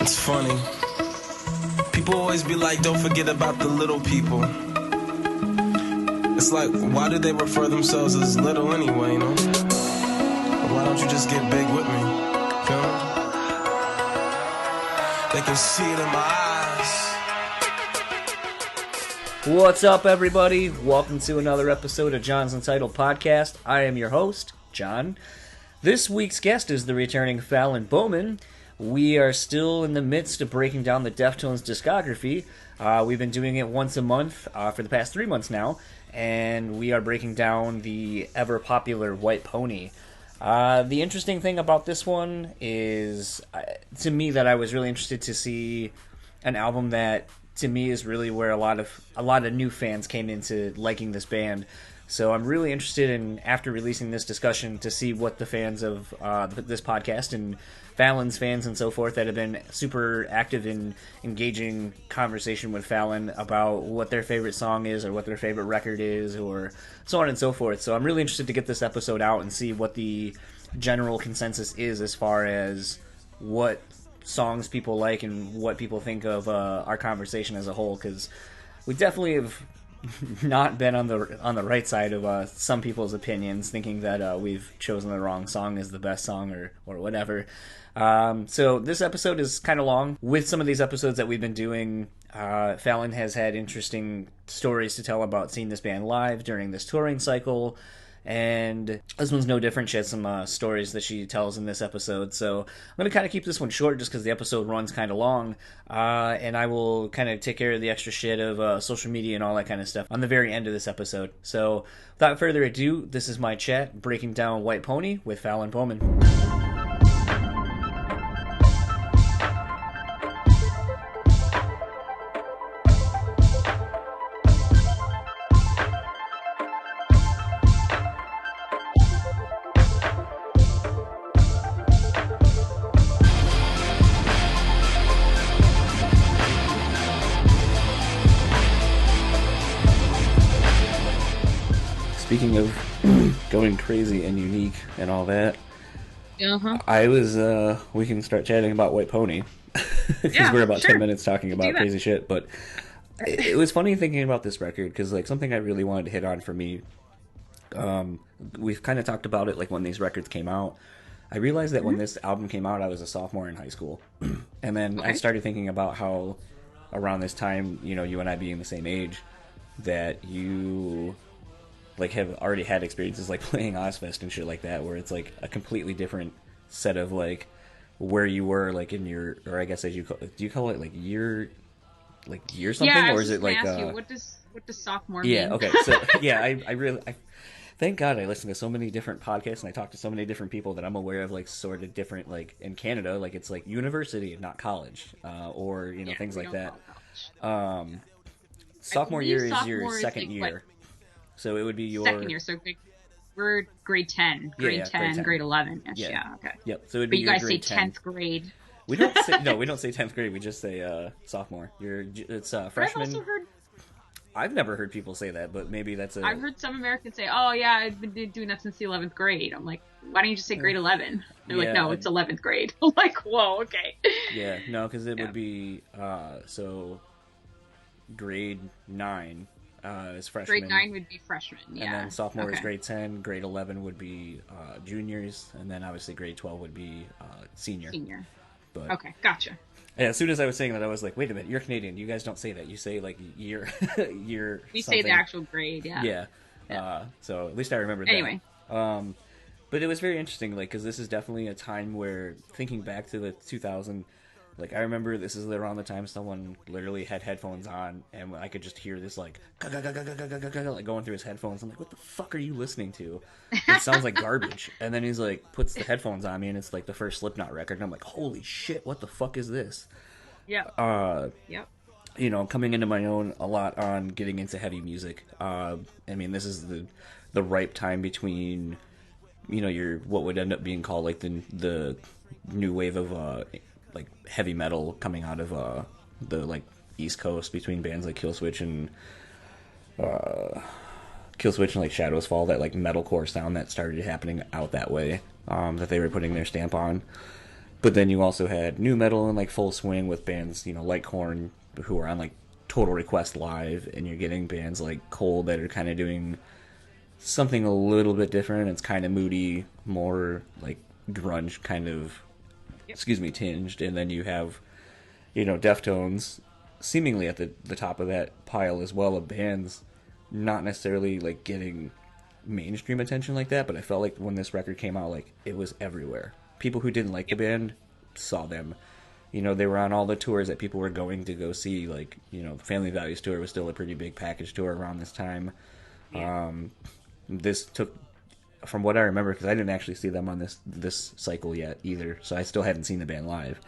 It's funny. People always be like, don't forget about the little people. It's like, why do they refer themselves as little anyway, you know? Why don't you just get big with me? Feel me? They can see it in my eyes. What's up, everybody? Welcome to another episode of John's Entitled Podcast. I am your host, John. This week's guest is the returning Fallon Bowman. We are still in the midst of breaking down the Deftones discography. We've been doing it once a month for the past 3 months now, and we are breaking down the ever-popular White Pony. The interesting thing about this one is, to me, that I was really interested to see an album that, to me, is really where a lot of new fans came into liking this band. So I'm really interested in, after releasing this discussion, to see what the fans of this podcast and Fallon's fans and so forth that have been super active in engaging conversation with Fallon about what their favorite song is or what their favorite record is or so on and so forth. So I'm really interested to get this episode out and see what the general consensus is as far as what songs people like and what people think of our conversation as a whole, because we definitely have not been on the right side of some people's opinions, thinking that we've chosen the wrong song as the best song or whatever. So this episode is kind of long. With some of these episodes that we've been doing, Fallon has had interesting stories to tell about seeing this band live during this touring cycle, and this one's no different. She has some stories that she tells in this episode, so I'm going to kind of keep this one short just because the episode runs kind of long, and I will kind of take care of the extra shit of social media and all that kind of stuff on the very end of this episode. So without further ado, this is my chat breaking down White Pony with Fallon Bowman. Speaking of going crazy and unique and all that, I was, we can start chatting about White Pony, because we're about 10 minutes talking about crazy shit, but it was funny thinking about this record, because, like, something I really wanted to hit on for me, we've kind of talked about it, like, when these records came out. I realized that when this album came out, I was a sophomore in high school, and then I started thinking about how, around this time, you know, you and I being the same age, that you, like, have already had experiences like playing Ozfest and shit like that, where it's like a completely different set of, like, where you were, like, in your, or I guess as you call, do you call it like year something, or is it like what does sophomore mean? Yeah, okay, so yeah, I really thank God I listen to so many different podcasts and I talk to so many different people that I'm aware of, like, sort of different, like, in Canada, like, it's like university, not college, or, you know, things like that. Sophomore year is your second year. Like, so it would be your second year. So we're grade 10, grade 10, grade 11. Yeah, okay. Yep. So it'd be. But you guys say 10th grade. We don't say we don't say 10th grade. We just say sophomore. It's freshman. I've also heard. I've never heard people say that, but maybe that's I've heard some Americans say, "Oh yeah, I've been doing that since the 11th grade." I'm like, why don't you just say grade 11? They're like, no, it's 11th grade. I'm like, whoa, okay. Yeah, no, because it would be so grade 9. Is freshman. Grade 9 would be freshman, yeah. And then sophomore is grade 10, grade 11 would be juniors, and then obviously grade 12 would be senior. But, okay, gotcha. Yeah, as soon as I was saying that, I was like, wait a minute, you're Canadian. You guys don't say that. You say, like, year, year We something. say the actual grade, yeah. Yeah. So at least I remembered anyway. that. But it was very interesting, like, because this is definitely a time where, thinking back to the 2000, like, I remember this is around the time someone literally had headphones on, and I could just hear this, like, like, going through his headphones. I'm like, what the fuck are you listening to? It sounds like garbage. And then he's like, puts the headphones on me, and it's like the first Slipknot record, and I'm like, holy shit, what the fuck is this? Yeah. Yep. You know, coming into my own a lot on getting into heavy music. I mean, this is the ripe time between, you know, your what would end up being called, like, the new wave of like heavy metal coming out of the, like, East Coast, between bands like Killswitch and like Shadows Fall, that, like, metalcore sound that started happening out that way, that they were putting their stamp on. But then you also had new metal in like full swing with bands, like Korn, who are on like Total Request Live, and you're getting bands like Cold that are kind of doing something a little bit different. It's kind of moody, more like grunge kind of, tinged. And then you have, Deftones seemingly at the top of that pile as well of bands, not necessarily like getting mainstream attention like that, but I felt like when this record came out, like it was everywhere. People who didn't like the band saw them. They were on all the tours that people were going to go see. Like, the Family Values tour was still a pretty big package tour around this time. Yeah. This took, from what I remember, because I didn't actually see them on this cycle yet either, so I still hadn't seen the band live.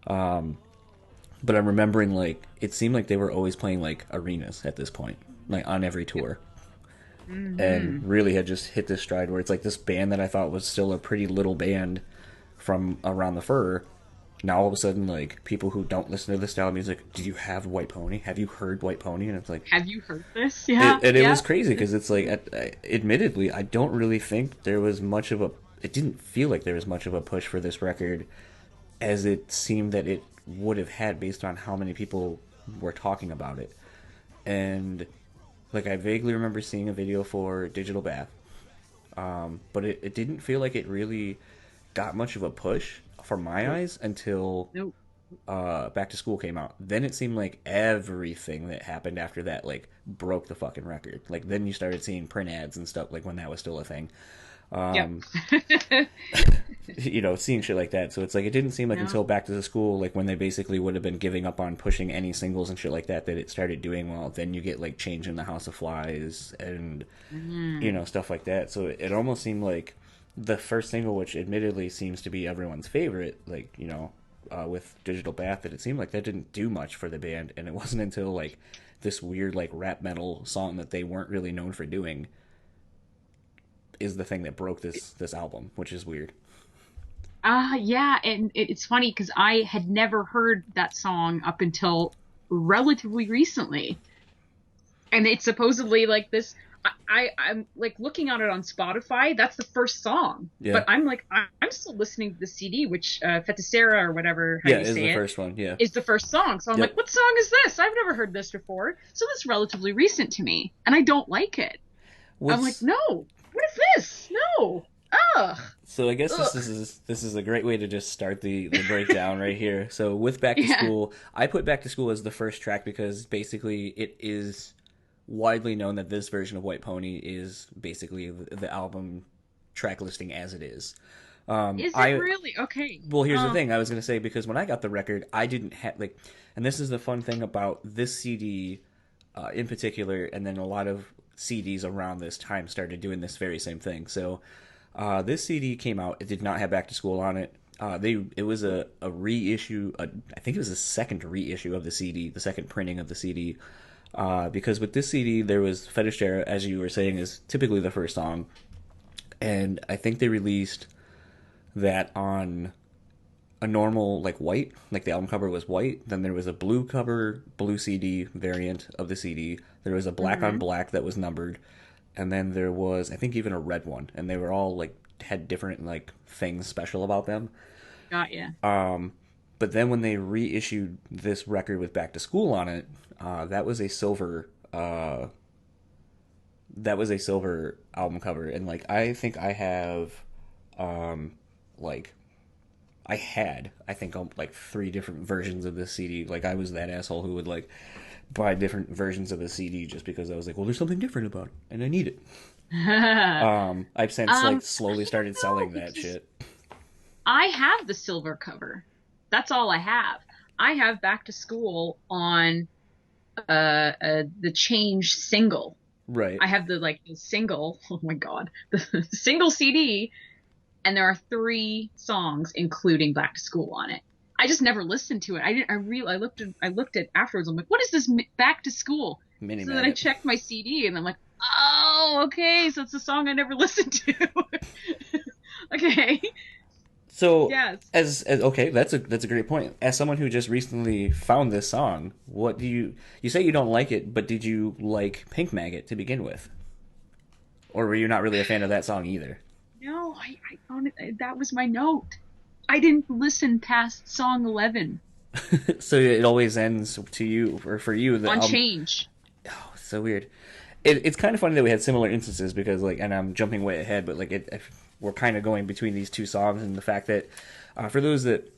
But I'm remembering, like, it seemed like they were always playing, like, arenas at this point, like, on every tour. Mm-hmm. And really had just hit this stride where it's like this band that I thought was still a pretty little band from around the fur. Now all of a sudden, like, people who don't listen to this style of music, do you have White Pony? Have you heard White Pony? And it's like, have you heard this? Yeah. It was crazy because it's like, admittedly, I don't really think there was much of it didn't feel like there was much of a push for this record as it seemed that it would have had based on how many people were talking about it. And, like, I vaguely remember seeing a video for Digital Bath, but it didn't feel like it really got much of a push for my eyes until Back to School came out. Then it seemed like everything that happened after that, like, broke the fucking record. Like, then you started seeing print ads and stuff, like, when that was still a thing. Seeing shit like that. So it's like, it didn't seem like until Back to the School, like, when they basically would have been giving up on pushing any singles and shit like that it started doing well. Then you get, like, Change in the House of Flies and, stuff like that. So it almost seemed like the first single, which admittedly seems to be everyone's favorite, like, with Digital Bath, that it seemed like that didn't do much for the band. And it wasn't until, like, this weird, like, rap metal song that they weren't really known for doing is the thing that broke this album, which is weird. Yeah, and it's funny because I had never heard that song up until relatively recently. And it's supposedly like this, I'm like looking at it on Spotify, that's the first song. Yeah. But I'm like, I'm still listening to the CD, which Feticera or whatever, how you say it. Yeah, is the first one, yeah. Is the first song. So I'm like, what song is this? I've never heard this before. So this is relatively recent to me, and I don't like it. I'm like, no. What is this? No. Ugh. So I guess this is a great way to just start the breakdown right here. So with Back to School, I put Back to School as the first track because basically it is widely known that this version of White Pony is basically the album track listing as it is. Is it really? Okay. Well, here's the thing. I was going to say, because when I got the record, I didn't have, like, and this is the fun thing about this CD in particular, and then a lot of CDs around this time started doing this very same thing. So this CD came out. It did not have Back to School on it. It was a reissue. I think it was the second reissue of the CD, the second printing of the CD. Because with this CD, there was Fetishera, as you were saying, is typically the first song. And I think they released that on a normal, like, white, like the album cover was white. Then there was a blue cover, blue CD variant of the CD. There was a black on black that was numbered. And then there was, I think, even a red one. And they were all, like, had different, like, things special about them. Got ya. But then when they reissued this record with Back to School on it, that was a silver album cover. And, like, I think I have, I think, like, 3 different versions of this CD. Like, I was that asshole who would, like, buy different versions of the CD just because I was like, well, there's something different about it, and I need it. I've since, like, slowly started selling that shit. I have the silver cover. That's all I have. I have Back to School on the Change single. Right. I have the single. Oh my god, the single CD. And there are 3 songs, including Back to School, on it. I just never listened to it. I looked at afterwards. I'm like, what is this Back to School? Mini so then I checked my CD, and I'm like, oh, okay, so it's a song I never listened to. Okay. So yes. as okay, that's a great point. As someone who just recently found this song, what do you say you don't like it, but did you like Pink Maggot to begin with, or were you not really a fan of that song either? No, that was my note. I didn't listen past song 11 So it always ends to you, or for you, the on album. Change. Oh, it's so weird. It's kind of funny that we had similar instances because, like, and I'm jumping way ahead, but like, we're kind of going between these two songs, and the fact that, for those that,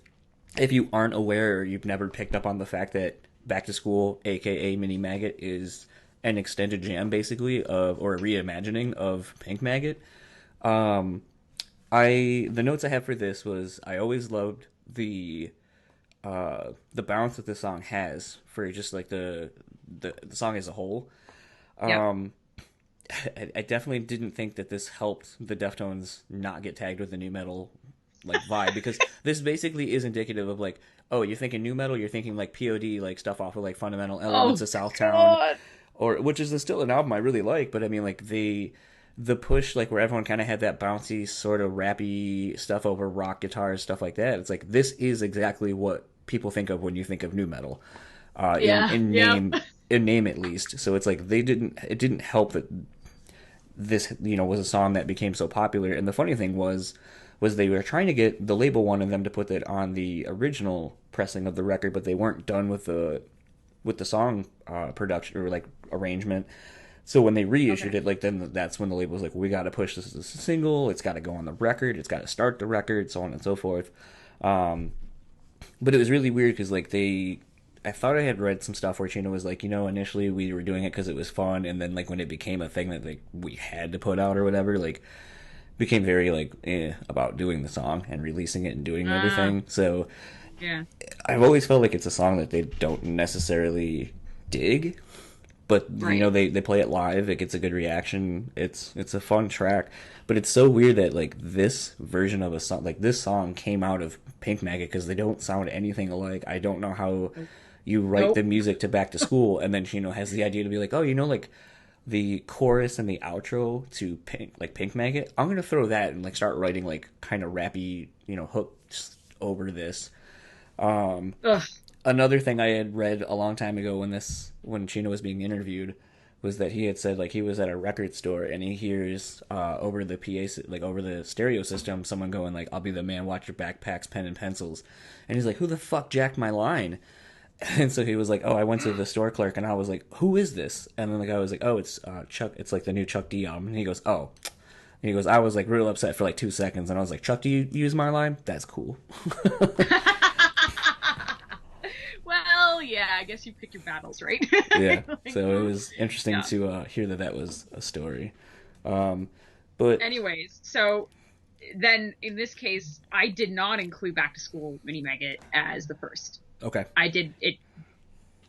if you aren't aware or you've never picked up on the fact that Back to School, aka Mini Maggot, is an extended jam basically of, or a reimagining of Pink Maggot. Um, the notes I have for this was I always loved the balance that the song has for just like the song as a whole. Yep. I definitely didn't think that this helped the Deftones not get tagged with the new metal like vibe, because this basically is indicative of like, oh, you're thinking new metal, you're thinking like POD, like stuff off of like Fundamental Elements Oh, of Southtown, God. or which is still an album I really like, but I mean like the push, like where everyone kind of had that bouncy sort of rappy stuff over rock guitars, stuff like that. It's like this is exactly what people think of when you think of new metal, Yeah. in Yep. name at least. So it's like it didn't help that this, was a song that became so popular. And the funny thing was they were trying to get, the label wanted them to put that on the original pressing of the record, but they weren't done with the song production or like arrangement. So when they reissued it, like then that's when the label was like, we got to push this as a single. It's got to go on the record. It's got to start the record, so on and so forth. But it was really weird because like I thought I had read some stuff where Chino was like, initially we were doing it because it was fun, and then like when it became a thing that like we had to put out or whatever, like became very like about doing the song and releasing it and doing everything. So Yeah. I've always felt like it's a song that they don't necessarily dig, but Right. they play it live, it gets a good reaction. It's a fun track, but it's so weird that like this version of a song, like this song came out of Pink Maggot, because they don't sound anything alike. I don't know how you write the Nope. music to Back to School and then has the idea to be like, oh, like the chorus and the outro to Pink Maggot, I'm gonna throw that and like start writing like kind of rappy hooks over this. Ugh. Another thing I had read a long time ago when Chino was being interviewed was that he had said like he was at a record store and he hears over the like over the stereo system, someone going like, "I'll be the man, watch your backpacks, pen and pencils," and he's like, "Who the fuck jacked my line?" And so he was like, "Oh, I went to the store clerk," and I was like, "Who is this?" And then the guy was like, "Oh, it's Chuck. It's like the new Chuck D album." And he goes, "Oh." And he goes, "I was like real upset for like 2 seconds," and I was like, "Chuck, do you use my line? That's cool." Well, yeah, I guess you pick your battles, right? Yeah. Like, So it was interesting yeah. to hear that was a story. Um, but Anyways, so then in this case, I did not include Back to School Mini Maggot as the first. okay, I did it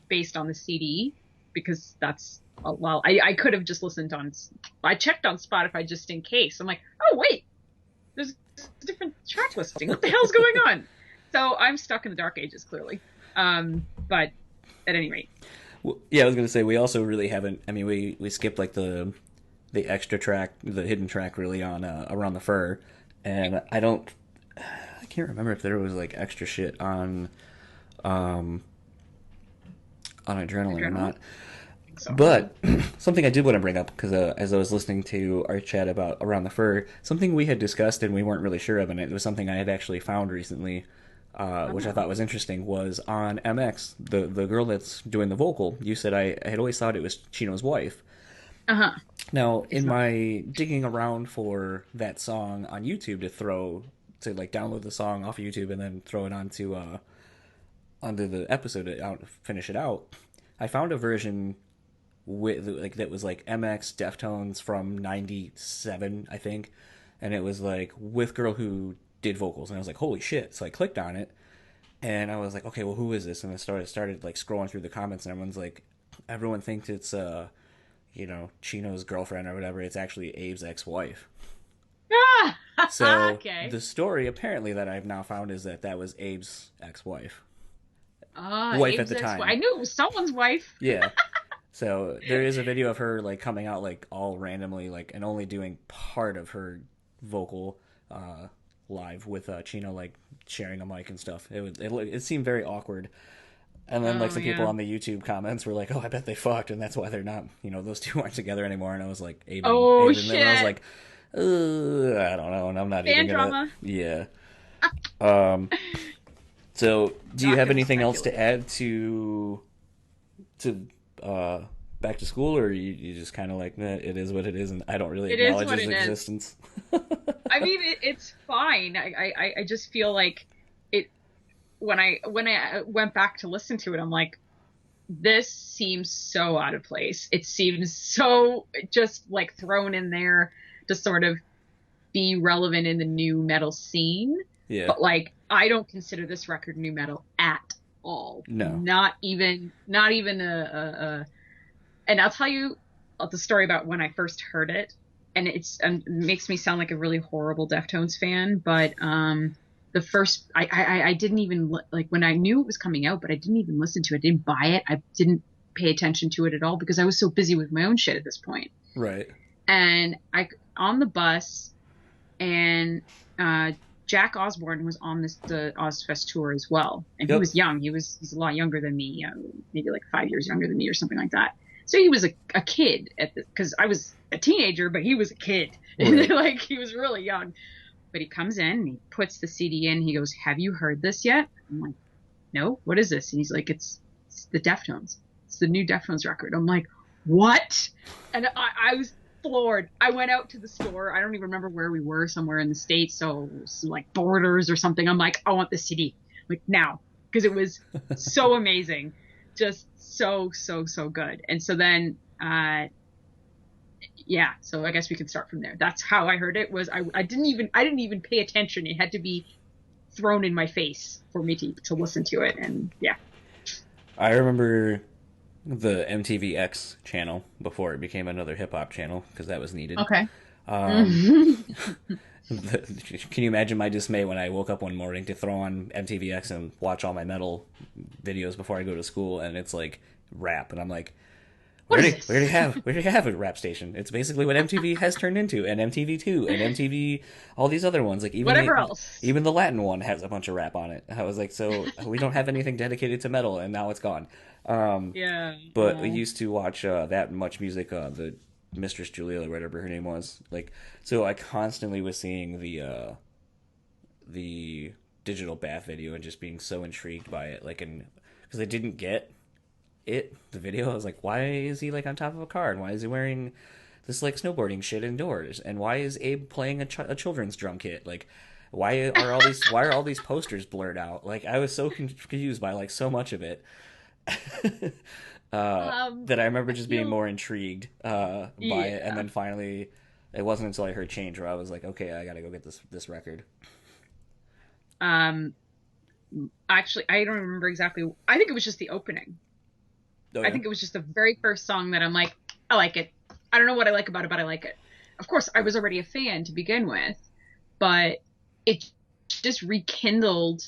based on the CD because that's well, I could have just listened on. I checked on Spotify just in case. I'm like, oh wait, there's a different track listing. What the hell's going on? So I'm stuck in the dark ages, clearly. But at any rate, well, yeah, I was gonna say we also really haven't. I mean, we skipped like the extra track, the hidden track, really on Around the Fur, and I can't remember if there was like extra shit um on Adrenaline or not. so But something I did want to bring up, because as I was listening to our chat about Around the Fur, something we had discussed and we weren't really sure of, and it was something I had actually found recently, which I thought was interesting, was on MX, the girl that's doing the vocal. You said I had always thought it was Chino's wife. uh-huh. Now, in my digging around for that song on YouTube to like download the song off of YouTube and then throw it onto the episode to finish it out, I found a version with like that was like MX Deftones from '97, I think, and it was like with girl who did vocals, and I was like, holy shit! So I clicked on it, and I was like, okay, well, who is this? And I started like scrolling through the comments, and everyone thinks it's Chino's girlfriend or whatever. It's actually Abe's ex-wife. Ah, So okay. the story apparently that I've now found is that was Abe's ex-wife, wife at Abe's the ex-wife. time. I knew it was someone's wife. Yeah. So there is a video of her like coming out like all randomly like and only doing part of her vocal live with Chino like sharing a mic and stuff. It seemed very awkward. And then like Oh some people yeah. on the YouTube comments were like, "Oh, I bet they fucked," and that's why they're not. Those two aren't together anymore. And I was like, Oh Abe, and then I was shit. like, I don't know, and I'm not even Fan gonna. drama. Yeah. Um, so do you Not have gonna anything else to speculate. add to uh, back to school, or you just kind of like, it is what it is, and I don't really It is acknowledge what his it is. existence? I mean, it's fine. I just feel like it when I went back to listen to it, I'm like, this seems so out of place. It seems so just like thrown in there to sort of be relevant in the new metal scene. Yeah. But like, I don't consider this record new metal at all. No. Not even and I'll tell you the story about when I first heard it. And it makes me sound like a really horrible Deftones fan, but the first I didn't even like when I knew it was coming out, but I didn't even listen to it. I didn't buy it. I didn't pay attention to it at all because I was so busy with my own shit at this point. Right. And I on the bus, and Jack Osborne was on the Ozfest tour as well, and he Yep. was young. He's a lot younger than me, maybe like 5 years younger than me or something like that. So he was a kid at because I was a teenager, but he was a kid, Right. like he was really young. But he comes in and he puts the CD in. He goes, "Have you heard this yet?" I'm like, "No. What is this?" And he's like, "It's the Deftones. It's the new Deftones record." I'm like, "What?" And I was floored. I went out to the store. I don't even remember where we were, somewhere in the States. So it was like Borders or something. I'm like, "I want the CD like now," because it was so amazing, just so good. And so then, yeah. So I guess we can start from there. That's how I heard it. Was I didn't even pay attention. It had to be thrown in my face for me to listen to it. And yeah. I remember the MTVX channel before it became another hip hop channel because that was needed. Okay. Um, can you imagine my dismay when I woke up one morning to throw on MTVX and watch all my metal videos before I go to school, and it's like rap, and I'm like, we What is already, this? we already have we already have a rap station. It's basically what MTV has turned into, and MTV2, and MTV, all these other ones, like Whatever else. even the Latin one has a bunch of rap on it. I was like, so we don't have anything dedicated to metal, and now it's gone. Yeah. But we used to watch that much music. The Mistress Julia, or whatever her name was, like, so I constantly was seeing the digital bath video and just being so intrigued by it, like, and because I didn't get the video. I was like, why is he like on top of a car, and why is he wearing this like snowboarding shit indoors, and why is Abe playing a children's drum kit, like, why are all these posters blurred out? Like, I was so confused by like so much of it. That I remember I just being feel more intrigued by it, and yeah. then finally, it wasn't until I heard Change where I was like, okay, I gotta go get this record. Um. Actually, I don't remember exactly. I think it was just the opening. Oh I yeah, think it was just the very first song that I'm like, I like it. I don't know what I like about it, but I like it. Of course, I was already a fan to begin with, but it just rekindled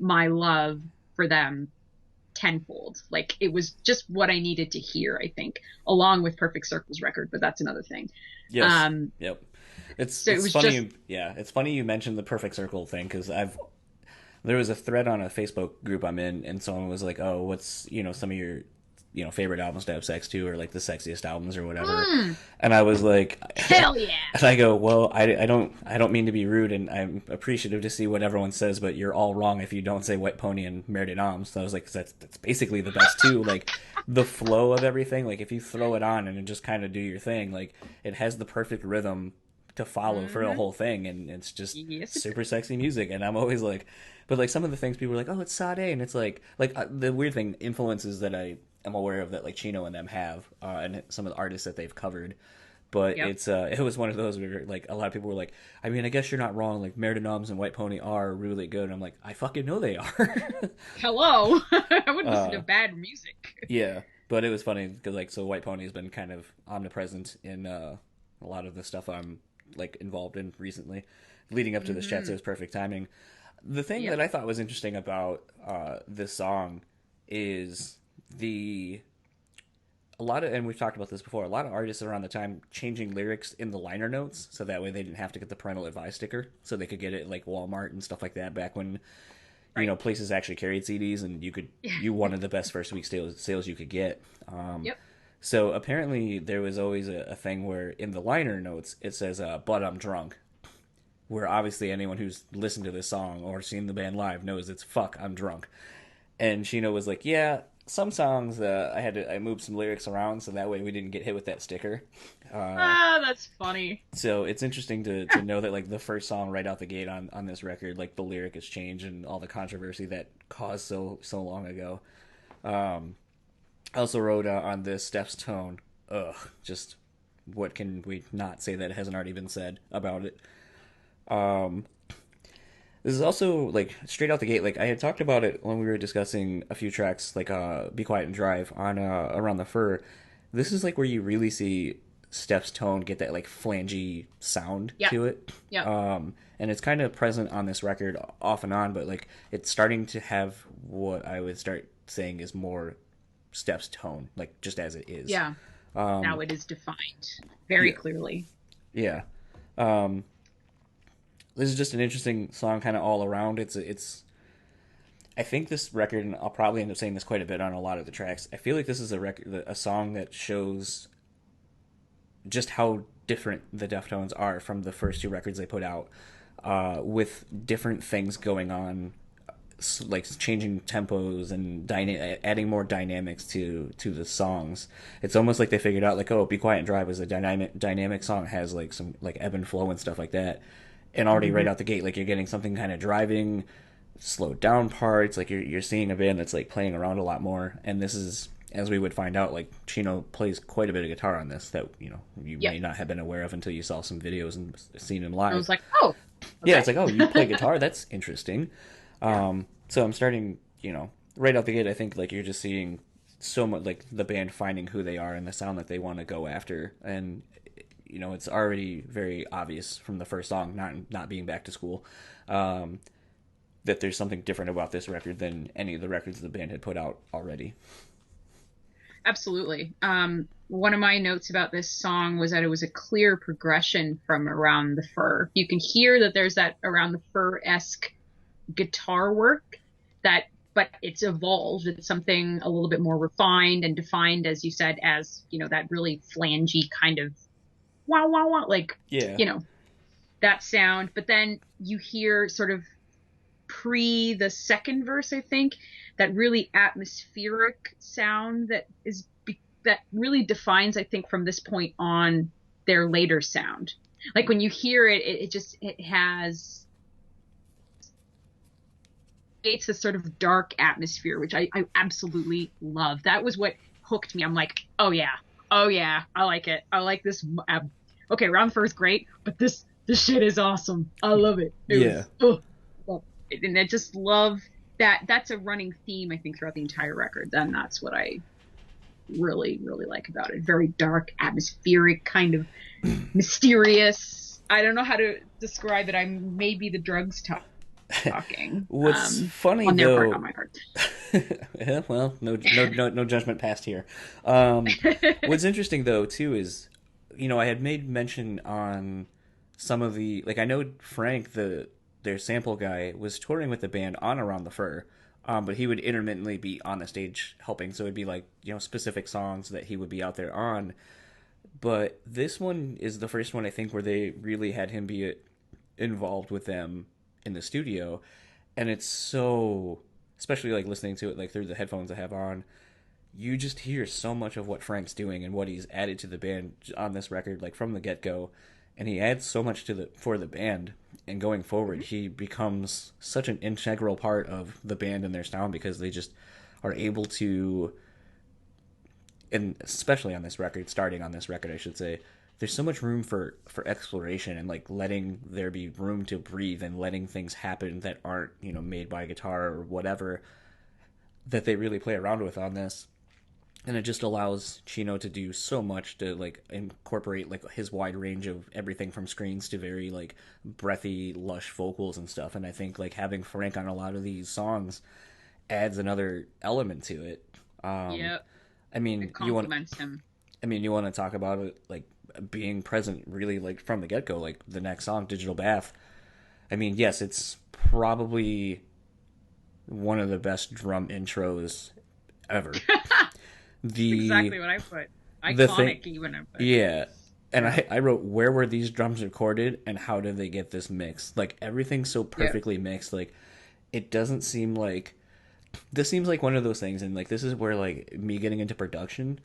my love for them tenfold. Like it was just what I needed to hear, I think, along with Perfect Circle's record, but that's another thing. yes, Um, yep. so it It's was just, funny, yeah. It's funny you mentioned the Perfect Circle thing because there was a thread on a Facebook group I'm in, and someone was like, "Oh, what's some of your favorite albums to have sex to, or like the sexiest albums or whatever?" And I was like, hell yeah. and I go, "Well, I don't mean to be rude, and I'm appreciative to see what everyone says, but you're all wrong if you don't say Wet Pony and Mare de Noms." So I was like, 'Cause that's basically the best too. Like the flow of everything, like if you throw it on and just kind of do your thing, like it has the perfect rhythm to follow for the whole thing, and it's just Yes, it super sexy music. And I'm always like, but like some of the things people are like, "Oh, it's Sade," and it's like the weird thing, influences that I am aware of that like Chino and them have, and some of the artists that they've covered. But Yep. it was one of those where like a lot of people were like, I mean, I guess you're not wrong. Like Mare de Noms and White Pony are really good. And I'm like, I fucking know they are. Hello. I wouldn't listen to bad music. Yeah, but it was funny because like so White Pony has been kind of omnipresent in a lot of the stuff I'm like involved in recently, leading up to this chat. So it was perfect timing. The thing Yep. that I thought was interesting about this song is the a lot of, and we've talked about this before, a lot of artists around the time changing lyrics in the liner notes so that way they didn't have to get the parental advice sticker, so they could get it at like Walmart and stuff like that back when Right. places actually carried CDs and Yeah. you wanted the best first week sales you could get. Yep. So apparently there was always a thing where in the liner notes it says "but I'm drunk," where obviously anyone who's listened to this song or seen the band live knows it's "Fuck, I'm drunk." And Chino was like, "Yeah, some songs I moved some lyrics around so that way we didn't get hit with that sticker." That's funny. So it's interesting to know that like the first song right out the gate on this record, like the lyric has changed and all the controversy that caused so long ago. I also wrote on this Steph's tone. Ugh, just what can we not say that hasn't already been said about it? Um, this is also like straight out the gate. Like I had talked about it when we were discussing a few tracks, like "Be Quiet and Drive" on "Around the Fur." This is like where you really see Steph's tone get that like flangy sound Yeah. to it. Yeah. And it's kind of present on this record off and on, but like it's starting to have what I would start saying is more Steph's tone, like just as it is. Yeah. Now it is defined very clearly. Yeah. This is just an interesting song kind of all around. It's I think this record, and I'll probably end up saying this quite a bit on a lot of the tracks, I feel like this is a song that shows just how different the Deftones are from the first two records they put out, with different things going on, like changing tempos and adding more dynamics to the songs. It's almost like they figured out like, oh, "Be Quiet and Drive" is a dynamic song, has like some like ebb and flow and stuff like that, and already right out the gate like you're getting something kind of driving, slowed down parts, like you're seeing a band that's like playing around a lot more. And this is, as we would find out, like Chino plays quite a bit of guitar on this that you may not have been aware of until you saw some videos and seen him live. I was like, oh, okay. Yeah, it's like, oh, you play guitar, that's interesting. So I'm starting, right out the gate, I think like you're just seeing so much like the band finding who they are and the sound that they want to go after. And it's already very obvious from the first song, not being Back to School, that there's something different about this record than any of the records the band had put out already. Absolutely. One of my notes about this song was that it was a clear progression from Around the Fur. You can hear that there's that Around the Fur-esque guitar work, but it's evolved. It's something a little bit more refined and defined, as you said, as that really flangy kind of wow wow wow, like that sound. But then you hear sort of pre the second verse, I think, that really atmospheric sound that really defines, I think, from this point on their later sound. Like when you hear it, it has creates this sort of dark atmosphere, which I absolutely love. That was what hooked me. I'm like, oh yeah, I like it. I like this. Okay, Round Fur is great, but this shit is awesome. I love it. And I just love that. That's a running theme, I think, throughout the entire record. And that's what I really, really like about it. Very dark, atmospheric, kind of mysterious. I don't know how to describe it. I may be the drugs talking. What's funny on their though, part, on my part. Yeah, well, no judgment passed here. What's interesting though too is, I had made mention on some of the, like, I know Frank, their sample guy, was touring with the band on Around the Fur, but he would intermittently be on the stage helping, so it'd be like specific songs that he would be out there on. But this one is the first one, I think, where they really had him be involved with them in the studio. And it's so, especially like listening to it like through the headphones I have on, you just hear so much of what Frank's doing and what he's added to the band on this record, like from the get-go. And he adds so much for the band, and going forward he becomes such an integral part of the band and their sound, because they just are able to, and especially on this record, starting on this record I should say, there's so much room for exploration and like letting there be room to breathe and letting things happen that aren't made by guitar or whatever, that they really play around with on this. And it just allows Chino to do so much to like incorporate like his wide range of everything from screens to very like breathy, lush vocals and stuff. And I think like having Frank on a lot of these songs adds another element to it. Yep. I mean, it complements him. I mean, you want to talk about it like being present really like from the get-go, like the next song, Digital Bath. I mean, yes, it's probably one of the best drum intros ever. Exactly what I put. Iconic even. Yeah. And I wrote, where were these drums recorded and how did they get this mixed? Like, everything's so perfectly mixed. Like, it doesn't seem like... This seems like one of those things, and, like, this is where, like, me getting into production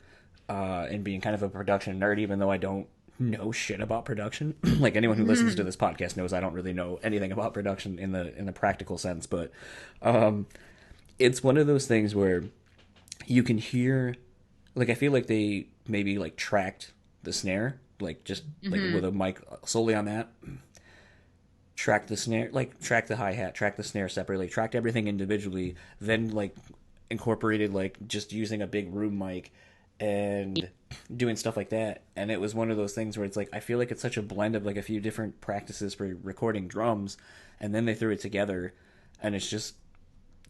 and being kind of a production nerd, even though I don't know shit about production. Like, anyone who listens to this podcast knows I don't really know anything about production in the practical sense, but it's one of those things where you can hear... Like, I feel like they maybe, like, tracked the snare, like, just, like, with a mic solely on that. Track the snare, like, track the hi-hat, track the snare separately, tracked everything individually, then, like, incorporated, like, just using a big room mic and doing stuff like that. And it was one of those things where it's like, I feel like it's such a blend of, like, a few different practices for recording drums, and then they threw it together, and it's just...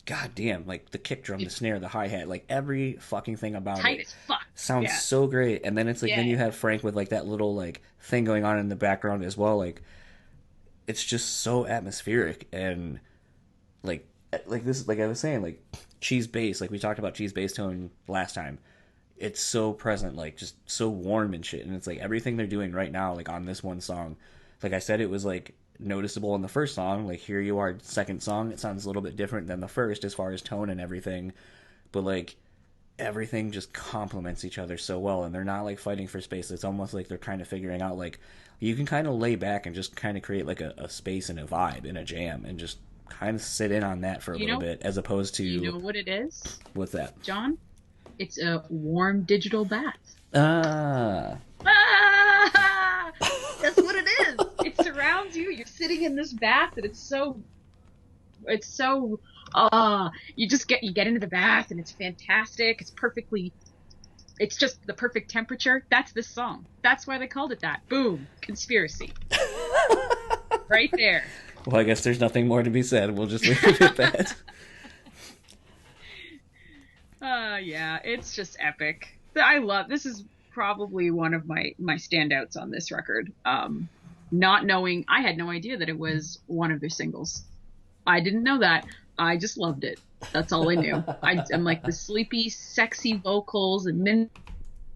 God damn, like, the kick drum, the snare, the hi-hat, like, every fucking thing about Tight it as fuck. sounds so great. And then it's like, then you have Frank with, like, that little, like, thing going on in the background as well. Like, it's just so atmospheric. And, like this, like I was saying, like, cheese bass, like we talked about cheese bass tone last time. It's so present, like, just so warm and shit. And it's like, everything they're doing right now, like, on this one song, like I said, it was, like, noticeable in the first song. Like, Here You Are, second song, it sounds a little bit different than the first as far as tone and everything, but, like, everything just complements each other so well, and they're not, like, fighting for space. It's almost like they're kind of figuring out, like, you can kind of lay back and just kind of create, like, a space and a vibe in a jam and just kind of sit in on that for a little bit, as opposed to... You know what it is? What's that? John? It's a warm digital bath. Ah! That's what it is. It surrounds you. You're sitting in this bath, and it's so you get into the bath, and it's fantastic. It's just the perfect temperature. That's this song. That's why they called it that. Boom. Conspiracy. Right there. Well, I guess there's nothing more to be said. We'll just leave it at that. Yeah, it's just epic. This is probably one of my standouts on this record. Not knowing, I had no idea that it was one of their singles. I didn't know that. I just loved it. That's all I knew. I'm like, the sleepy, sexy vocals and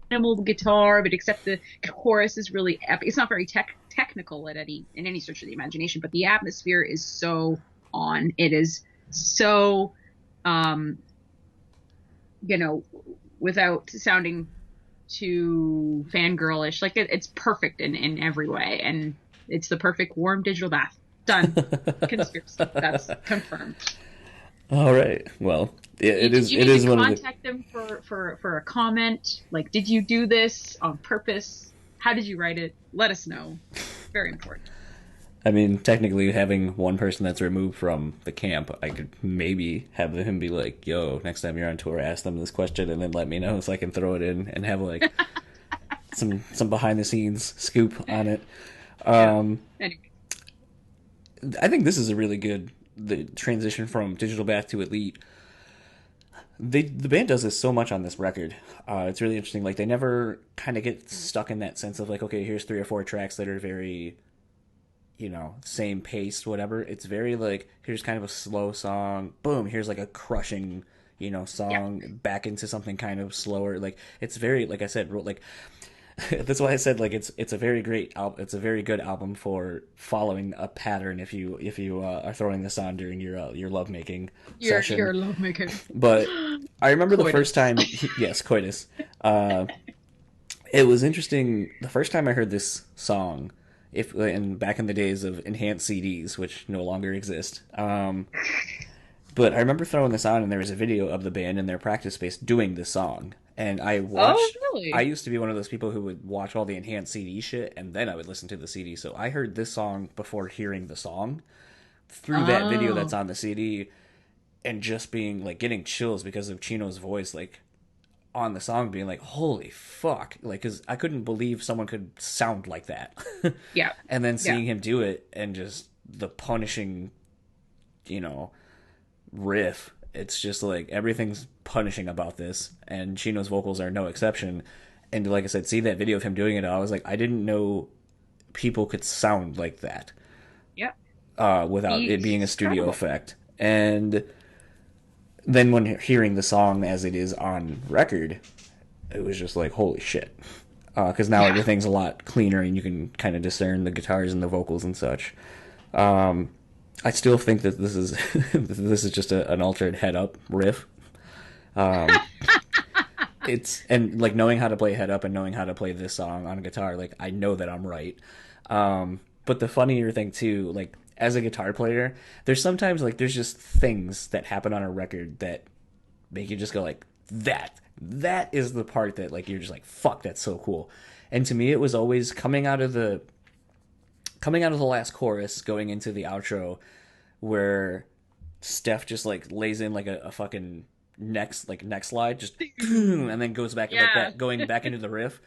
minimal guitar, but except the chorus is really epic. It's not very technical in any stretch of the imagination, but the atmosphere is so on. It is so, without sounding too fangirlish, like, it's perfect in every way, and it's the perfect warm digital bath. Done. Conspiracy. That's confirmed. All right. Well, it is one of the... Did you contact them for a comment? Like, did you do this on purpose? How did you write it? Let us know. Very important. I mean, technically, having one person that's removed from the camp, I could maybe have him be like, yo, next time you're on tour, ask them this question and then let me know so I can throw it in and have, like, some behind-the-scenes scoop on it. Anyway. I think this is a really good the transition from Digital Bath to Elite. The band does this so much on this record. It's really interesting. Like, they never kind of get stuck in that sense of, like, okay, here's 3 or 4 tracks that are very... same pace, whatever. It's very, like, here's kind of a slow song. Boom, here's, like, a crushing, song back into something kind of slower. Like, it's very, like I said, like, that's why I said, like, it's a very great album. It's a very good album for following a pattern if you are throwing this on during your lovemaking session. Your lovemaking. But I remember Coitus. The first time, yes, coitus. It was interesting. The first time I heard this song, back in the days of enhanced CDs, which no longer exist. But I remember throwing this on, and there was a video of the band in their practice space doing this song. And I watched... Oh, really? I used to be one of those people who would watch all the enhanced CD shit, and then I would listen to the CD. So I heard this song before hearing the song through that video that's on the CD, and just being, like, getting chills because of Chino's voice, like, on the song, being like, holy fuck. Like, because I couldn't believe someone could sound like that. Yeah. And then seeing him do it, and just the punishing, riff. It's just like everything's punishing about this, and Chino's vocals are no exception. And like I said, see that video of him doing it, I was like, I didn't know people could sound like that. Yep. Without it being a studio effect. And then when hearing the song as it is on record, it was just like, holy shit. because now Yeah. everything's a lot cleaner and you can kind of discern the guitars and the vocals and such. I still think that this is this is just an altered head up riff. It's and like knowing how to play head up and knowing how to play this song on a guitar, like I know that I'm right. But the funnier thing too, like as a guitar player, there's sometimes like there's just things that happen on a record that make you just go like that is the part that like you're just like fuck, that's so cool. And to me it was always coming out of the last chorus going into the outro where Steph just like lays in like a fucking neck slide just and then goes back like that going back into the riff.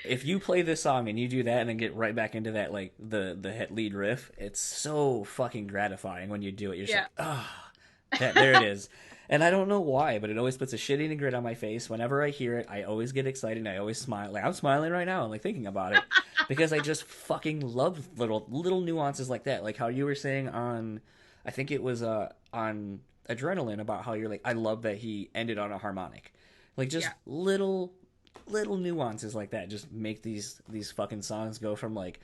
If you play this song and you do that and then get right back into that like the hit lead riff, it's so fucking gratifying when you do it. You're just like, there it is. And I don't know why, but it always puts a shit-eating grin on my face. Whenever I hear it, I always get excited and I always smile. Like I'm smiling right now, I'm like thinking about it. Because I just fucking love little nuances like that. Like how you were saying on I think it was on Adrenaline about how you're like, I love that he ended on a harmonic. Like just little nuances like that just make these fucking songs go from like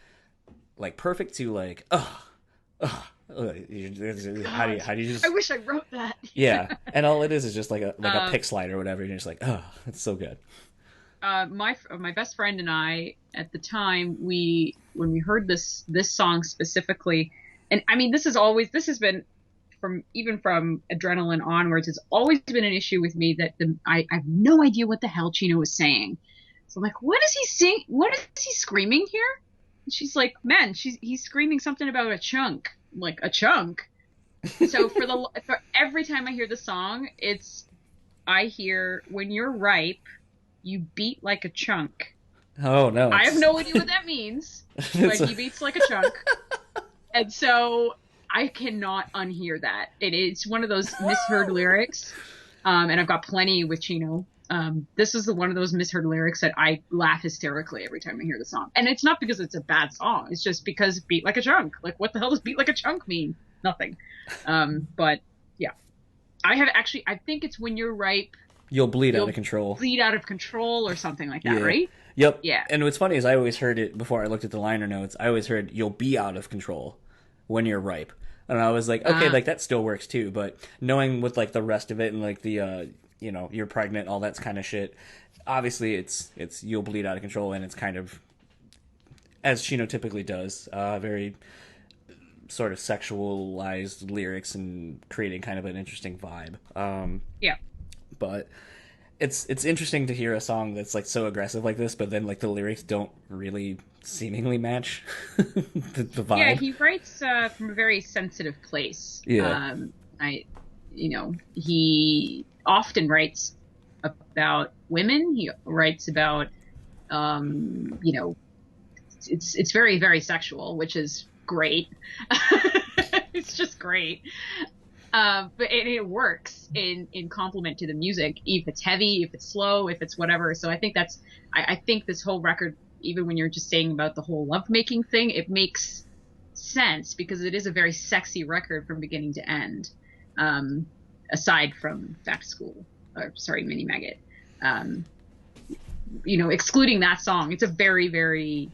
perfect to like how do you just I wish I wrote that. yeah, and all it is just like a pick slide or whatever and you're just like, oh, it's so good. My best friend and I at the time when we heard this song specifically, and I mean this has been from Adrenaline onwards, it's always been an issue with me that I have no idea what the hell Chino was saying. So I'm like, what is he saying? What is he screaming here? And she's like, man, he's screaming something about a chunk. I'm like, a chunk. So for every time I hear the song, I hear when you're ripe, you beat like a chunk. Oh no! I have no idea what that means, but he beats like a chunk, and so I cannot unhear that. It's one of those misheard lyrics, and I've got plenty with Chino. This is one of those misheard lyrics that I laugh hysterically every time I hear the song, and it's not because it's a bad song. It's just because beat like a chunk. Like, what the hell does beat like a chunk mean? Nothing. But yeah, I think it's when you're ripe. You'll bleed out of control. Bleed out of control or something like that, right? Yep. Yeah. And what's funny is I always heard it before I looked at the liner notes. I always heard you'll be out of control when you're ripe. And I was like, okay, like that still works too. But knowing with like the rest of it and like the, you're pregnant, all that kind of shit. Obviously it's you'll bleed out of control and it's kind of, as Chino typically does, very sort of sexualized lyrics and creating kind of an interesting vibe. Yeah. But it's interesting to hear a song that's like so aggressive like this, but then like the lyrics don't really seemingly match the vibe. Yeah, he writes from a very sensitive place. Yeah. He often writes about women. He writes about, it's very, very sexual, which is great. It's just great. But it works in complement to the music, if it's heavy, if it's slow, if it's whatever. So I think I think this whole record, even when you're just saying about the whole lovemaking thing, it makes sense because it is a very sexy record from beginning to end. Aside from Mini Maggot. Excluding that song, it's a very, very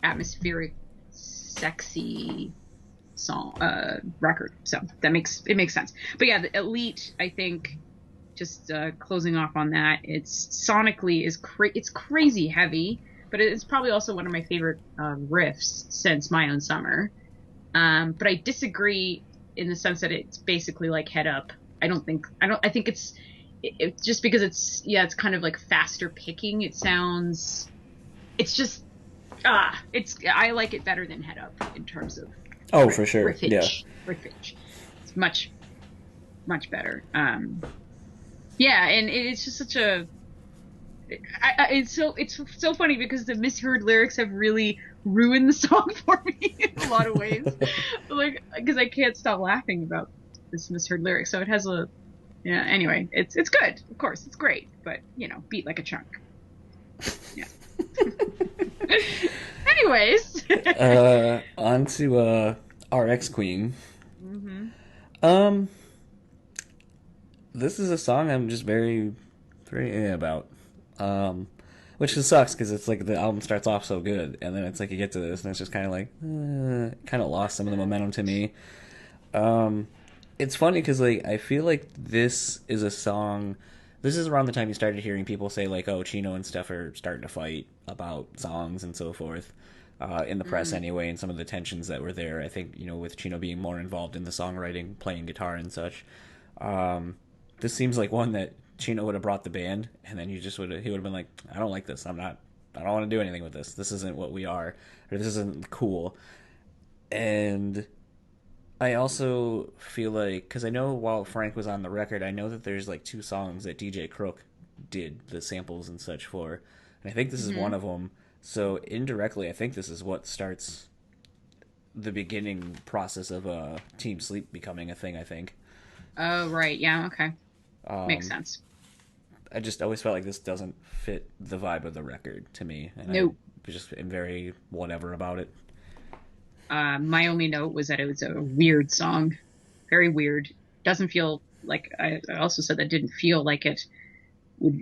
atmospheric, sexy record. So it makes sense. But yeah, the Elite, I think, just closing off on that, it's sonically it's crazy heavy, but it's probably also one of my favorite riffs since My Own Summer. But I disagree in the sense that it's basically like Head Up. I think it's just because it's kind of like faster picking. It's just I like it better than Head Up in terms of for sure. Riffage. It's much better. And it's just such a it's so funny because the misheard lyrics have really ruined the song for me in a lot of ways. Like, because I can't stop laughing about this misheard lyric. So it has anyway, it's good. Of course, it's great, but beat like a chunk. Yeah. Anyways. On to RX Queen. Mm-hmm. This is a song I'm just very, very about. which just sucks because it's like the album starts off so good, and then it's like you get to this, and it's just kind of like, kind of lost some of the momentum to me. It's funny because like I feel like this is a song. This is around the time you started hearing people say like, "Oh, Chino and Steph are starting to fight about songs and so forth," in the press anyway, and some of the tensions that were there. I think with Chino being more involved in the songwriting, playing guitar and such. This seems like one that Chino would have brought the band, and then he would have been like, "I don't like this. I don't want to do anything with this. This isn't what we are, or this isn't cool." And I also feel like, because I know while Frank was on the record, I know that there's like 2 songs that DJ Crook did the samples and such for, and I think this is one of them. So indirectly, I think this is what starts the beginning process of Team Sleep becoming a thing, I think. Oh, right. Yeah, okay. Makes sense. I just always felt like this doesn't fit the vibe of the record to me. And Nope. I just am very whatever about it. My only note was that it was a weird song. Very weird. Doesn't feel like, I also said that didn't feel like it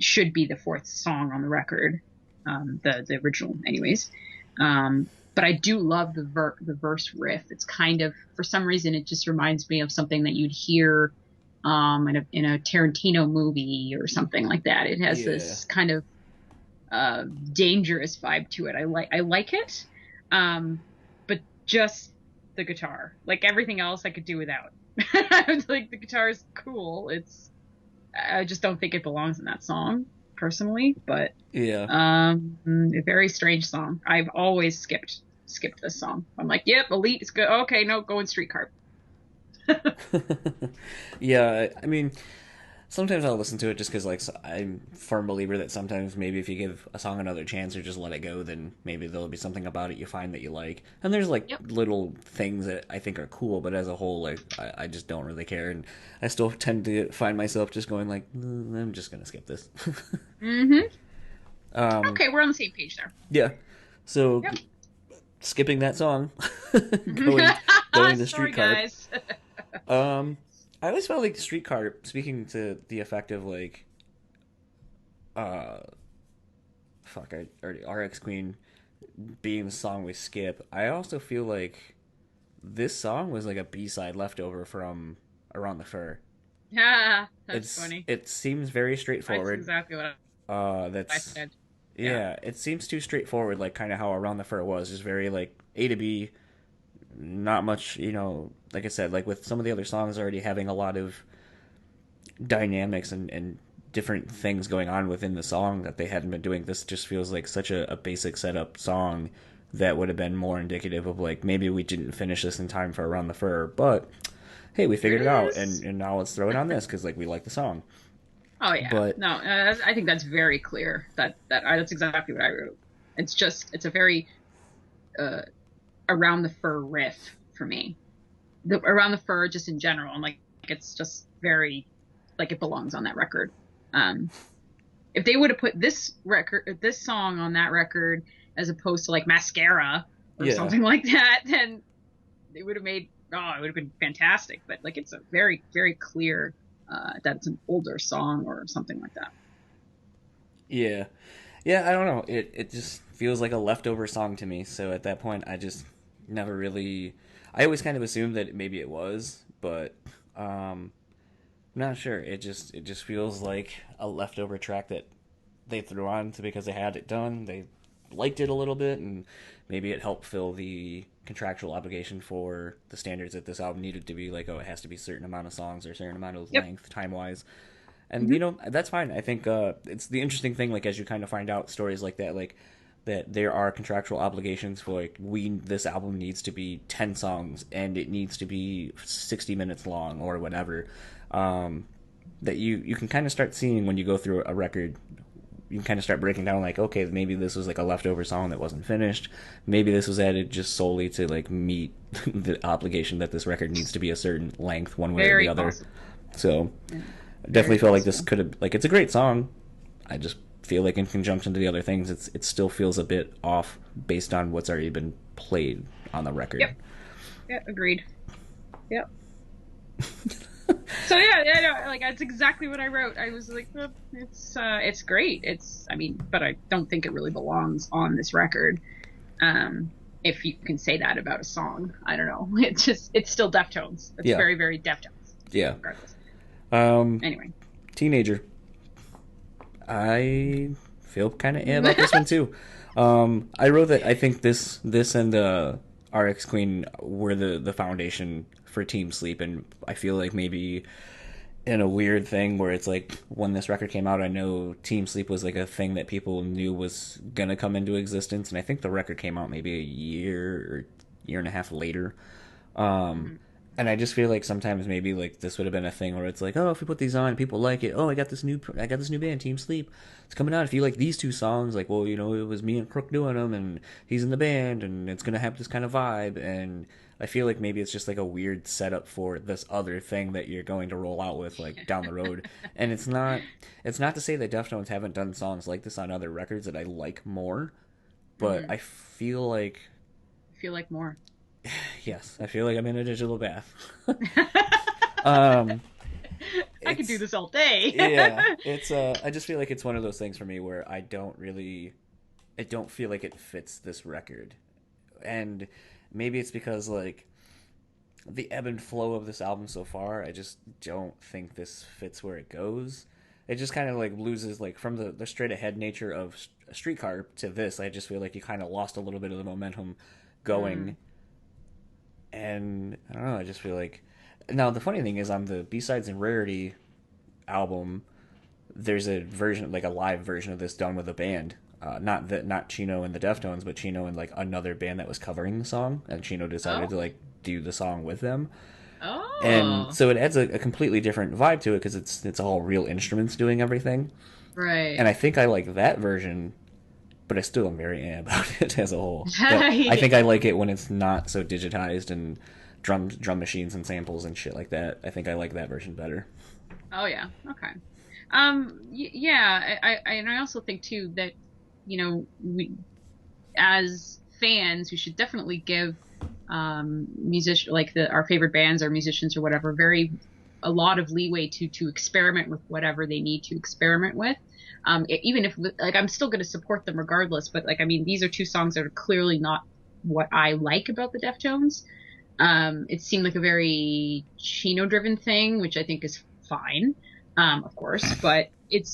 should be the 4th song on the record. The original anyways. But I do love the verse riff. It's kind of, for some reason, it just reminds me of something that you'd hear in a Tarantino movie or something like that. It has this kind of dangerous vibe to it. I like it, but just the guitar. Like everything else, I could do without. Like the guitar is cool. I just don't think it belongs in that song personally. But a very strange song. I've always skipped this song. I'm like, yep, Elite is good. Okay, no, go in Streetcar. Yeah, I mean, sometimes I'll listen to it just because, like, I'm a firm believer that sometimes maybe if you give a song another chance or just let it go, then maybe there'll be something about it you find that you like. And there's, like, little things that I think are cool, but as a whole, like, I just don't really care. And I still tend to find myself just going, like, I'm just going to skip this. Okay, we're on the same page there. Yeah. So, skipping that song, going to Streetcar. Guys. I always felt like Streetcar, speaking to the effect of like, RX Queen being the song we skip. I also feel like this song was like a B-side leftover from Around the Fur. Yeah, that's funny. It seems very straightforward. That's exactly what I said. Yeah, it seems too straightforward, like kind of how Around the Fur was, just very like A to B. Not much, like I said, like with some of the other songs already having a lot of dynamics and different things going on within the song that they hadn't been doing. This just feels like such a basic setup song that would have been more indicative of like, maybe we didn't finish this in time for Around the Fur, but hey, we figured it out, and now let's throw it on this because like we like the song. Oh yeah, but no, I think that's very clear. That's exactly what I wrote. It's a very Around the Fur riff for me. Around the Fur just in general, and like it's just very like it belongs on that record. If they would have put this song on that record as opposed to like Mascara or something like that, then it would have it would have been fantastic. But like it's a very, very clear that it's an older song or something like that. Yeah, I don't know. It just feels like a leftover song to me. So at that point, I just never really. I always kind of assumed that maybe it was, but I'm not sure. It just feels like a leftover track that they threw on because they had it done. They liked it a little bit, and maybe it helped fill the contractual obligation for the standards that this album needed to be. Like, it has to be a certain amount of songs or a certain amount of length, time-wise. And, that's fine. I think it's the interesting thing, like, as you kind of find out stories like that, like, that there are contractual obligations for, like, this album needs to be 10 songs, and it needs to be 60 minutes long, or whatever. That you can kind of start seeing when you go through a record. You can kind of start breaking down, like, okay, maybe this was, like, a leftover song that wasn't finished. Maybe this was added just solely to, like, meet the obligation that this record needs to be a certain length, one way or the other. Possible. So, I definitely feel like this could have, like, it's a great song. I just feel like in conjunction to the other things, it still feels a bit off based on what's already been played on the record. Yep, agreed. Yep. So yeah, no, like that's exactly what I wrote. I was like, it's great. But I don't think it really belongs on this record. If you can say that about a song, I don't know. It's still Deftones. It's very, very Deftones. Yeah. Regardless. Um, Anyway. Teenager. I feel kind of about this one too. I wrote that I think this and RX Queen were the foundation for Team Sleep, and I feel like maybe in a weird thing where it's like when this record came out, I know Team Sleep was like a thing that people knew was gonna come into existence, and I think the record came out maybe a year or year and a half later. And I just feel like sometimes maybe like this would have been a thing where it's like, oh, if we put these on, people like it. Oh, I got this new band, Team Sleep. It's coming out. If you like these two songs, like, well, it was me and Crook doing them, and he's in the band, and it's gonna have this kind of vibe. And I feel like maybe it's just like a weird setup for this other thing that you're going to roll out with like down the road. And it's not to say that Deftones haven't done songs like this on other records that I like more, but I feel like more. Yes, I feel like I'm in a digital bath. I could do this all day. Yeah, it's I just feel like it's one of those things for me where I don't feel like it fits this record. And maybe it's because like the ebb and flow of this album so far, I just don't think this fits where it goes. It just kind of like loses like from the straight ahead nature of Streetcar to this. I just feel like you kind of lost a little bit of the momentum going. And I don't know, I just feel like now the funny thing is on the B-Sides and Rarity album there's a version, like a live version of this done with a band, not Chino and the Deftones, but Chino and like another band that was covering the song, and Chino decided to like do the song with them. And so it adds a completely different vibe to it because it's all real instruments doing everything, right? And I think I like that version, but I still am very about it as a whole. But I think I like it when it's not so digitized and drum machines and samples and shit like that. I think I like that version better. Oh yeah, okay. I also think too that we as fans we should definitely give musicians like our favorite bands or musicians or whatever a lot of leeway to experiment with whatever they need to experiment with. Even if like I'm still going to support them regardless, but like I mean these are two songs that are clearly not what I like about the Deftones. It seemed like a very Chino driven thing, which I think is fine, of course, but it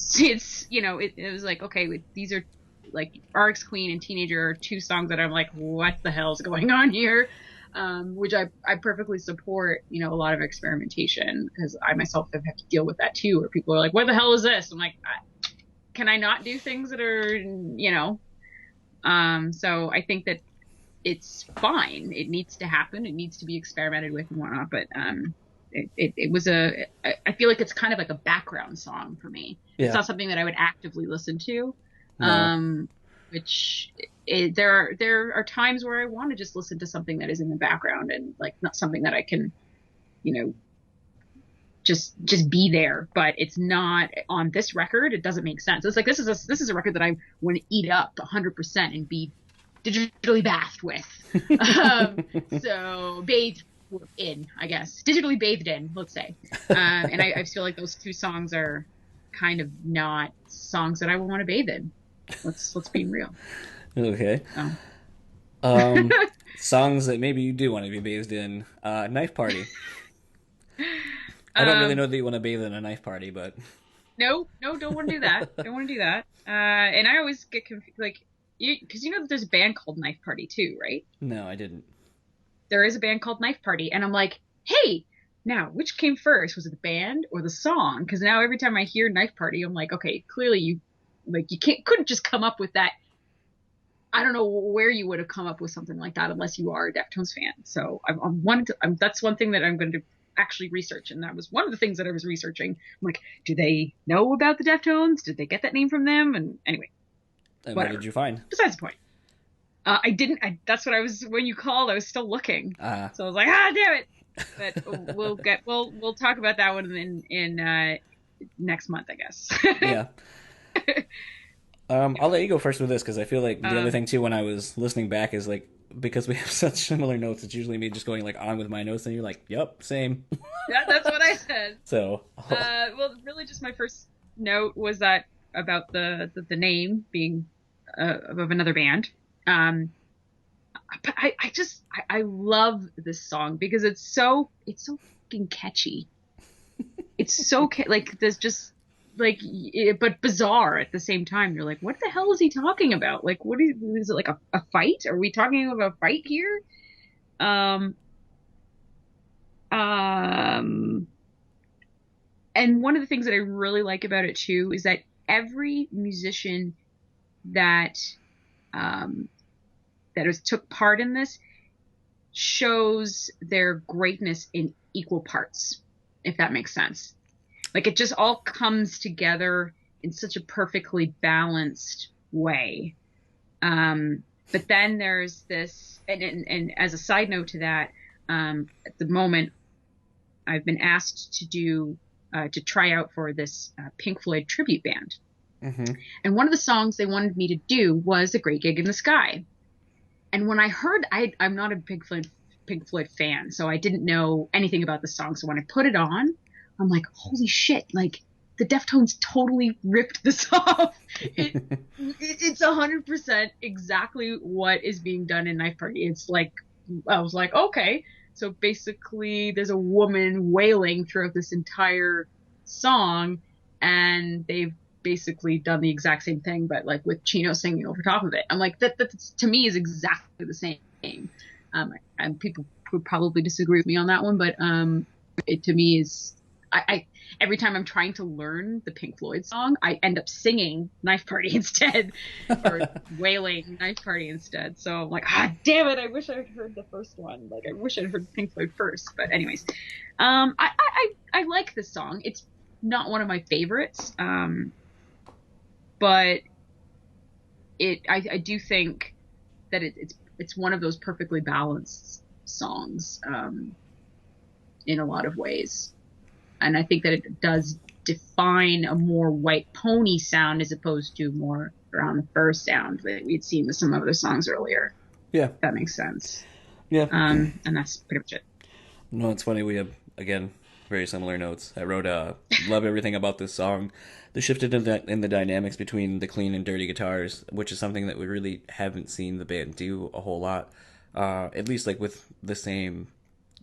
was like, okay, these are like RX Queen and Teenager are two songs that I'm like, what the hell is going on here? Which I perfectly support, a lot of experimentation because I myself have had to deal with that too, where people are like, what the hell is this? I'm like, can I not do things that are, so I think that it's fine. It needs to happen. It needs to be experimented with and whatnot. But it was I feel like it's kind of like a background song for me. Yeah. It's not something that I would actively listen to. No. There are times where I want to just listen to something that is in the background and like not something that I can, just be there, but it's not on this record. It doesn't make sense. It's like this is a record that I want to eat up 100% and be digitally bathed with. So bathed in, I guess, digitally bathed in, let's say. And I feel like those two songs are kind of not songs that I would want to bathe in. Let's be real. Okay. Songs that maybe you do want to be bathed in. Knife Party. I don't really know that you want to bathe in a knife party, but no, don't want to do that. Don't want to do that. And I always get confused, like, because that there's a band called Knife Party too, right? No, I didn't. There is a band called Knife Party, and I'm like, hey, now which came first? Was it the band or the song? Because now every time I hear Knife Party, I'm like, okay, clearly you couldn't just come up with that. I don't know where you would have come up with something like that unless you are a Deftones fan. So that's one thing that I'm going to actually research, and that was one of the things that I was researching. I'm like, do they know about the Deftones? Did they get that name from them? And anyway, and what did you find? Besides the point, I didn't. That's what I was when you called. I was still looking, so I was like, damn it. But we'll talk about that one in next month, I guess. Yeah. I'll let you go first with this because I feel like the other thing too when I was listening back is like because we have such similar notes, it's usually me just going like on with my notes, and you're like, "Yep, same." Yeah, that's what I said. So, Well, really, just my first note was that about the name being of another band. But I love this song because it's so fucking catchy. It's so like there's just like but bizarre at the same time. You're like, what the hell is he talking about? Like, is it like a fight? Are we talking about a fight here? Um, um, and one of the things that I really like about it too is that every musician that um that has took part in this shows their greatness in equal parts, if that makes sense. Like it just all comes together in such a perfectly balanced way. But then there's this, and as a side note to that, at the moment, I've been asked to try out for this Pink Floyd tribute band. mm-hmm. And one of the songs they wanted me to do was A Great Gig in the Sky. And when I heard, I'm not a Pink Floyd fan, so I didn't know anything about the song. So when I put it on, I'm like, holy shit, like the Deftones totally ripped this off. It's 100% exactly what is being done in Knife Party. It's like, I was like, okay. So basically there's a woman wailing throughout this entire song, and they've basically done the exact same thing, but like with Chino singing over top of it. I'm like, that to me is exactly the same. And people would probably disagree with me on that one, but it to me is, I every time I'm trying to learn the Pink Floyd song, I end up singing Knife Party instead, or wailing Knife Party instead. So I'm like, damn it, I wish I had heard the first one. Like I wish I'd heard Pink Floyd first. But anyways, I like this song. It's not one of my favorites. But I do think that it's one of those perfectly balanced songs in a lot of ways, and I think that it does define a more White Pony sound as opposed to more Around the Fur sound that we'd seen with some other songs earlier. Yeah, if that makes sense. Yeah. And that's pretty much it. No, it's funny. We have again very similar notes. I wrote, "Love everything about this song. The shift in the dynamics between the clean and dirty guitars, which is something that we really haven't seen the band do a whole lot. At least like with the same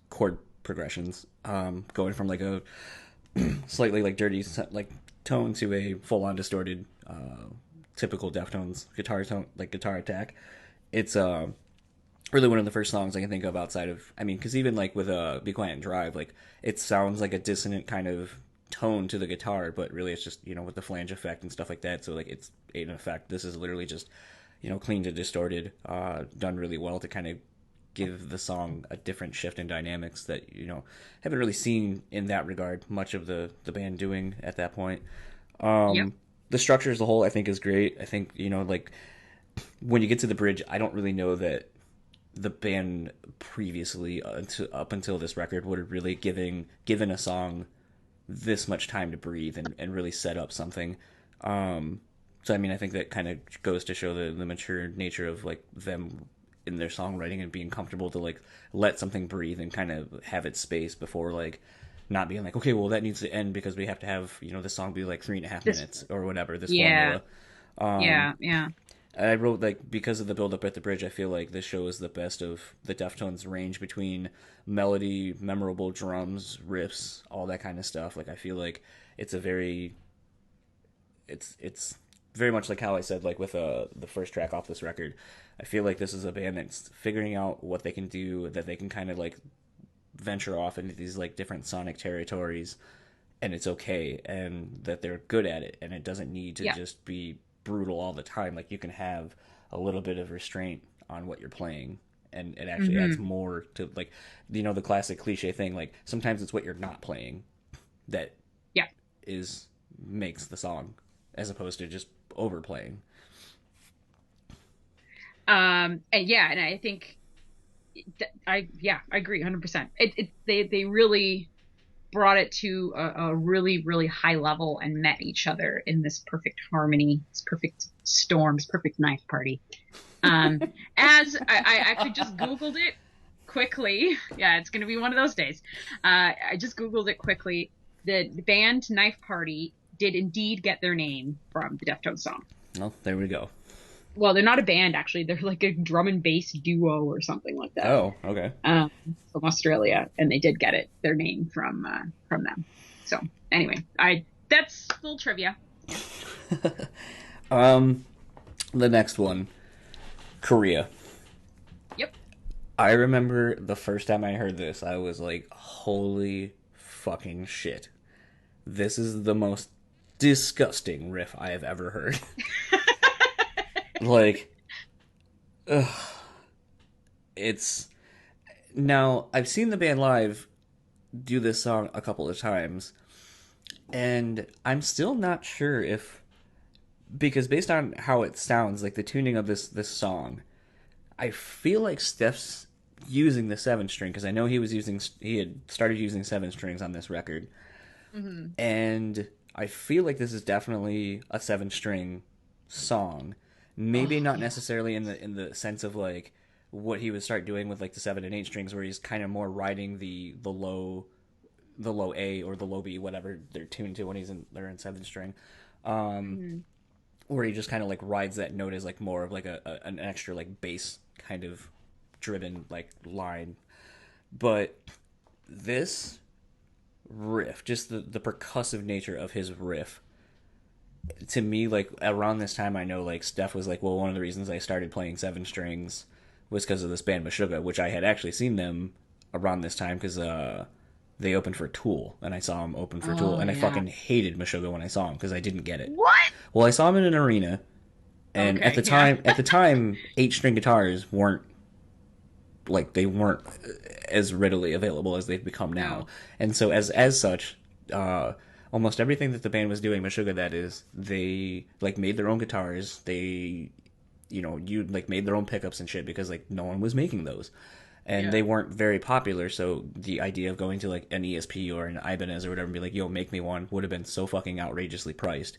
chord progressions, going from like a slightly like dirty like tone to a full on distorted, typical Deftones guitar tone, like guitar attack. It's really one of the first songs I can think of outside of, I mean, because even like with Be Quiet and Drive, like it sounds like a dissonant kind of tone to the guitar, but really it's just, with the flange effect and stuff like that. So like it's an effect. This is literally just, clean to distorted, done really well to kind of give the song a different shift in dynamics that, haven't really seen in that regard much of the band doing at that point. Yep. The structure as a whole, I think, is great. I think, like when you get to the bridge, I don't really know that the band previously up until this record would have really given a song this much time to breathe and really set up something. So I mean, I think that kind of goes to show the mature nature of like them in their songwriting and being comfortable to like let something breathe and kind of have its space before like not being like, okay, well that needs to end because we have to have the song be like 3.5 minutes or whatever, this formula. Yeah. I wrote, like, because of the build-up at the bridge, I feel like this show is the best of the Deftones range between melody, memorable drums, riffs, all that kind of stuff. Like, I feel like it's very much like how I said, like, with the first track off this record. I feel like this is a band that's figuring out what they can do, that they can kind of, like, venture off into these, like, different sonic territories, and it's okay, and that they're good at it, and it doesn't need to just be brutal all the time. Like you can have a little bit of restraint on what you're playing, and it actually adds more to, like, the classic cliche thing, like sometimes it's what you're not playing that makes the song as opposed to just overplaying. And I think I agree 100%. They really brought it to a really, really high level and met each other in this perfect harmony, this perfect storm, this perfect knife party. As I actually just Googled it quickly. Yeah, it's going to be one of those days. I just Googled it quickly. The band Knife Party did indeed get their name from the Deftones song. Well, there we go. Well, they're not a band, actually. They're like a drum and bass duo or something like that. Oh, okay. From Australia, and they did get their name from them. So anyway, that's a little trivia. The next one, Korea. Yep. I remember the first time I heard this, I was like, holy fucking shit. This is the most disgusting riff I have ever heard. Like, ugh. It's... Now, I've seen the band live do this song a couple of times, and I'm still not sure if... Because based on how it sounds, like the tuning of this song, I feel like Steph's using the 7-string, because I know he had started using 7 strings on this record. Mm-hmm. And I feel like this is definitely a 7-string song. Maybe not necessarily in the sense of like what he would start doing with like the 7 and 8 strings, where he's kind of more riding the low A or the low B, whatever they're tuned to when they're in 7 string. Where he just kind of like rides that note as like more of like an extra like bass kind of driven like line. But this riff, just the percussive nature of his riff, to me, like around this time, I know like Steph was like, well, one of the reasons I started playing 7 strings was because of this band Meshuggah, which I had actually seen them around this time because they opened for Tool, and I saw them open for Tool, and I fucking hated Meshuggah when I saw them because I didn't get it. What? Well, I saw them in an arena, and at the time, 8-string guitars weren't as readily available as they've become now, No. and so as such, almost everything that the band was doing, Meshuggah, that is, they like made their own guitars, they, you like made their own pickups and shit because like no one was making those. And they weren't very popular, so the idea of going to like an ESP or an Ibanez or whatever and be like, yo, make me one, would have been so fucking outrageously priced.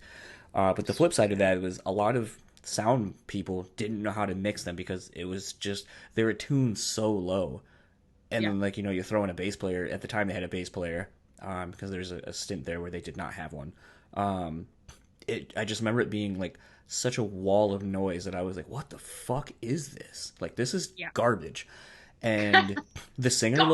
But the flip side of that was a lot of sound people didn't know how to mix them because it was just, they were tuned so low. And then like, you throw in a bass player. At the time they had a bass player, because there's a stint there where they did not have one. I just remember it being like such a wall of noise that I was like, what the fuck is this? Like, this is garbage. And the singer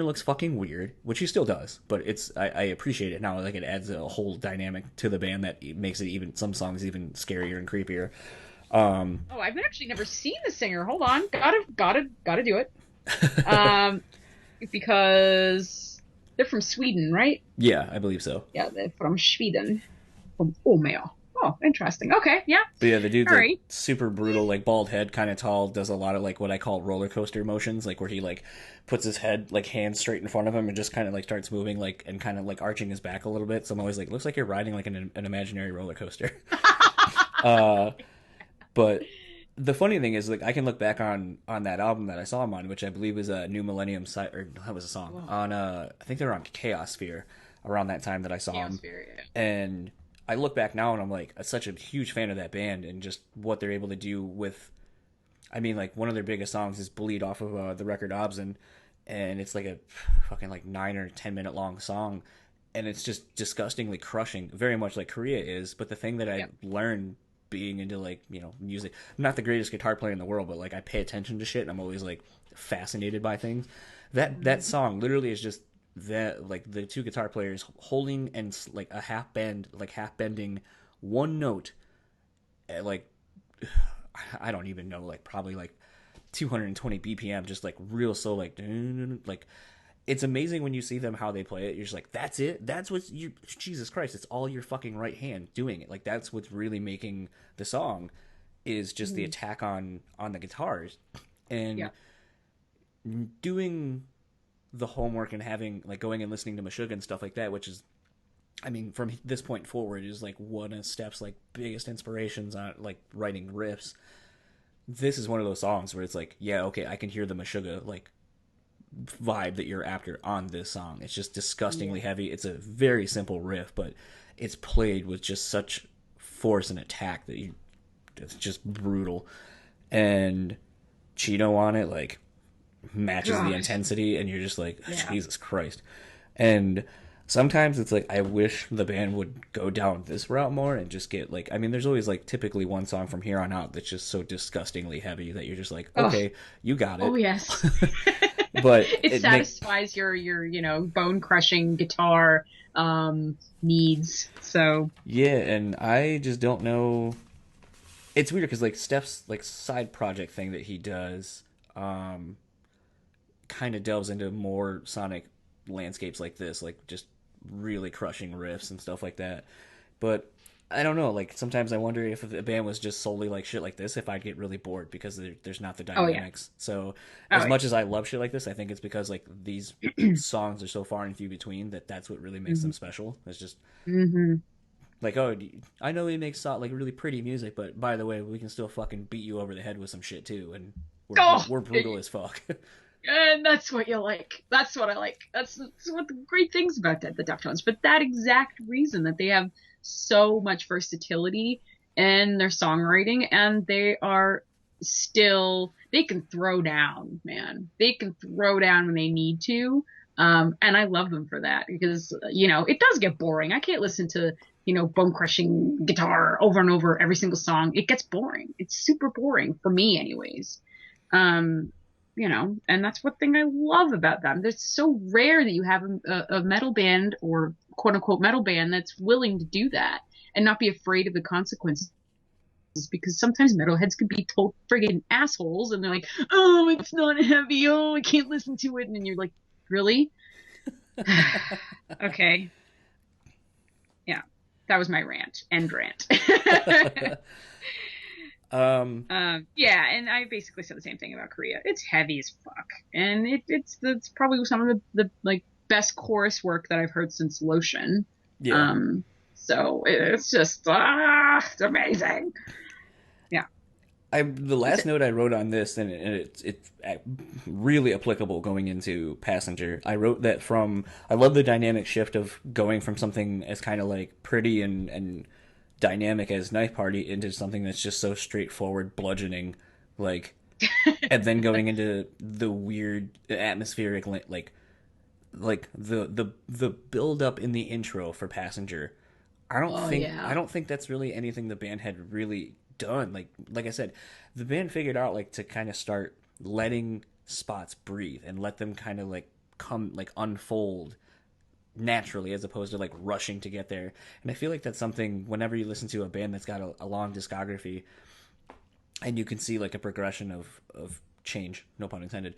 looks fucking weird, which he still does, but I appreciate it now. Like, it adds a whole dynamic to the band that makes it even, some songs even scarier and creepier. I've actually never seen the singer. Hold on, gotta do it. Because they're from Sweden, right? Yeah, I believe so. Yeah, they're from Sweden, from Umeå. Oh, interesting. Okay, yeah. But yeah, the dude's like super brutal, like bald head, kind of tall, does a lot of like what I call roller coaster motions, like where he like puts his head like hands straight in front of him and just kind of like starts moving like and kind of like arching his back a little bit. So I'm always like, looks like you're riding like an imaginary roller coaster. But the funny thing is, like, I can look back on that album that I saw him on, which I believe was a New Millennium or that was a song on I think they were on Chaos Sphere around that time that I saw him, and I look back now and I'm like, I'm such a huge fan of that band and just what they're able to do with, I mean, like one of their biggest songs is Bleed off of the record Obson, and it's like a fucking like 9 or 10 minute long song, and it's just disgustingly crushing, very much like Korea is. But the thing that I learned being into like, music, I'm not the greatest guitar player in the world, but like I pay attention to shit and I'm always like fascinated by things. That song literally is just that, like the two guitar players holding and like a half bending one note at like, I don't even know, like probably like 220 BPM, just like real slow, like it's amazing when you see them how they play it. You're just like, that's it, that's what you, Jesus Christ, it's all your fucking right hand doing it. Like, that's what's really making the song, is just the attack on the guitars and doing the homework and having like going and listening to Meshuggah and stuff like that, which is, I mean, from this point forward is like one of Steph's like biggest inspirations on like writing riffs. This is one of those songs where it's like, yeah, okay, I can hear the Meshuggah like vibe that you're after on this song. It's just disgustingly heavy. It's a very simple riff, but it's played with just such force and attack that it's just brutal. And Chino on it, like, matches the intensity, and you're just like, Jesus Christ. And sometimes it's like, I wish the band would go down this route more and just get, like, I mean, there's always, like, typically one song from here on out that's just so disgustingly heavy that you're just like, okay, you got it. Oh, yes. But it satisfies your bone crushing guitar needs. So yeah, and I just don't know. It's weird because, like, Steph's, like, side project thing that he does kind of delves into more sonic landscapes like this, like just really crushing riffs and stuff like that. But I don't know, like, sometimes I wonder if the band was just solely like shit like this, if I'd get really bored because there's not the dynamics. So as much as I love shit like this, I think it's because, like, these songs are so far and few between that's what really makes them special. It's just like, oh, I know he makes like really pretty music, but by the way, we can still fucking beat you over the head with some shit too, and we're brutal as fuck. And that's what you like. That's what I like. That's what the great things about the Deftones. But that exact reason that they have so much versatility in their songwriting, and they can throw down, man. They can throw down when they need to. And I love them for that because, it does get boring. I can't listen to, bone crushing guitar over and over every single song. It gets boring. It's super boring for me anyways. And that's one thing I love about them. It's so rare that you have a metal band or quote unquote metal band that's willing to do that and not be afraid of the consequences, because sometimes metalheads can be total friggin' assholes and they're like, oh, it's not heavy. Oh, I can't listen to it. And you're like, really? Okay. Yeah. That was my rant. End rant. Yeah, and I basically said the same thing about Korea. It's heavy as fuck, and it's probably some of the like best chorus work that I've heard since Lotion. Yeah. So it's just it's amazing. Yeah. The last note I wrote on this, and it's really applicable going into Passenger. I wrote that I love the dynamic shift of going from something as kind of like pretty and dynamic as Knife Party into something that's just so straightforward bludgeoning, like, and then going into the weird atmospheric, like the build up in the intro for Passenger. I don't think that's really anything the band had really done. Like I said, the band figured out, like, to kind of start letting spots breathe and let them kind of like come, like, unfold naturally, as opposed to like rushing to get there. And I feel like that's something whenever you listen to a band that's got a long discography and you can see like a progression of change, no pun intended,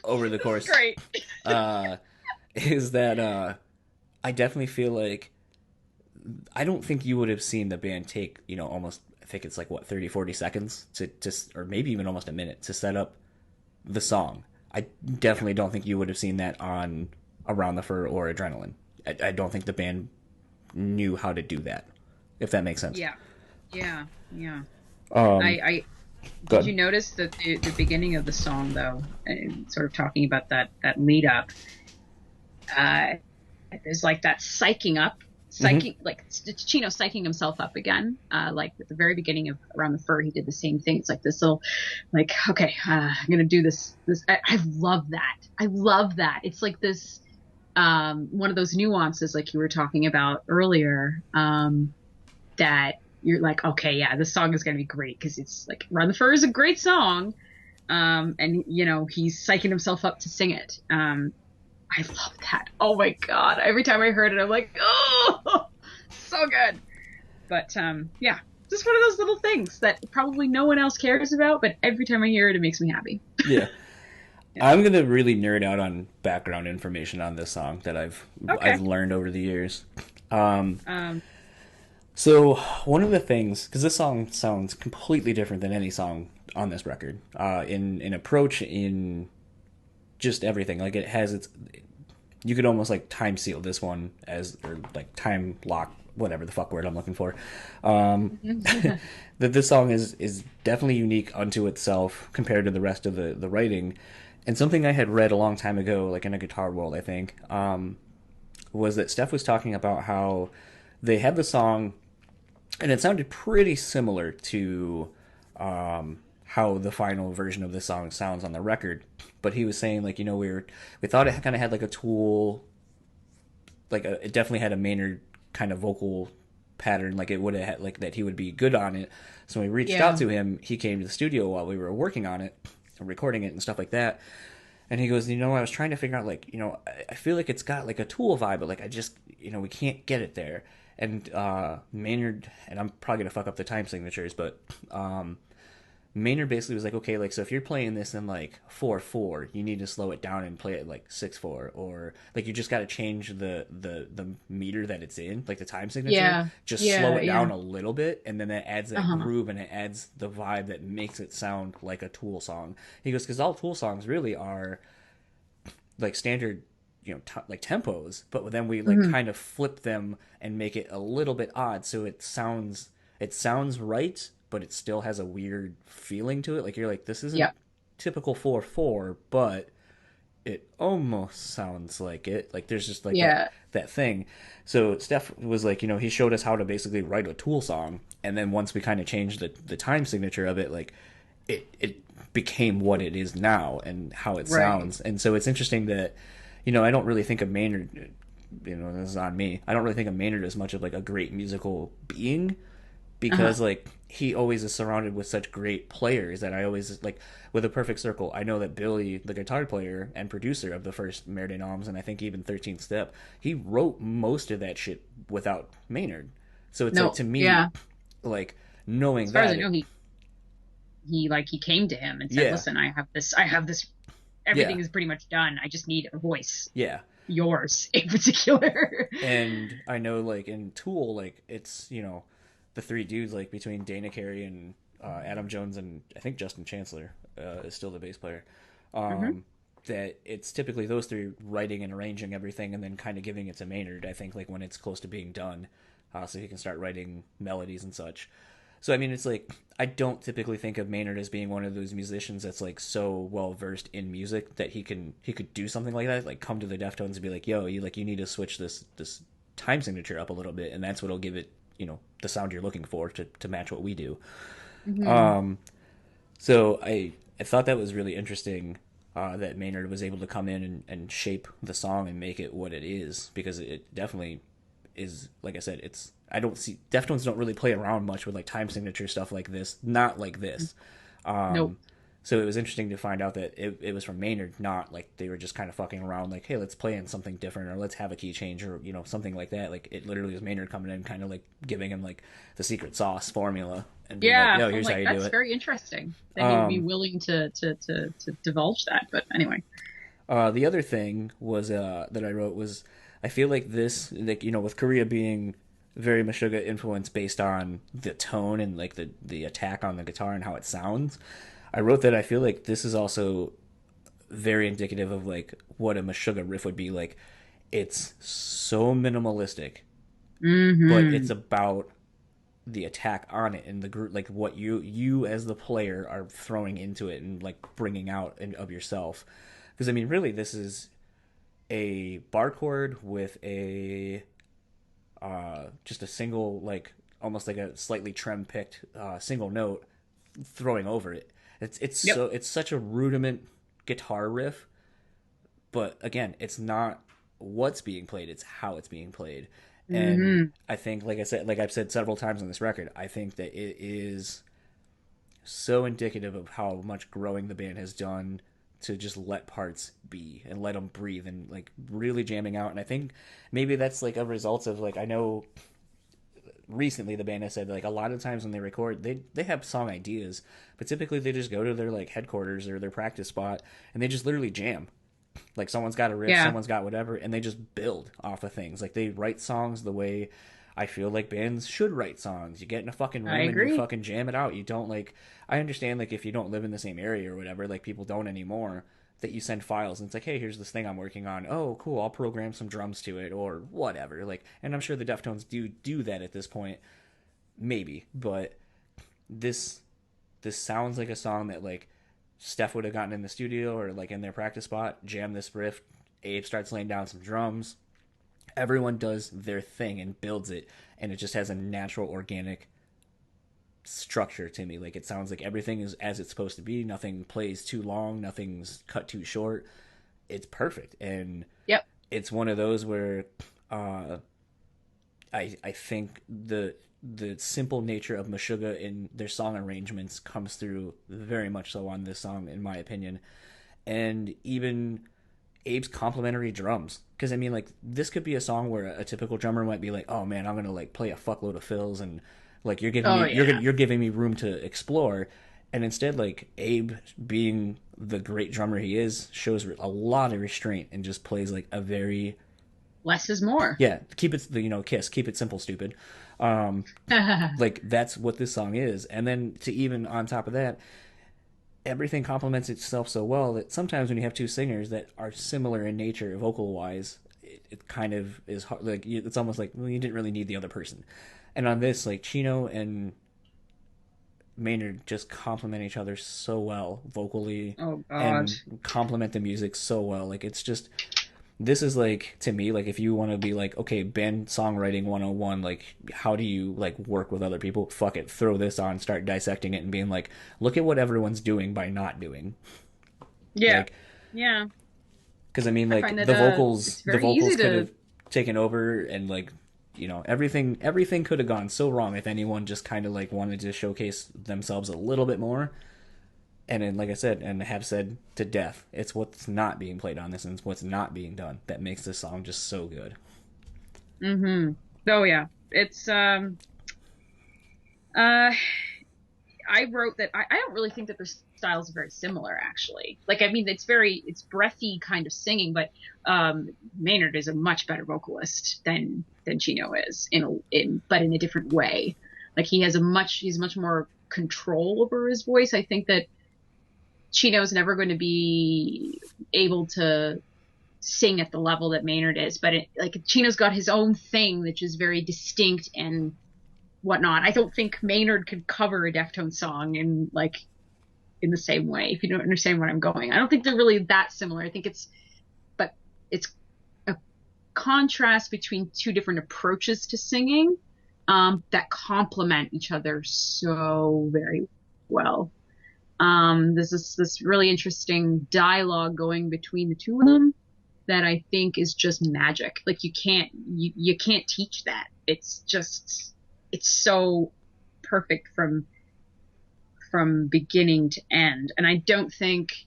over the course. Great. Is that I definitely feel like I don't think you would have seen the band take, almost, I think it's like 30-40 seconds to or maybe even almost a minute to set up the song. I definitely don't think you would have seen that on Around the Fur or Adrenaline. I don't think the band knew how to do that, if that makes sense. Yeah. Did you notice that the beginning of the song, though, and sort of talking about that lead up, there's like that psyching up, like it's Chino psyching himself up again. Like at the very beginning of Around the Fur, he did the same thing. It's like this little, like, okay, I'm gonna do this. I love that. I love that. It's like this. One of those nuances, like you were talking about earlier, that you're like, okay, yeah, this song is going to be great because it's like Run the Fur is a great song, and he's psyching himself up to sing it. I love that. Oh my god! Every time I heard it, I'm like, oh, so good. But yeah, just one of those little things that probably no one else cares about, but every time I hear it, it makes me happy. Yeah. I'm going to really nerd out on background information on this song that I've learned over the years. So one of the things, because this song sounds completely different than any song on this record, in approach, in just everything. Like, it has you could almost like time seal this one or like time lock, whatever the fuck word I'm looking for. That this song is definitely unique unto itself compared to the rest of the writing. And something I had read a long time ago, like in a Guitar World, I think, was that Steph was talking about how they had the song, and it sounded pretty similar to how the final version of the song sounds on the record. But he was saying, like, we thought it kind of had like a Tool, it definitely had a Maynard kind of vocal pattern, like it would have had, like that he would be good on it. So when we reached Yeah. out to him, he came to the studio while we were working on it, recording it and stuff like that. And he goes, I was trying to figure out, like, I feel like it's got like a Tool vibe, but like I just, we can't get it there. And Maynard, and I'm probably gonna fuck up the time signatures, but Maynard basically was like, okay, like, so if you're playing this in like 4/4, you need to slow it down and play it like 6/4, or like you just got to change the meter that it's in, like the time signature. Yeah. Just Yeah, slow it down yeah. a little bit, and then that adds that Uh-huh. groove and it adds the vibe that makes it sound like a Tool song. He goes, because all Tool songs really are like standard, like tempos, but then we like Mhm. kind of flip them and make it a little bit odd, so it sounds right, but it still has a weird feeling to it. Like you're like, this isn't Yep. typical 4/4, but it almost sounds like it. Like there's just like that Yeah. that thing. So Steph was like, he showed us how to basically write a Tool song, and then once we kind of changed the time signature of it, like it became what it is now and how it Right. sounds. And so it's interesting that, I don't really think of Maynard, this is on me. I don't really think of Maynard as much of like a great musical being, Uh-huh. because like he always is surrounded with such great players that I always like, with A Perfect Circle, I know that Billy, the guitar player and producer of the first Merde Noms, and I think even 13th Step, he wrote most of that shit without Maynard. So it's like, No. to me, Yeah. like, knowing As far as I that know, he came to him and said, yeah, "Listen, I have this. yeah, Everything is pretty much done. I just need a voice, yeah. yours in particular." And I know, like, in Tool, like, it's, the three dudes, like, between Dana Carey and Adam Jones, and I think Justin Chancellor is still the bass player. Hmm. Um, that it's typically those three writing and arranging everything and then kind of giving it to Maynard, I think, like, when it's close to being done, so he can start writing melodies and such. So, I mean, it's like, I don't typically think of Maynard as being one of those musicians that's like so well versed in music that he could do something like that, like come to the Deftones and be like, "Yo, you need to switch this time signature up a little bit, and that's what'll give it, the sound you're looking for to match what we do." Hmm. So I thought that was really interesting, that Maynard was able to come in and shape the song and make it what it is, because it definitely is, like I said, it's, I don't see, Deftones don't really play around much with like time signature stuff like this, not like this. Nope. So it was interesting to find out that it was from Maynard, not like they were just kind of fucking around, like, hey, let's play in something different, or let's have a key change, or something like that. Like, it literally was Maynard coming in, kind of like giving him like the secret sauce formula and being like, Yeah, yo, I'm here's how like, you do that's it. very interesting that he would be willing to divulge that. But anyway. The other thing was, that I wrote was, I feel like this, like, with Korea being very Meshuggah influence based on the tone and like the attack on the guitar and how it sounds. I wrote that I feel like this is also very indicative of like what a Meshuggah riff would be like. It's so minimalistic, but it's Hmm. about the attack on it and the group, like what you as the player are throwing into it and like bringing out of yourself. Because I mean, really, this is a bar chord with a just a single, like almost like a slightly trem picked single note throwing over it. Yep. It's such a rudiment guitar riff, but again, it's not what's being played; it's how it's being played. And Hmm. I think, like I've said several times on this record, I think that it is so indicative of how much growing the band has done to just let parts be and let them breathe and like really jamming out. And I think maybe that's like a result of, like, I know recently the band has said, like, a lot of times when they record, they have song ideas, but typically they just go to their like headquarters or their practice spot and they just literally jam. Like, someone's got a riff, Yeah, someone's got whatever, and they just build off of things. Like, they write songs the way I feel like bands should write songs. You get in a fucking I room and you agree. fucking jam it out. You don't, like, I understand, like, if you don't live in the same area or whatever, like people don't anymore, that you send files and it's like, hey, here's this thing I'm working on. Oh, cool, I'll program some drums to it or whatever. Like, and I'm sure the Deftones do that at this point, maybe, but this this sounds like a song that, like, Steph would have gotten in the studio or like in their practice spot, jammed this riff. Abe starts laying down some drums. Everyone does their thing and builds it, and it just has a natural, organic structure to me. Like, it sounds like everything is as it's supposed to be. Nothing plays too long. Nothing's cut too short. It's perfect, and Yep. it's one of those where I think the simple nature of Meshuggah in their song arrangements comes through very much so on this song, in my opinion, and even Abe's complimentary drums. Because I mean, like, this could be a song where a typical drummer might be like, "Oh man, I'm gonna like play a fuckload of fills and like you're giving me you're giving me room to explore." And instead, like, Abe, being the great drummer he is, shows a lot of restraint and just plays like a very less is more. Yeah, keep it, Kiss, keep it simple, stupid. Like, that's what this song is. And then to even on top of that, everything complements itself so well that sometimes when you have two singers that are similar in nature vocal wise, it kind of is hard. Like, it's almost like, well, you didn't really need the other person. And on this, like, Chino and Maynard just complement each other so well vocally. Oh God. And complement the music so well. Like, it's just, this is like, to me, like, if you want to be like, okay, band songwriting 101, like, how do you like work with other people? Fuck it, throw this on, start dissecting it and being like, look at what everyone's doing by not doing. Yeah. Like, yeah. Because I mean, like, that, the vocals could have taken over, and like, everything could have gone so wrong if anyone just kind of like wanted to showcase themselves a little bit more. And then, like I said, and have said to death, it's what's not being played on this and it's what's not being done that makes this song just so good. Mm-hmm. Oh yeah. It's I wrote that I don't really think that their styles are very similar, actually. Like, I mean, it's breathy kind of singing, but Maynard is a much better vocalist than Chino is but in a different way. Like, he's much more control over his voice. I think that Chino's never going to be able to sing at the level that Maynard is, but Chino's got his own thing, which is very distinct and whatnot. I don't think Maynard could cover a Deftones song in the same way, if you don't understand where I'm going. I don't think they're really that similar. I think it's a contrast between two different approaches to singing that complement each other so very well. There's this really interesting dialogue going between the two of them that I think is just magic. Like, you can't teach that. It's so perfect from beginning to end. And I don't think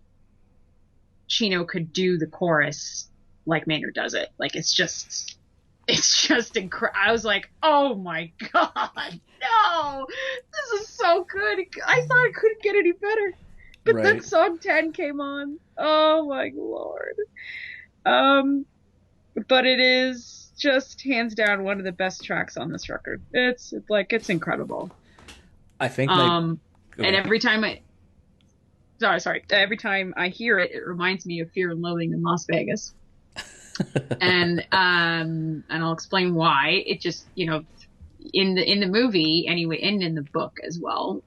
Chino could do the chorus like Maynard does it. Like, it's just incredible. I was like, oh my God, no, this is so good. I thought it couldn't get any better. But Right. then song 10 came on. Oh my Lord. But it is just hands down one of the best tracks on this record. It's incredible. I think and every time every time I hear it, it reminds me of Fear and Loathing in Las Vegas. and I'll explain why. It just, in the movie anyway, and in the book as well,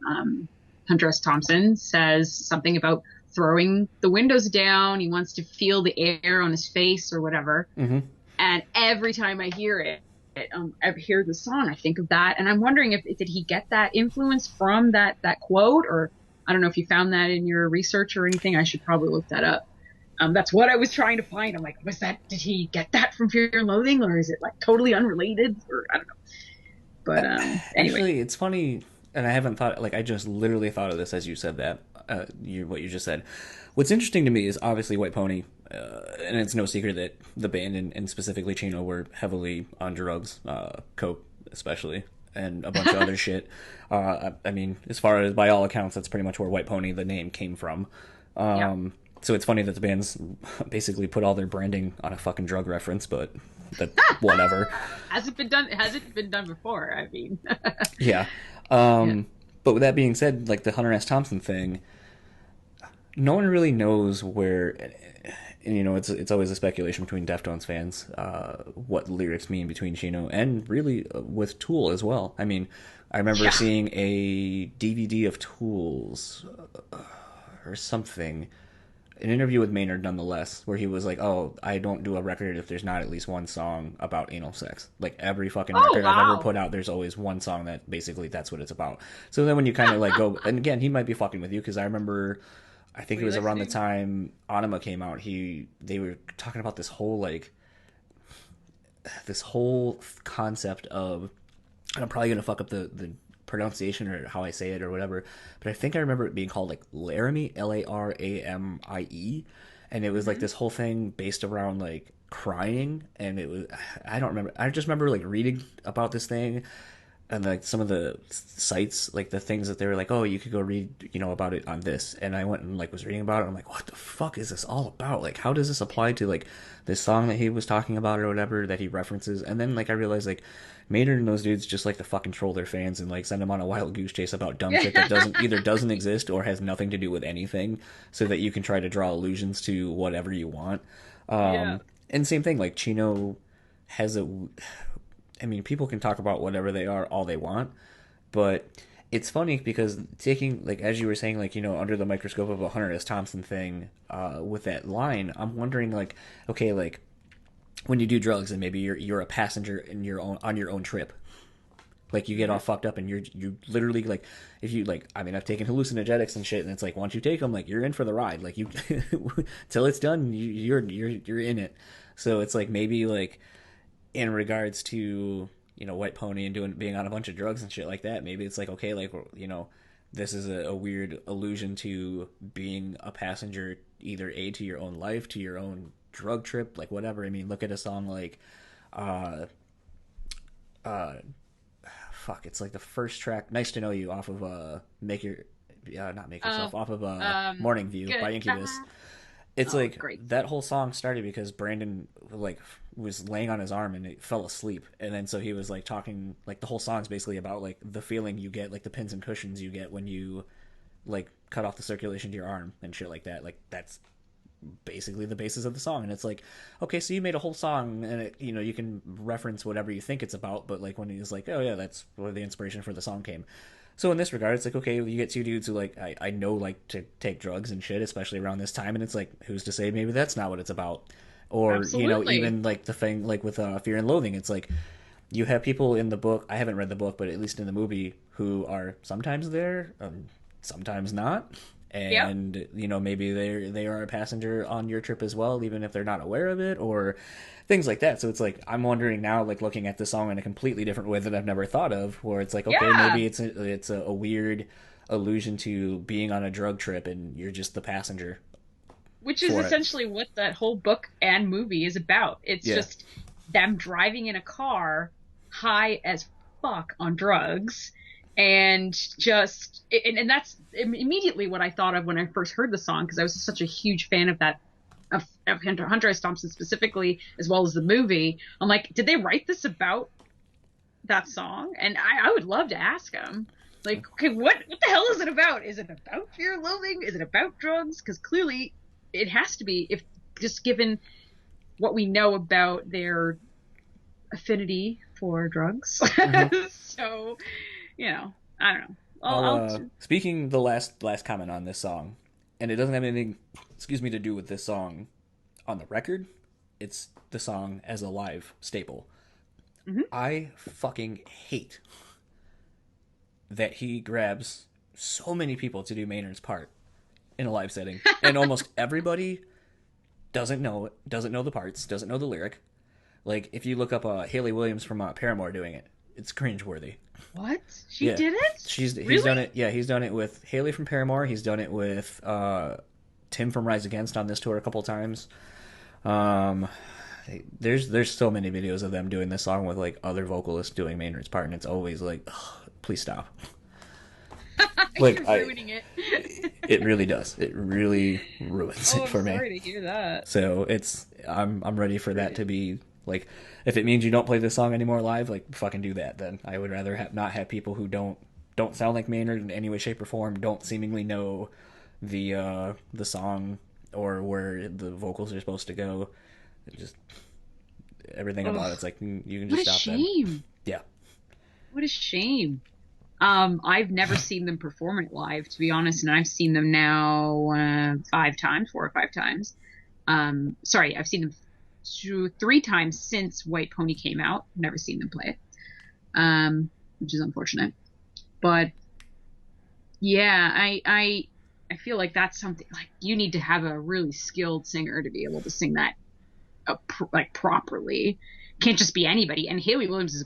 Hunter S. Thompson says something about throwing the windows down. He wants to feel the air on his face or whatever. Mm-hmm. And every time I hear it, I hear the song, I think of that. And I'm wondering did he get that influence from that quote? Or I don't know if you found that in your research or anything. I should probably look that up. That's what I was trying to find. I'm like, did he get that from Fear and Loathing, or is it like totally unrelated? Or I don't know. But anyway. Actually, it's funny, and I haven't thought, like, I just literally thought of this as you said that, what you just said. What's interesting to me is obviously White Pony, and it's no secret that the band and specifically Chino were heavily on drugs, coke especially, and a bunch of other shit. I mean, as far as by all accounts, that's pretty much where White Pony, the name, came from. Yeah. So it's funny that the band's basically put all their branding on a fucking drug reference, but whatever. Has it been done before? I mean, yeah. But with that being said, like the Hunter S. Thompson thing, no one really knows where, and it's always a speculation between Deftones fans, what lyrics mean between Chino and really with Tool as well. I mean, I remember seeing a DVD of Tool's, or something, an interview with Maynard nonetheless, where he was like, "Oh, I don't do a record if there's not at least one song about anal sex. Like every fucking Oh, record I've ever wow. put out, there's always one song that basically that's what it's about." So then when you kind of like go, and again, he might be fucking with you because I remember, I think What it do you was like around to the do? time Anima came out. They were talking about this whole like this whole concept of, and I'm probably gonna fuck up the pronunciation or how I say it or whatever, but I think I remember it being called like Laramie, Laramie, and it was like Hmm. this whole thing based around like crying, and it was, I don't remember. I just remember like reading about this thing and like some of the sites, like the things that they were like, oh, you could go read, about it on this. And I went and like was reading about it. I'm like, what the fuck is this all about? Like, how does this apply to like this song that he was talking about or whatever that he references? And then like I realized like Maynard and those dudes just like to fucking troll their fans and like send them on a wild goose chase about dumb shit that doesn't exist or has nothing to do with anything, so that you can try to draw allusions to whatever you want. Yeah. And same thing, like Chino has a, I mean, people can talk about whatever they are all they want, but it's funny because taking, like, as you were saying, like, under the microscope of a Hunter S. Thompson thing, with that line, I'm wondering, like, okay, like, when you do drugs and maybe you're a passenger in your own on your own trip, like you get all Hmm. fucked up and you literally like, if you like, I mean, I've taken hallucinogenics and shit, and it's like once you take them, like you're in for the ride, like you till it's done, you're in it. So it's like maybe like in regards to White Pony and being on a bunch of drugs and shit like that, maybe it's like, okay, like, this is a weird allusion to being a passenger, either to your own life, to your own drug trip, like whatever. I mean, look at a song like uh uh fuck, it's like the first track, Nice to Know You, off of make your not make Oh, yourself, off of um, Morning View by Incubus. goodbye. It's Oh, like great. that whole song started because Brandon like was laying on his arm and it fell asleep, and then so he was like talking, like the whole song's basically about like the feeling you get, like the pins and cushions you get when you like cut off the circulation to your arm and shit like that. Like that's basically the basis of the song. And it's like, okay, so you made a whole song and you can reference whatever you think it's about, but like when he's like, oh yeah, that's where the inspiration for the song came. So in this regard, it's like, okay, you get two dudes who like I know like to take drugs and shit, especially around this time, and it's like, who's to say maybe that's not what it's about? Or Absolutely. even like the thing like with Fear and Loathing, it's like you have people in the book. I haven't read the book, but at least in the movie, who are sometimes there, sometimes not, Yep. and maybe they are a passenger on your trip as well, even if they're not aware of it, or things like that. So it's like I'm wondering now, like looking at the song in a completely different way that I've never thought of, where it's like, okay, Yeah. maybe it's a weird allusion to being on a drug trip and you're just the passenger Which is for it. essentially what that whole book and movie is about. It's Yeah. just them driving in a car high as fuck on drugs, and just and that's immediately what I thought of when I first heard the song, because I was such a huge fan of that, of Hunter S. Thompson specifically, as well as the movie. I'm like, did they write this about that song? And I would love to ask him. Like, okay, what the hell is it about? Is it about fear and loathing? Is it about drugs? Because clearly it has to be, if just given what we know about their affinity for drugs. Mm-hmm. So, I don't know. I'll I'll speaking the last comment on this song, and it doesn't have anything, excuse me, to do with this song on the record. It's the song as a live staple. mhm. I fucking hate that he grabs so many people to do Maynard's part in a live setting, and almost everybody doesn't know the parts, doesn't know the lyric. Like if you look up Haley Williams from Paramore doing it, it's cringeworthy. What? She Yeah, did it? he's Really? done it. Yeah, he's done it with Haley from Paramore. He's done it with Tim from Rise Against on this tour a couple times. Um, there's so many videos of them doing this song with like other vocalists doing Maynard's part, and it's always like, ugh, please stop. Like You're I, ruining it. it really does. It really ruins Oh, it I'm for me. sorry to hear that. So I'm ready for that to be like, if it means you don't play this song anymore live, like fucking do that. Then I would rather not have people who don't sound like Maynard in any way, shape, or form, don't seemingly know the song or where the vocals are supposed to go. It just everything about Oh, it's like, you can what just a stop then. shame. Yeah. What a shame. I've never seen them perform it live, to be honest, and I've seen them now 5 times, 4 or 5 times. Sorry, I've seen them 3 times since White Pony came out. Never seen them play it, which is unfortunate. But yeah, I feel like that's something like you need to have a really skilled singer to be able to sing that like properly. Can't just be anybody. And Haley Williams is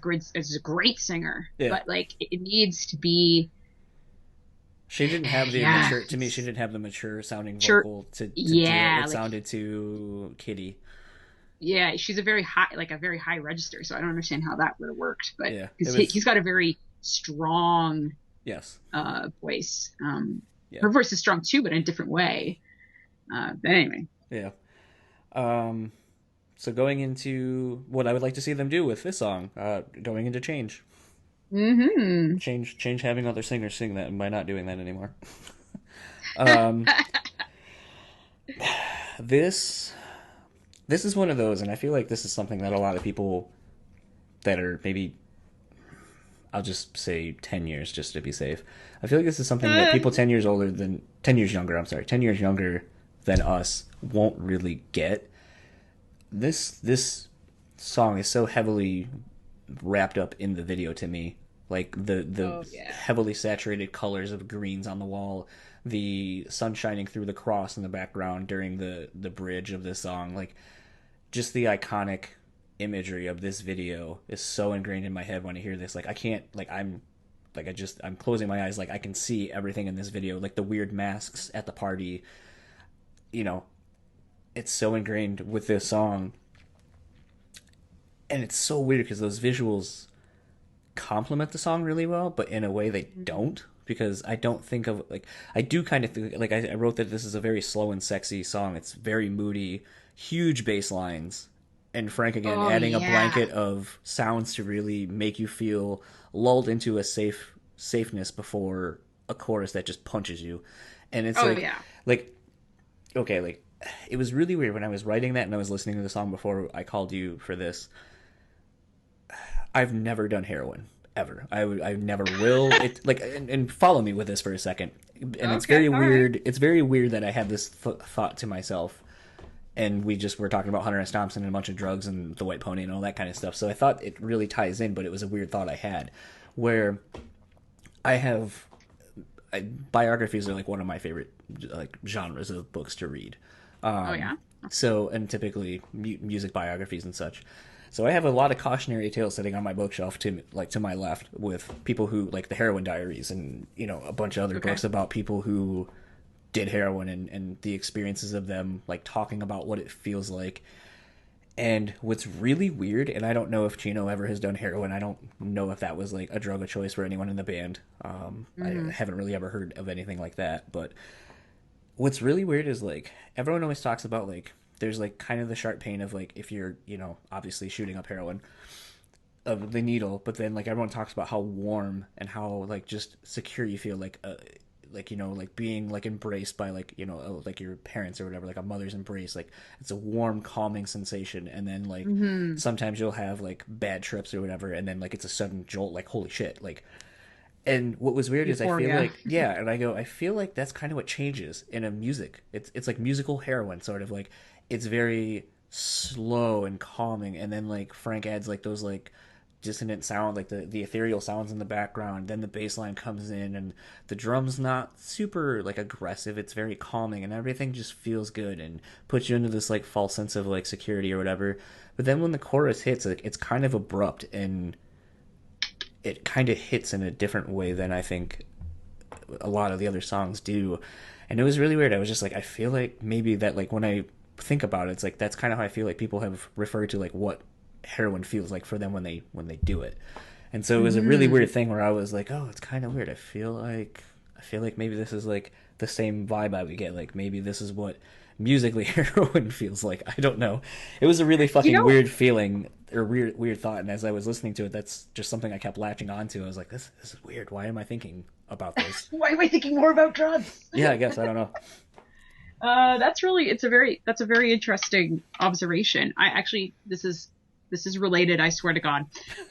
a great singer, Yeah. but like it needs to be. She didn't have the Yeah. mature. To me, she didn't have the mature sounding Sure. vocal to do Yeah, it. It like- sounded too kiddie. Yeah, she's a very high register, so I don't understand how that would have worked. But Yeah, because it was- he's got a very strong Yes. voice. Yeah. Her voice is strong too, but in a different way. But anyway, Yeah. So going into what I would like to see them do with this song, going into Change. mm-hmm. Change having other singers sing that by not doing that anymore. This is one of those, and I feel like this is something that a lot of people that are maybe, I'll just say 10 years just to be safe. I feel like this is something that people 10 years younger than us won't really get. This song is so heavily wrapped up in the video to me. Like the heavily saturated colors of greens on the wall, the sun shining through the cross in the background during the bridge of this song, like just the iconic imagery of this video is so ingrained in my head when I hear this. Like I can't, like I'm closing my eyes, like I can see everything in this video, like the weird masks at the party, it's so ingrained with this song. And it's so weird because those visuals complement the song really well, but in a way they don't, because I don't think of, like, I do kind of think, like, I wrote that this is a very slow and sexy song. It's very moody, huge bass lines, and Frank again adding a blanket of sounds to really make you feel lulled into a safeness before a chorus that just punches you. And it's it was really weird when I was writing that and I was listening to the song before I called you for this. I've never done heroin ever. I never will. It like and follow me with this for a second. And it's very weird. Right. It's very weird that I had this thought to myself, and we were talking about Hunter S. Thompson and a bunch of drugs and the White Pony and all that kind of stuff. So I thought it really ties in, but it was a weird thought I had, where biographies are like one of my favorite like genres of books to read. So, and typically music biographies and such. So I have a lot of cautionary tales sitting on my bookshelf to my left with people who, like the Heroin Diaries and, a bunch of other books about people who did heroin and the experiences of them, like talking about what it feels like. And what's really weird, and I don't know if Chino ever has done heroin. I don't know if that was like a drug of choice for anyone in the band. I haven't really ever heard of anything like that. But what's really weird is like everyone always talks about like there's like kind of the sharp pain of like if you're obviously shooting up heroin of the needle, but then like everyone talks about how warm and how like just secure you feel, like being like embraced by like like your parents or whatever, like a mother's embrace. Like it's a warm, calming sensation. And then like sometimes you'll have like bad trips or whatever, and then like it's a sudden jolt, like holy shit, like. And what was weird is I feel like, I feel like that's kind of what changes in a music. It's like musical heroin, sort of like it's very slow and calming. And then like Frank adds like those like dissonant sound, like the ethereal sounds in the background. Then the bass line comes in and the drum's not super like aggressive. It's very calming and everything just feels good and puts you into this like false sense of like security or whatever. But then when the chorus hits, like, it's kind of abrupt and it kind of hits in a different way than I think a lot of the other songs do. And it was really weird. I was just like, I feel like maybe that like when I think about it, it's like that's kind of how I feel like people have referred to like what heroin feels like for them when they do it. And so it was a really weird thing where I was like, oh, it's kind of weird. I feel like maybe this is like the same vibe I would get. Like maybe this is what musically heroin feels like. I don't know. It was a really fucking weird feeling or weird thought. And as I was listening to it, that's just something I kept latching onto. I was like, this is weird. Why am I thinking about this? Why am I thinking more about drugs? Yeah, I guess. I don't know. That's a very interesting observation. This this is related, I swear to God.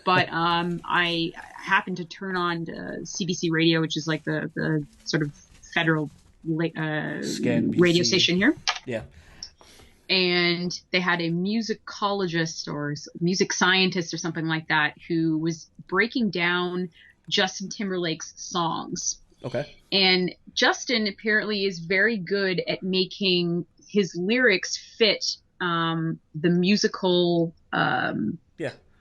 But I happened to turn on CBC radio, which is like the sort of federal radio station here. Yeah. And they had a musicologist or music scientist or something like that who was breaking down Justin Timberlake's songs. Okay. And Justin apparently is very good at making his lyrics fit the musical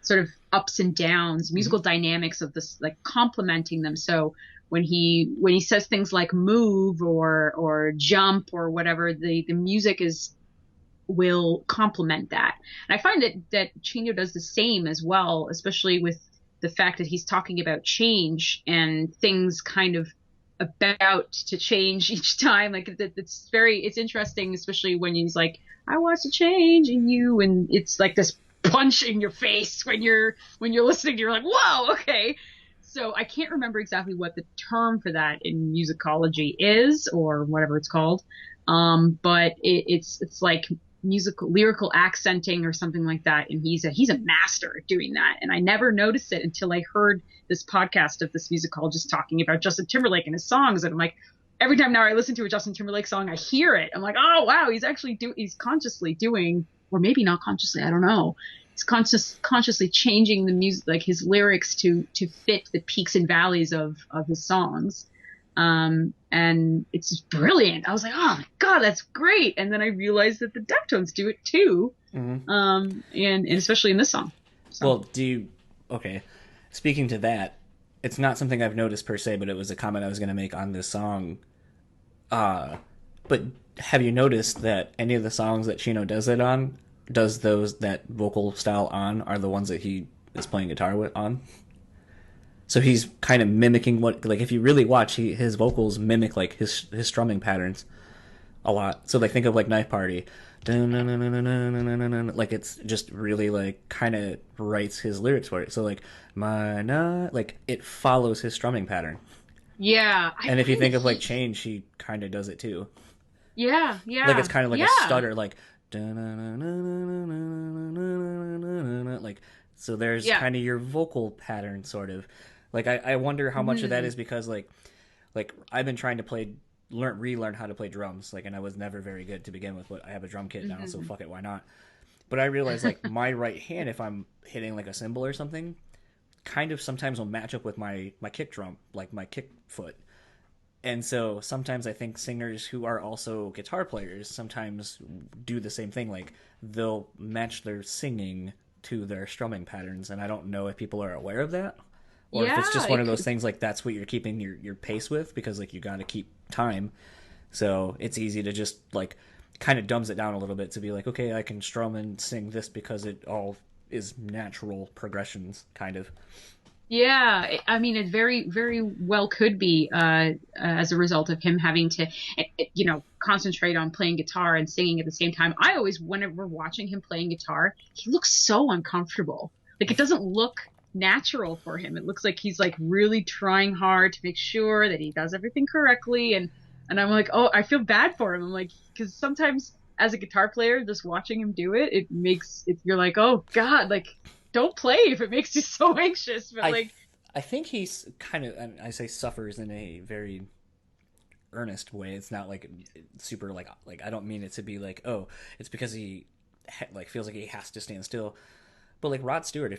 sort of ups and downs, musical dynamics of this, like complementing them. So when he says things like move or jump or whatever, the music will complement that. And I find that Chino does the same as well, especially with the fact that he's talking about change and things kind of about to change each time. Like it's interesting, especially when he's like, I watch a change in you, and it's like this punch in your face when you're listening. You're like, whoa, okay. So I can't remember exactly what the term for that in musicology is or whatever it's called. But it's like lyrical accenting or something like that. And he's a master at doing that. And I never noticed it until I heard this podcast of this musicologist talking about Justin Timberlake and his songs. And I'm like, every time now I listen to a Justin Timberlake song, I hear it. I'm like, oh wow, he's consciously doing, or maybe not consciously, I don't know. He's consciously changing the music, like his lyrics to fit the peaks and valleys of his songs. And it's brilliant. I was like, oh my God, that's great. And then I realized that the Deftones do it too. And especially in this song. So. Well, okay. Speaking to that, it's not something I've noticed per se, but it was a comment I was going to make on this song. But have you noticed that any of the songs that Chino does that vocal style on are the ones that he is playing guitar on? So he's kind of mimicking what, like, if you really watch, his vocals mimic, like, his strumming patterns a lot. So, like, think of, like, Knife Party. Like, it's just really, like, kind of writes his lyrics for it. So, like, like, it follows his strumming pattern. Yeah. And if you think of, like, Change, he kind of does it, too. Yeah. Like, it's kind of like a stutter, like, like, so there's kind of your vocal pattern, sort of. Like, I wonder how much of that is because, like I've been trying to relearn how to play drums, like, and I was never very good to begin with, but I have a drum kit now, so fuck it, why not? But I realized, like, my right hand, if I'm hitting, like, a cymbal or something, kind of sometimes will match up with my kick drum, like, my kick foot. And so sometimes I think singers who are also guitar players sometimes do the same thing, like, they'll match their singing to their strumming patterns, and I don't know if people are aware of that. Or if it's just one of those things, like, that's what you're keeping your pace with, because, like, you got to keep time. So it's easy to just, like, kind of dumbs it down a little bit to be like, okay, I can strum and sing this because it all is natural progressions, kind of. Yeah, I mean, it very, very well could be as a result of him having to, concentrate on playing guitar and singing at the same time. I always, whenever watching him playing guitar, he looks so uncomfortable. Like, it doesn't look natural for him. It looks like he's, like, really trying hard to make sure that he does everything correctly. And I'm like, oh, I feel bad for him. I'm like, because sometimes as a guitar player, just watching him do it, you're like, oh God, like, don't play if it makes you so anxious. But I think he's kind of, I say suffers in a very earnest way. It's not like super like I don't mean it to be like, oh, it's because he like feels like he has to stand still. But like Rod Stewart,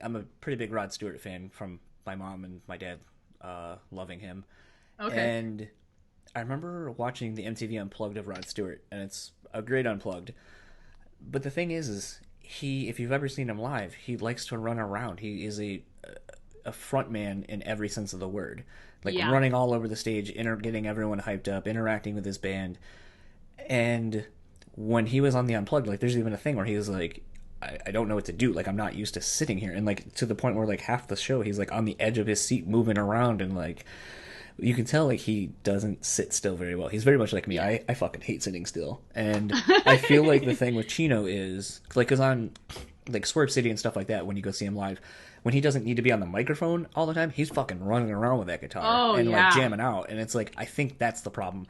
I'm a pretty big Rod Stewart fan from my mom and my dad loving him. Okay. And I remember watching the MTV Unplugged of Rod Stewart, and it's a great Unplugged. But the thing is if you've ever seen him live, he likes to run around. He is a front man in every sense of the word. Like, running all over the stage, getting everyone hyped up, interacting with his band. And when he was on the Unplugged, like, there's even a thing where he was like, I don't know what to do. Like, I'm not used to sitting here. And, like, to the point where, like, half the show, he's, like, on the edge of his seat moving around. And, like, you can tell, like, he doesn't sit still very well. He's very much like me. I fucking hate sitting still. And I feel like the thing with Chino is, like, because on, like, Swerve City and stuff like that, when you go see him live, when he doesn't need to be on the microphone all the time, he's fucking running around with that guitar like, jamming out. And it's, like, I think that's the problem.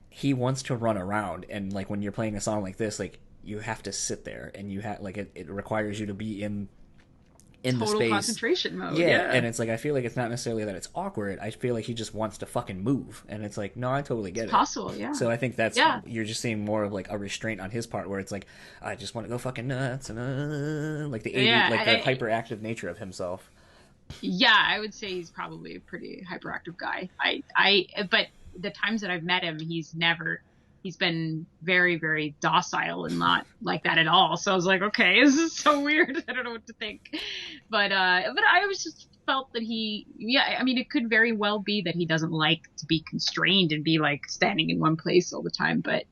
He wants to run around. And, like, when you're playing a song like this, like, you have to sit there, and you have like it requires you to be in the Total space concentration mode. yeah, and it's like I feel like it's not necessarily that it's awkward. I feel like he just wants to fucking move, and it's like no, I totally get it's it. possible, yeah. So I think that's you're just seeing more of like a restraint on his part, where it's like I just want to go fucking nuts and like the the hyperactive nature of himself. Yeah, I would say he's probably a pretty hyperactive guy. But the times that I've met him, he's been very, very docile and not like that at all. So I was like, okay, this is so weird. I don't know what to think. But I always just felt that I mean, it could very well be that he doesn't like to be constrained and be like standing in one place all the time. But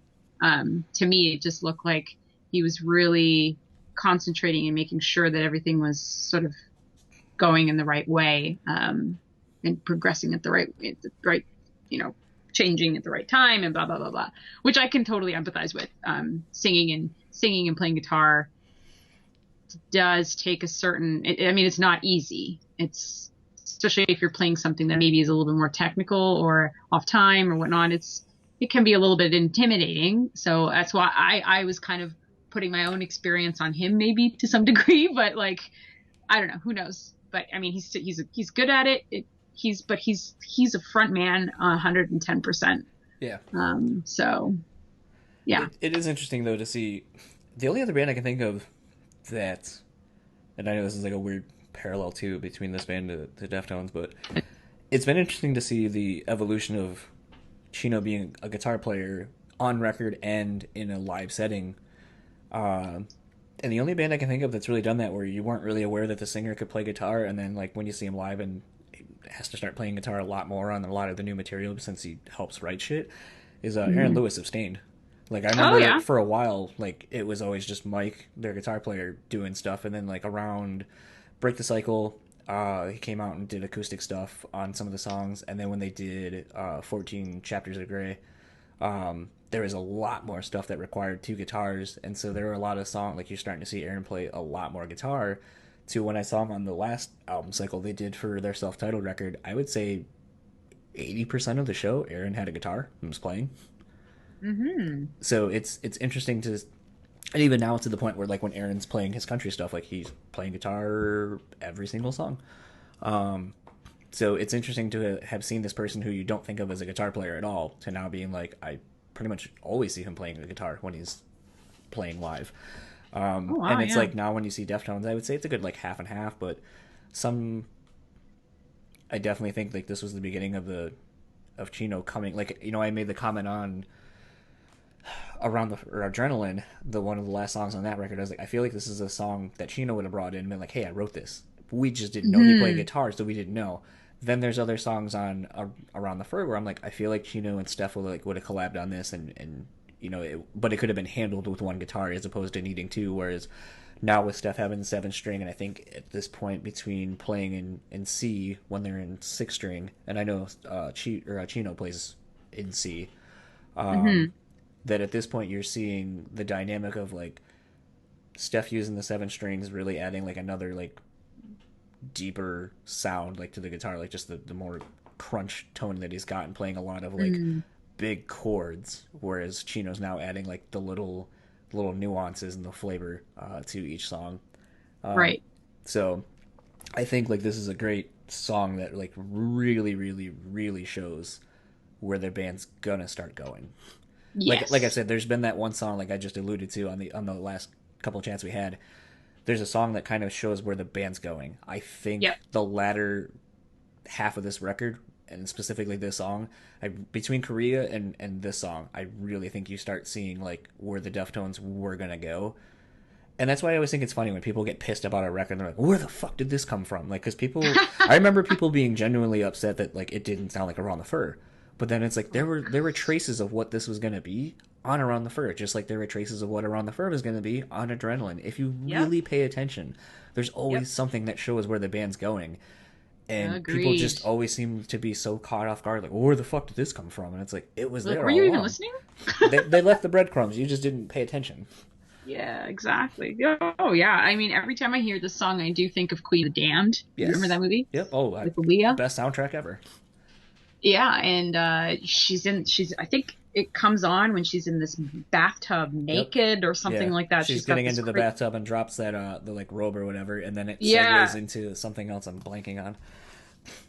to me, it just looked like he was really concentrating and making sure that everything was sort of going in the right way, and progressing at the right, changing at the right time and blah, blah, blah, blah, which I can totally empathize with. Singing and playing guitar does take a certain, I mean, it's not easy. It's, especially if you're playing something that maybe is a little bit more technical or off time or whatnot, it can be a little bit intimidating. So that's why I was kind of putting my own experience on him maybe to some degree, but like, I don't know, who knows? But I mean, he's good at it. He's a front man 110%. Yeah. So yeah. It is interesting though to see the only other band I can think of that, and I know this is like a weird parallel too between this band to Deftones, but it's been interesting to see the evolution of Chino being a guitar player on record and in a live setting. And the only band I can think of that's really done that, where you weren't really aware that the singer could play guitar, and then like when you see him live and he has to start playing guitar a lot more on a lot of the new material since he helps write shit, is Aaron Lewis of Stained. Like I remember for a while, like it was always just Mike, their guitar player, doing stuff, and then like around Break the Cycle, he came out and did acoustic stuff on some of the songs, and then when they did 14 Chapters of Grey, there was a lot more stuff that required two guitars, and so there were a lot of songs, like you're starting to see Aaron play a lot more guitar, to when I saw him on the last album cycle they did for their self-titled record, I would say 80% of the show, Aaron had a guitar and was playing. Mm-hmm. So it's interesting to, and even now to the point where like when Aaron's playing his country stuff, like he's playing guitar every single song. So it's interesting to have seen this person who you don't think of as a guitar player at all to now being like, I pretty much always see him playing the guitar when he's playing live. And it's like now when you see Deftones, I would say it's a good like half and half, but I definitely think like this was the beginning of Chino coming, like, I made the comment on Around or Adrenaline, one of the last songs on that record. I was like, I feel like this is a song that Chino would have brought in and been like, hey, I wrote this. We just didn't know he played guitar, so we didn't know. Then there's other songs on Around the Fur where I'm like, I feel like Chino and Steph would have collabed on this, and but it could have been handled with one guitar as opposed to needing two. Whereas now with Steph having 7-string, and I think at this point between playing in C when they're in 6-string, and I know Chino plays in C, that at this point you're seeing the dynamic of like Steph using the 7 strings, really adding like another like deeper sound like to the guitar, like just the more crunch tone that he's got, and playing a lot of like big chords, whereas Chino's now adding like the little nuances and the flavor to each song. Right. So I think like this is a great song that like really, really, really shows where their band's gonna start going. Yes. Like I said, there's been that one song like I just alluded to on the last couple of chats we had. There's a song that kind of shows where the band's going. I think the latter half of this record, and specifically this song, between Korea and this song, I really think you start seeing like where the Deftones were gonna go. And that's why I always think it's funny when people get pissed about a record. They're like, where the fuck did this come from? Like, because I remember people being genuinely upset that like it didn't sound like Around the Fur. But then it's like there were traces of what this was going to be on Around the Fur, just like there were traces of what Around the Fur was going to be on Adrenaline. If you really pay attention, there's always something that shows where the band's going. And people just always seem to be so caught off guard, like, where the fuck did this come from? And it's like, it was there all along. Were you even listening? they left the breadcrumbs. You just didn't pay attention. Yeah, exactly. Oh, yeah. I mean, every time I hear this song, I do think of Queen of the Damned. Yes. Remember that movie? Yep. Oh, with Leah. Best soundtrack ever. Yeah, and she's I think it comes on when she's in this bathtub Yep. naked or something Yeah. like that. She's She's got getting this into the bathtub and drops that the like robe or whatever, and then it segues yeah, into something else I'm blanking on.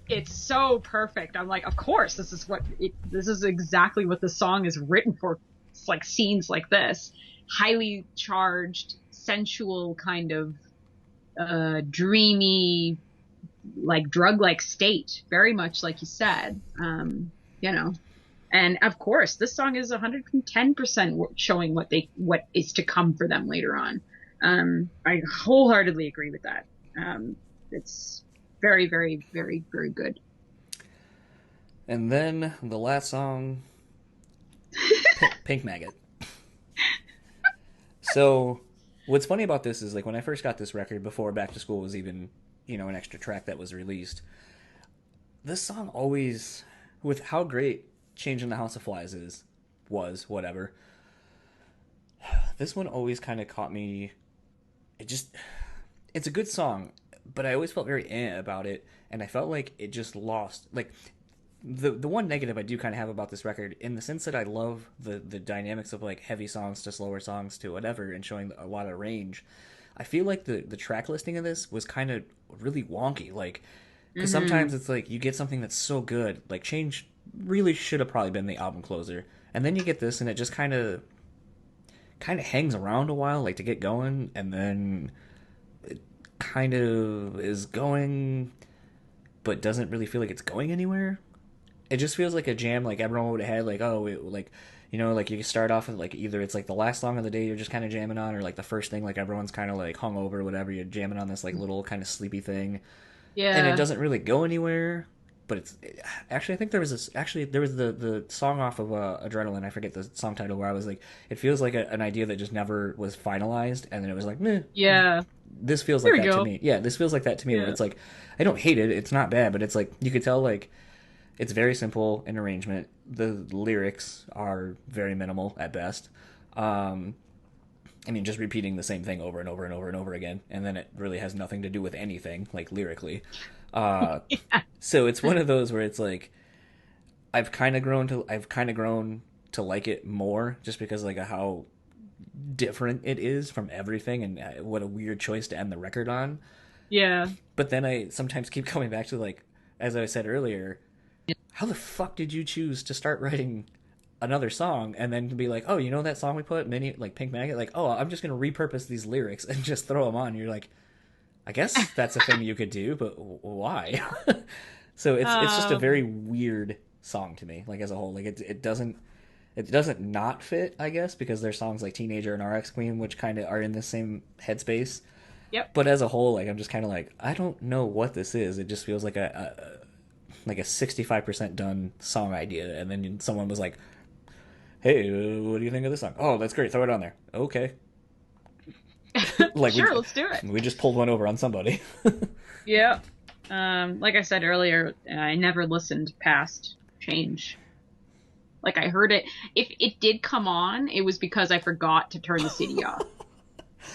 it's so perfect. I'm like, of course, this is exactly what the song is written for. It's like scenes like this, highly charged, sensual kind of dreamy, like drug-like state, very much like you said. You know, and of course, this song is 110% showing what is to come for them later on. I wholeheartedly agree with that. It's very, very, very, very good. And then the last song, Pink Maggot. So, what's funny about this is like when I first got this record before Back to School was even, an extra track that was released. This song always, with how great Changing the House of Flies was, whatever. This one always kind of caught me. It's a good song, but I always felt very about it, and I felt like it just lost. Like, the one negative I do kind of have about this record, in the sense that I love the dynamics of like heavy songs to slower songs to whatever, and showing a lot of range. I feel like the track listing of this was kind of really wonky, like, because sometimes it's like you get something that's so good, like Change really should have probably been the album closer, and then you get this and it just kind of hangs around a while, like to get going, and then it kind of is going, but doesn't really feel like it's going anywhere. It just feels like a jam, like everyone would have had, like, like you start off with like either it's like the last song of the day you're just kind of jamming on, or like the first thing, like everyone's kind of like hung over or whatever, you're jamming on this like little kind of sleepy thing, and it Yeah. doesn't really go anywhere. But actually, I think there was the song off of Adrenaline. I forget the song title, where I was like, it feels like an idea that just never was finalized, and then it was like, meh. Yeah. This feels There like we that to go. me. Yeah, this feels like that to me. Where Yeah. it's like, I don't hate it. It's not bad, but it's like you could tell like it's very simple in arrangement. The lyrics are very minimal at best. I mean, just repeating the same thing over and over and over and over again, and then it really has nothing to do with anything, like lyrically. Uh, so it's one of those where it's like I've kind of grown to like it more, just because like of how different it is from everything, and what a weird choice to end the record on. Yeah. But then I sometimes keep coming back to, like, as I said earlier, how the fuck did you choose to start writing another song and then to be like, oh, that song we put, like Pink Maggot, like, oh, I'm just gonna repurpose these lyrics and just throw them on. You're like, I guess that's a thing you could do, but why? So it's just a very weird song to me, like, as a whole. Like, it doesn't not fit, I guess, because there's songs like Teenager and RX Queen, which kind of are in the same headspace. Yep. But as a whole, like, I'm just kind of like, I don't know what this is. It just feels like a 65% done song idea, and then someone was like, hey, what do you think of this song? Oh, that's great, throw it on there. Okay. Like, Sure, let's do it. we just pulled one over on somebody. Yeah. Like I said earlier, I never listened past Change. Like, I heard it. If it did come on, it was because I forgot to turn the CD off.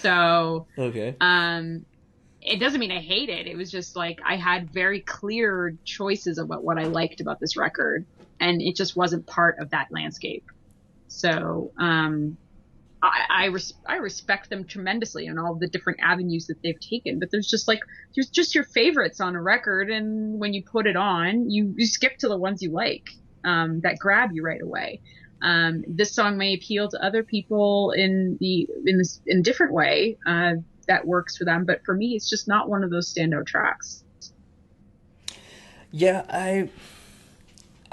So, Okay. it doesn't mean I hate it. It was just like I had very clear choices about what I liked about this record, and it just wasn't part of that landscape. So, I respect them tremendously and all the different avenues that they've taken. But there's just your favorites on a record, and when you put it on, you skip to the ones you like, that grab you right away. This song may appeal to other people in a different way, that works for them, but for me, it's just not one of those standout tracks. Yeah, I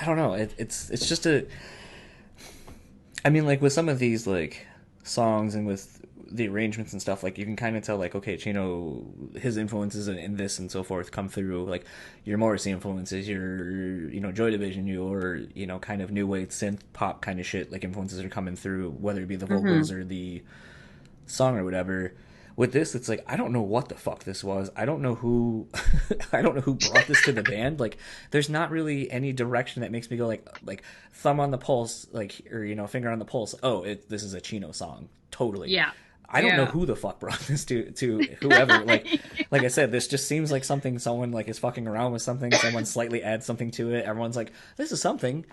don't know. It's just I mean, like, with some of these, like, songs and with the arrangements and stuff, like, you can kind of tell, like, okay, Chino, his influences in this and so forth come through, like, your Morrissey influences, your, Joy Division, your, kind of new wave synth pop kind of shit, like, influences are coming through, whether it be the vocals or the song or whatever. With this, it's like, I don't know what the fuck this was. I don't know who I don't know who brought this to the band. Like, there's not really any direction that makes me go like thumb on the pulse, like, or finger on the pulse. Oh, this is a Chino song. Totally. Yeah. I don't know who the fuck brought this to whoever. Like I said, this just seems like something someone, like, is fucking around with something. Someone slightly adds something to it. Everyone's like, this is something.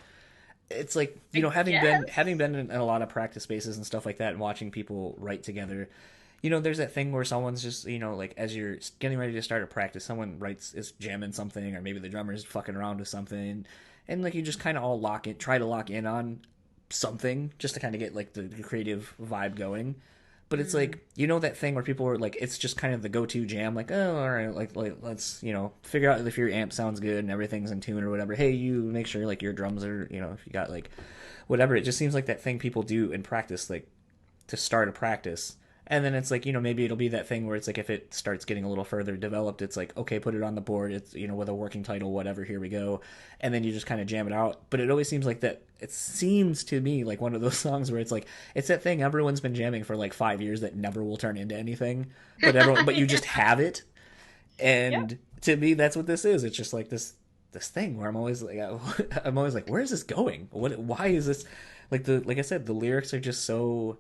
it's like, having been in a lot of practice spaces and stuff like that and watching people write together, there's that thing where someone's just, like as you're getting ready to start a practice, someone is jamming something, or maybe the drummer's fucking around with something, and like you just kind of all try to lock in on something just to kind of get like the creative vibe going. But it's like, that thing where people are like, it's just kind of the go-to jam, like, oh, all right, like let's, figure out if your amp sounds good and everything's in tune or whatever. Hey, you make sure like your drums are, if you got like whatever. It just seems like that thing people do in practice, like to start a practice. And then it's like, maybe it'll be that thing where it's like if it starts getting a little further developed, it's like, okay, put it on the board. It's, with a working title, whatever, here we go. And then you just kind of jam it out. But it always seems like that. It seems to me like one of those songs where it's like, it's that thing everyone's been jamming for like 5 years that never will turn into anything. But you just have it. And to me, that's what this is. It's just like this thing where I'm always like, where is this going? Why is this like I said, the lyrics are just so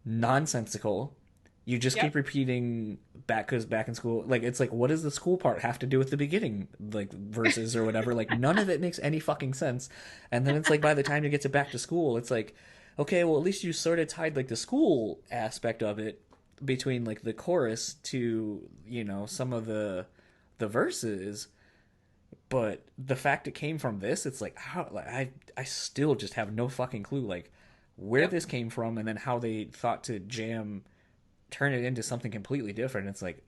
nonsensical. You just keep repeating because back in school, like it's like, what does the school part have to do with the beginning like verses or whatever? Like none of it makes any fucking sense. And then it's like by the time you get to back to school, it's like, okay, well at least you sort of tied like the school aspect of it between like the chorus to some of the verses. But the fact it came from this, it's like, how, like I still just have no fucking clue like where this came from, and then how they thought to turn it into something completely different. It's like,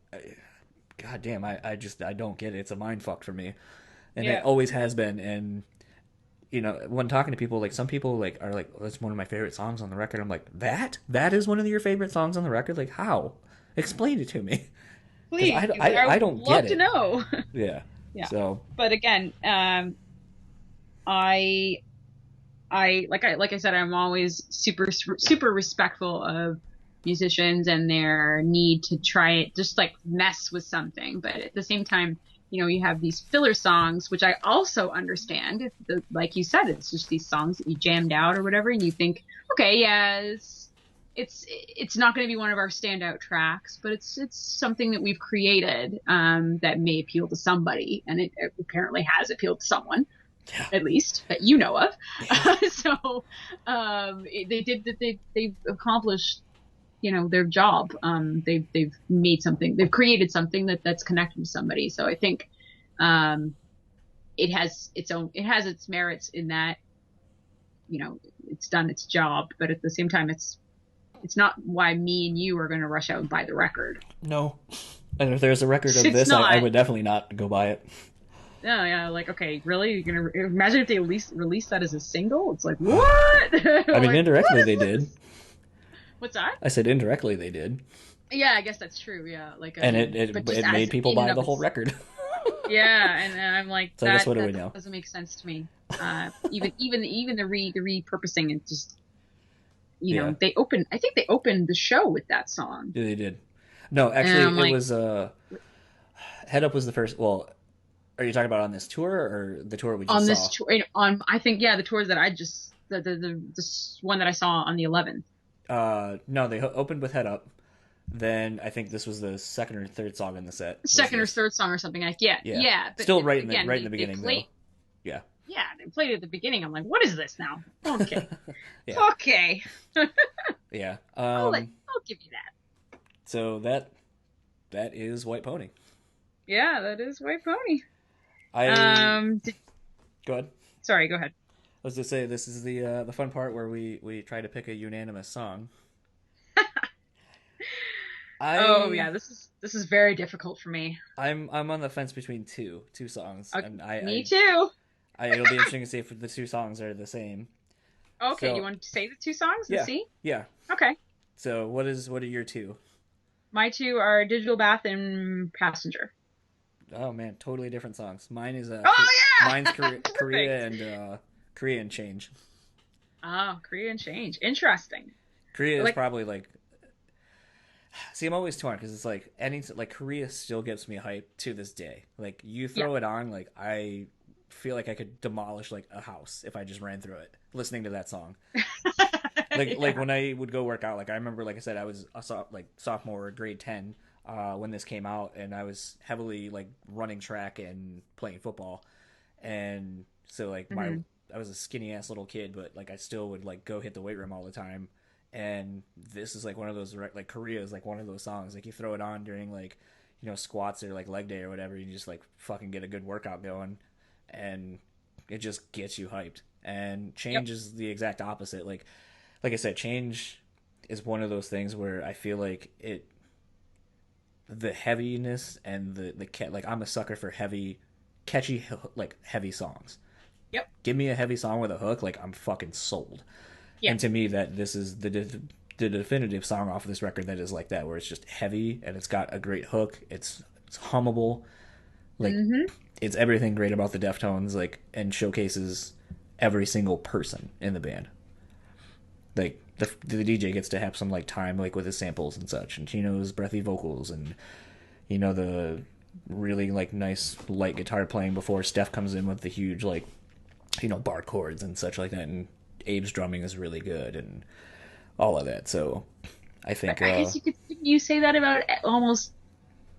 god damn, I don't get it. It's a mind fuck for me, and it always has been. And when talking to people, like some people like are like, that's one of my favorite songs on the record. I'm like, that is one of your favorite songs on the record? Like how? Explain it to me. Please, I don't get it. Love to know. Yeah. So, but again, like I said, I'm always super respectful of musicians and their need to try it, just like mess with something. But at the same time, you have these filler songs, which I also understand. Like you said, it's just these songs that you jammed out or whatever, and you think, okay, yeah, it's not going to be one of our standout tracks, but it's something that we've created that may appeal to somebody, and it apparently has appealed to someone. Yeah. At least that you know of. Yeah. So they've accomplished their job. They've made something, they've created something that's connected to somebody. So I think it has its merits in that it's done its job, but at the same time it's not why me and you are going to rush out and buy the record. No. And if there's a record of this, I would definitely not go buy it. Oh, yeah, like, okay, really? You're gonna imagine if they released that as a single? It's like, what? I mean, indirectly they did. What's that? I said indirectly they did. Yeah, I guess that's true, yeah. Like, and it made people buy the whole record. Yeah, and I'm like, so I guess what do we know? Doesn't make sense to me. Even the repurposing, and just, I think they opened the show with that song. Yeah, they did. No, actually, it was, Head Up was the first, well, are you talking about on this tour or the tour we just saw? On this tour, I think, the tours that I just, the one that I saw on the 11th. No, they opened with Head Up. Then I think this was the second or third song in the set. Second or third song or something like yeah. But still right in the beginning though. Yeah. Yeah, they played it at the beginning. I'm like, what is this now? Okay. Yeah. Okay. Yeah. I'll give you that. So that is White Pony. Yeah, that is White Pony. Go ahead. Sorry, go ahead. I was to say, this is the fun part where we try to pick a unanimous song. This is very difficult for me. I'm on the fence between two songs. Okay, and me too. It'll be interesting to see if the two songs are the same. Okay, so, you want to say the two songs and see? Yeah. Okay. So what are your two? My two are Digital Bath and Passenger. Oh man, totally different songs. Mine is mine's Korea and Korean Change. Oh, Korean Change. Interesting. Korea is probably like. See, I'm always torn because it's like Korea still gives me hype to this day. Like you throw it on, like I feel like I could demolish like a house if I just ran through it listening to that song. Like when I would go work out, like I remember, like I said, I was sophomore, grade 10 when this came out, and I was heavily like running track and playing football, and so like a skinny ass little kid, but like I still would like go hit the weight room all the time. And this is like one of those like Korea is like one of those songs like you throw it on during like squats or like leg day or whatever. You just like fucking get a good workout going, and it just gets you hyped. And Change Yep. is the exact opposite. Like I said, Change is one of those things where I feel like the heaviness and like I'm a sucker for heavy, catchy like heavy songs. Yep. Give me a heavy song with a hook, like I'm fucking sold. Yeah. And to me, that this is the definitive song off of this record that is like that, where it's just heavy and it's got a great hook. It's hummable, like it's everything great about the Deftones, like, and showcases every single person in the band. Like the DJ gets to have some like time like with his samples and such, and Chino's breathy vocals, and the really like nice light guitar playing before Steph comes in with the huge like bar chords and such like that, and Abe's drumming is really good and all of that. So I think I guess you say that about almost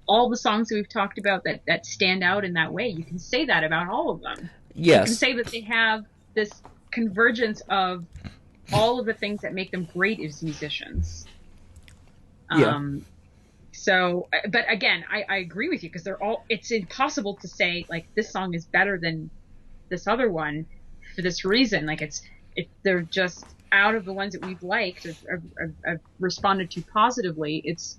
all the songs that we've talked about that stand out in that way. You can say that about all of them. You can yes, say that they have this convergence of all of the things that make them great as musicians. yeah, So, but again, I agree with you because it's impossible to say like this song is better than this other one for this reason. Like they're just out of the ones that we've liked, have responded to positively. It's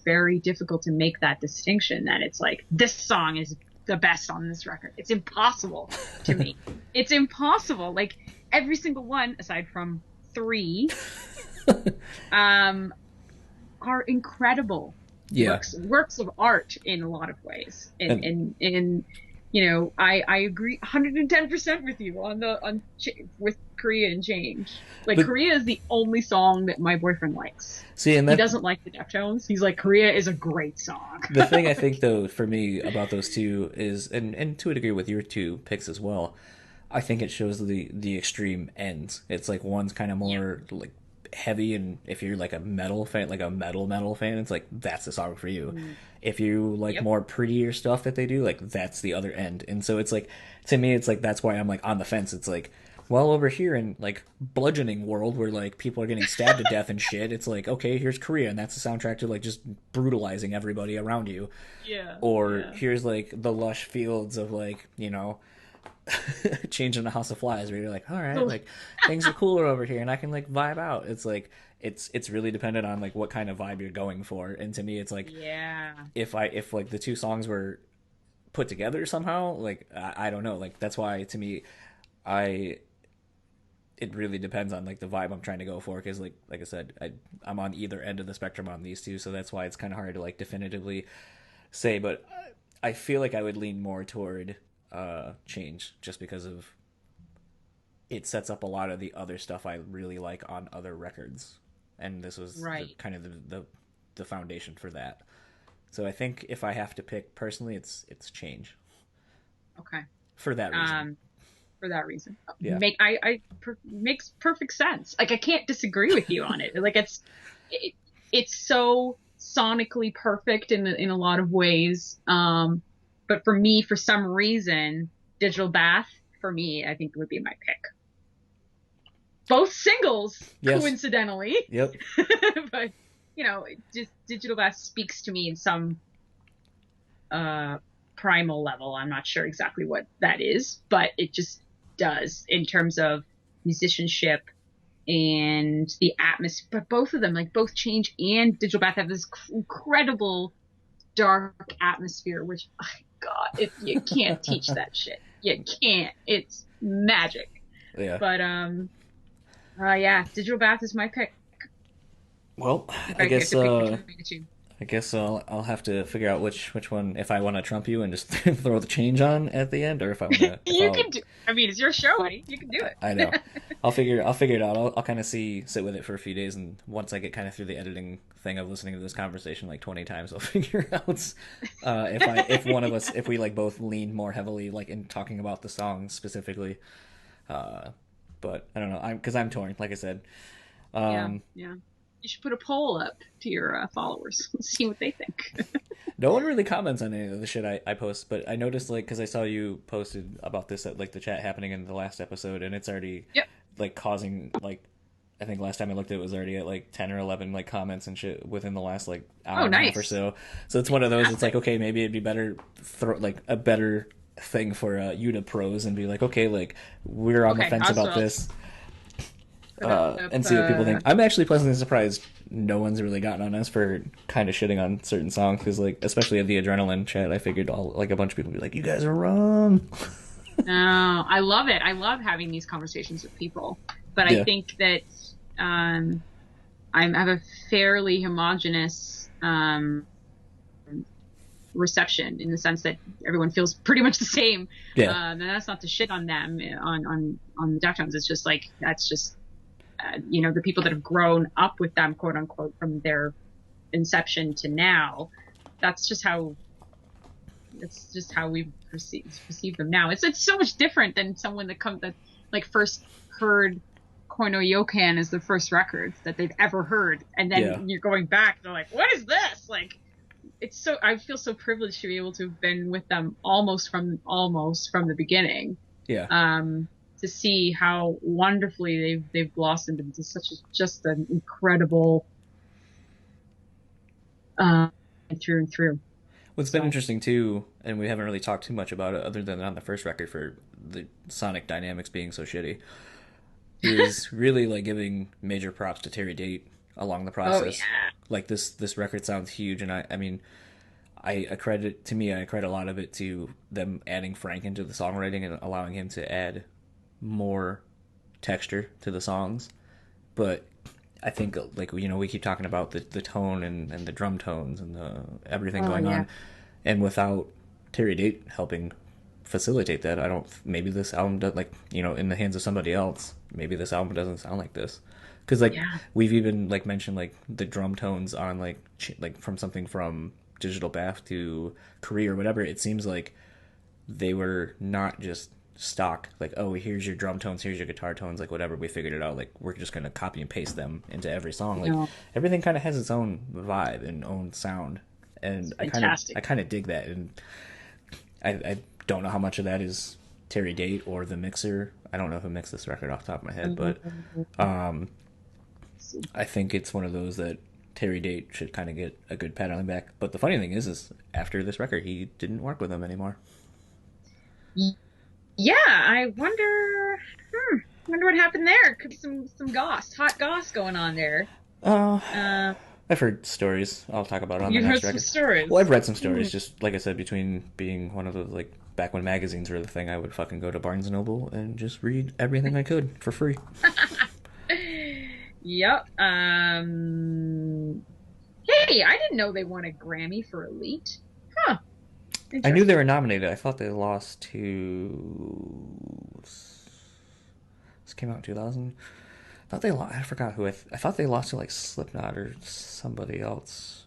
very difficult to make that distinction that it's like this song is the best on this record. It's impossible to me. It's impossible. Like every single one, aside from 3, are incredible yeah. works of art in a lot of ways. And I agree 110% with you with Korea and Change. Like But Korea is the only song that my boyfriend likes. see, and He doesn't like the Deftones. He's like, Korea is a great song. the thing I think though for me about those two is, and to a degree with your two picks as well, I think it shows the extreme ends. It's like one's kind of more like heavy, and if you're like a metal fan, like a metal fan, it's like that's the song for you. If you like Yep. more prettier stuff that they do, like that's the other end. And so it's like, to me, it's like that's why I'm like on the fence. It's like, well, over here in like bludgeoning world where like people are getting stabbed to death and shit, it's like, okay, here's Korea, and that's the soundtrack to like just brutalizing everybody around you. Yeah. Or Yeah. here's like the lush fields of like changing the House of Flies, where you're like, all right, like things are cooler over here and I can like vibe out. It's like it's really dependent on like what kind of vibe you're going for. And to me it's like, Yeah. if like the two songs were put together somehow, like I don't know, like that's why to me I it really depends on like the vibe I'm trying to go for, because like I said, I'm on either end of the spectrum on these two, so that's why it's kind of hard to like definitively say. But I feel like I would lean more toward Change, just because of it sets up a lot of the other stuff I really like on other records, and this was Right. kind of the foundation for that. So I think if I have to pick personally, it's Change Okay. for that reason. For that reason. Yeah. Makes perfect sense. Like I can't disagree with you on it. Like it's so sonically perfect in a lot of ways. But for me, for some reason, Digital Bath for me, I think would be my pick. Both singles, Yes. coincidentally, Yep. but just Digital Bath speaks to me in some primal level. I'm not sure exactly what that is, but it just does in terms of musicianship and the atmosphere. But both of them, like both Change and Digital Bath, have this incredible dark atmosphere, which, oh God, you can't teach that shit. You can't. It's magic. Yeah. But yeah, Digital Bath is my pick. Well, If I had guess to pick between the two. I guess I'll have to figure out which one, if I want to trump you and just throw the change on at the end, or if I want to. You can do. I mean, it's your show, buddy. You can do it. I know. I'll figure it out. I'll kind of sit with it for a few days, and once I get kind of through the editing thing of listening to this conversation like 20 times, I'll figure out if one of us, if we like both lean more heavily like in talking about the song specifically. But I don't know. Because I'm torn, like I said. Yeah. You should put a poll up to your followers. See what they think. No one really comments on any of the shit I post, but I noticed, like, because I saw you posted about this at, like, the chat happening in the last episode, and it's already, Yep. like, causing, like, I think last time I looked at it was already at, like, 10 or 11, like, comments and shit within the last, like, hour and a half or so. So it's one of those, it's like, okay, maybe it'd be better, a better thing for you to pros and be like, okay, like, we're on the fence about this. And see what people think. I'm actually pleasantly surprised no one's really gotten on us for kind of shitting on certain songs, because, like, especially at the Adrenaline chat, I figured a bunch of people would be like, you guys are wrong. No, I love it. I love having these conversations with people, but I think that I have a fairly homogenous reception, in the sense that everyone feels pretty much the same. And that's not to shit on them on the Deftones. It's just like, that's just the people that have grown up with them, quote unquote, from their inception to now. That's just how we perceive them now. It's so much different than someone that like first heard Koino Yokan as the first record that they've ever heard, and then you're going back, they're like, what is this? Like, I feel so privileged to be able to have been with them almost from the beginning. To see how wonderfully they've blossomed into just an incredible through and through. What's been interesting too, and we haven't really talked too much about it other than on the first record for the sonic dynamics being so shitty, is really, like, giving major props to Terry Date along the process. Like, this record sounds huge, and I mean, I credit a lot of it to them adding Frank into the songwriting and allowing him to add more texture to the songs. But I think, like, we keep talking about the tone and the drum tones and everything going on, and without Terry Date helping facilitate that, maybe this album does, like, in the hands of somebody else, maybe this album doesn't sound like this. Because, like, we've even, like, mentioned, like, the drum tones on, like from something from Digital Bath to Career or whatever. It seems like they were not just stock, like, oh, here's your drum tones, here's your guitar tones, like, whatever, we figured it out, like, we're just gonna copy and paste them into every song. Like, everything kind of has its own vibe and own sound, and I kind of dig that. And I don't know how much of that is Terry Date or the mixer. I don't know who mixed this record off the top of my head, but I think it's one of those that Terry Date should kind of get a good pat on the back. But the funny thing is after this record, he didn't work with them anymore. Yeah, I wonder what happened there. Could be some hot goss going on there. I've heard stories. I'll talk about it on the next record. You've heard some stories? Well, I've read some stories. Just like I said, between being one of those, like, back when magazines were the thing, I would fucking go to Barnes & Noble and just read everything I could for free. Yep. Hey, I didn't know they won a Grammy for Elite. Huh. I knew they were nominated. I thought they lost to... This came out in 2000. I forgot who. I thought they lost to, like, Slipknot or somebody else.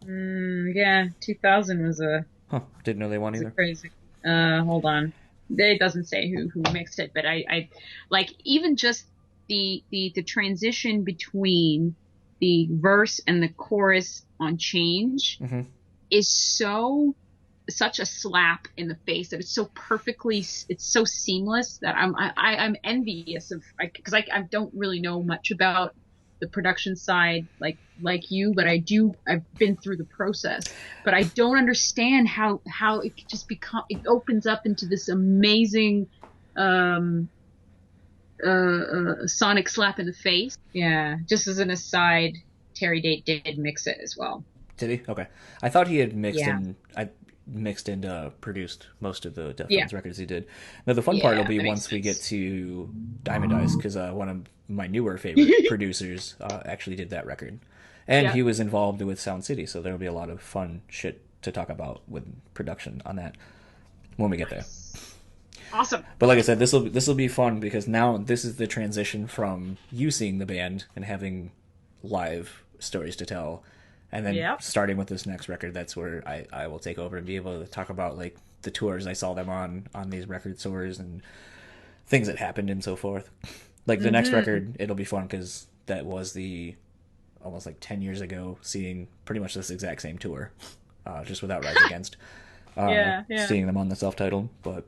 Yeah, 2000 was a... Huh, didn't know they won either. Crazy. Hold on. It doesn't say who mixed it, but I like, even just the transition between the verse and the chorus on Change is such a slap in the face, that it's so seamless that I'm envious of, because I don't really know much about the production side like you, but I've been through the process, but I don't understand how it could just it opens up into this amazing sonic slap in the face. Yeah, just as an aside, Terry Date did mix it as well. Did he? Okay. I thought he had mixed and produced most of the Deftones records he did. Now, the fun part will be once we get to Diamond Eyes, because one of my newer favorite producers actually did that record. And he was involved with Sound City, so there will be a lot of fun shit to talk about with production on that when we get there. Awesome. But like I said, this will be fun, because now this is the transition from you seeing the band and having live stories to tell, and then starting with this next record, that's where I will take over and be able to talk about, like, the tours I saw them on these record tours and things that happened and so forth. Like, the next record, it'll be fun because that was the almost like 10 years ago, seeing pretty much this exact same tour, just without Rise Against. Yeah. Seeing them on the self-titled, and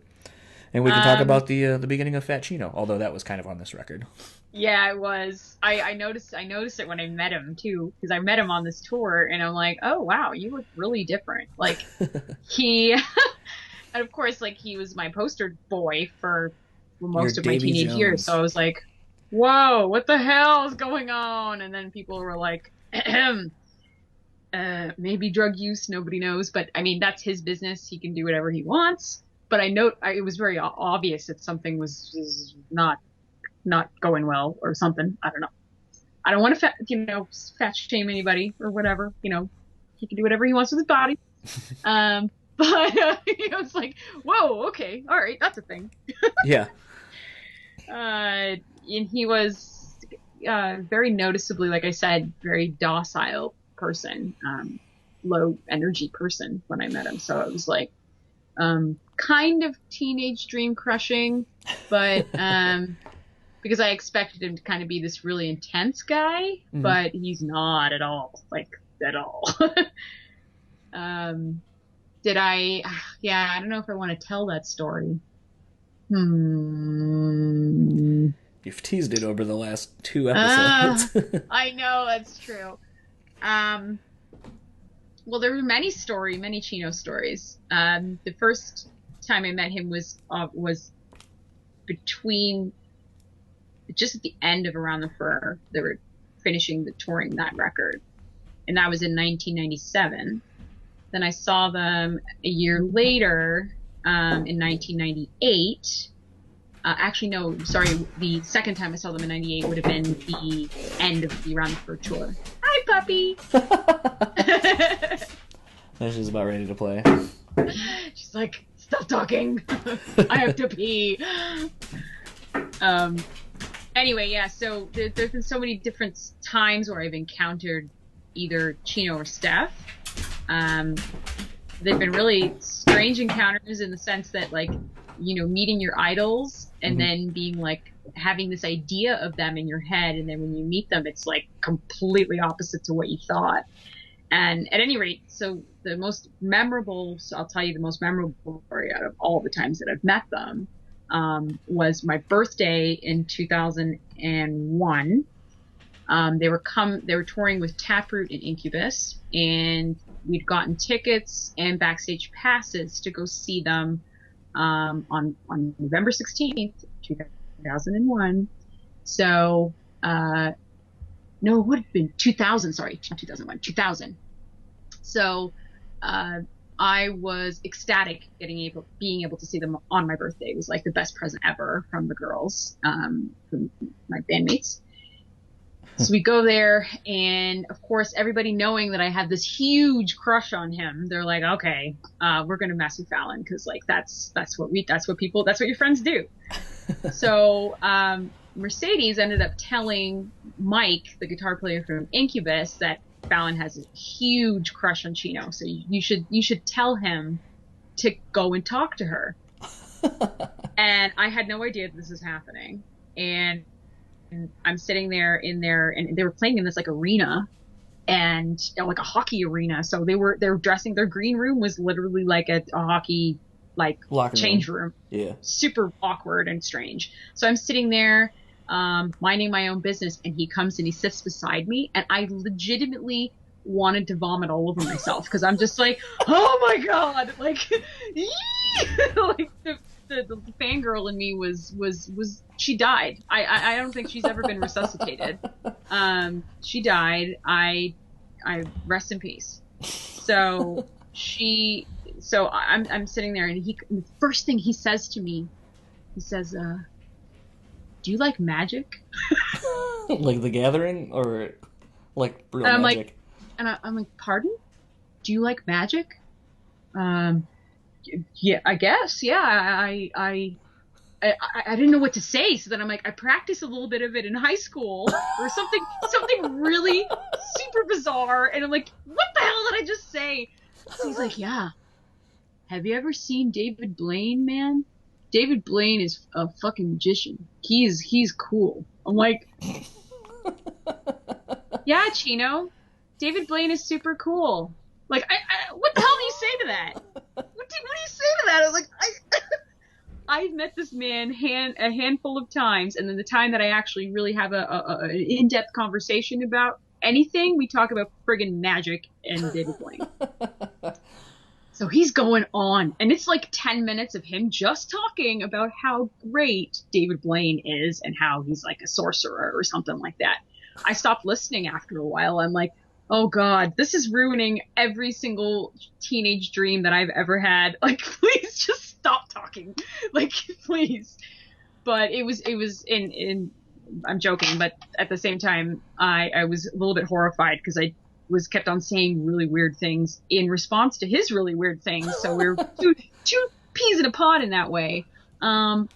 we can talk about the beginning of Fat Chino, although that was kind of on this record. Yeah, it was. I noticed it when I met him too, because I met him on this tour, and I'm like, oh wow, you look really different. Like he, and of course, like he was my poster boy for most of my Davy teenage Jones. years. So I was like, whoa, what the hell is going on? And then people were like, maybe drug use, nobody knows. But I mean, that's his business. He can do whatever he wants. But it was very obvious that something was not going well or something. I don't know. I don't want to, fat shame anybody or whatever. He can do whatever he wants with his body. But it was like, whoa, okay, all right, that's a thing. Yeah. And he was very noticeably, like I said, very docile person, low energy person when I met him. So it was like kind of teenage dream crushing, but because I expected him to kind of be this really intense guy, but he's not at all, like at all. I don't know if I want to tell that story. You've teased it over the last 2 episodes. I know, that's true. Well, there were many Chino stories. The first time I met him was between just at the end of Around the Fur. They were finishing the touring that record, and that was in 1997. Then I saw them a year later, in 1998. Actually, no, sorry. The second time I saw them in 98 would have been the end of the Around the Fur tour. Hi, puppy! She's about ready to play. She's like, stop talking. I have to pee. Anyway, yeah, so there's been so many different times where I've encountered either Chino or Steph. They've been really strange encounters in the sense that, like, meeting your idols and then being like having this idea of them in your head, and then when you meet them, it's like completely opposite to what you thought. And at any rate, so I'll tell you the most memorable story out of all the times that I've met them, was my birthday in 2001. They were touring with Taproot and Incubus, and we'd gotten tickets and backstage passes to go see them on November 16th, 2001. So, no, it would have been 2000, sorry, not 2001, 2000. So, I was ecstatic being able to see them on my birthday. It was like the best present ever from the girls, from my bandmates. So we go there, and of course, everybody knowing that I had this huge crush on him, they're like, okay, we're gonna mess with Fallon, because like that's what your friends do. So Mercedes ended up telling Mike, the guitar player from Incubus, that Fallon has a huge crush on Chino, so you should tell him to go and talk to her. And I had no idea that this was happening, and I'm sitting there and they were playing in this like arena, and like a hockey arena. So they're dressing. Their green room was literally like a hockey like locker change room. Yeah, super awkward and strange. So I'm sitting there, minding my own business, and he comes and he sits beside me, and I legitimately wanted to vomit all over myself because I'm just like, oh my god, like, like the fangirl in me was she died. I don't think she's ever been resuscitated. She died. I rest in peace. So I'm sitting there, and the first thing he says to me, he says, do you like magic? Like The Gathering, or like real magic? I'm like, pardon? Do you like magic? Yeah, I guess. Yeah, I didn't know what to say, so then I'm like, I practiced a little bit of it in high school or something really super bizarre, and I'm like, what the hell did I just say? So he's like, yeah. Have you ever seen David Blaine, man? David Blaine is a fucking magician. He's cool. I'm like, Yeah, Chino. David Blaine is super cool. Like, what the hell do you say to that? What do you say to that? I was like, I've met this man a handful of times, and then the time that I actually really have an in-depth conversation about anything, we talk about friggin' magic and David Blaine. So he's going on, and it's like 10 minutes of him just talking about how great David Blaine is and how he's like a sorcerer or something like that. I stopped listening after a while. I'm like, oh God, this is ruining every single teenage dream that I've ever had. Like, please just stop talking. Like, please. But it was in I'm joking, but at the same time, I was a little bit horrified because I was kept on saying really weird things in response to his really weird things. So we're two peas in a pod in that way. And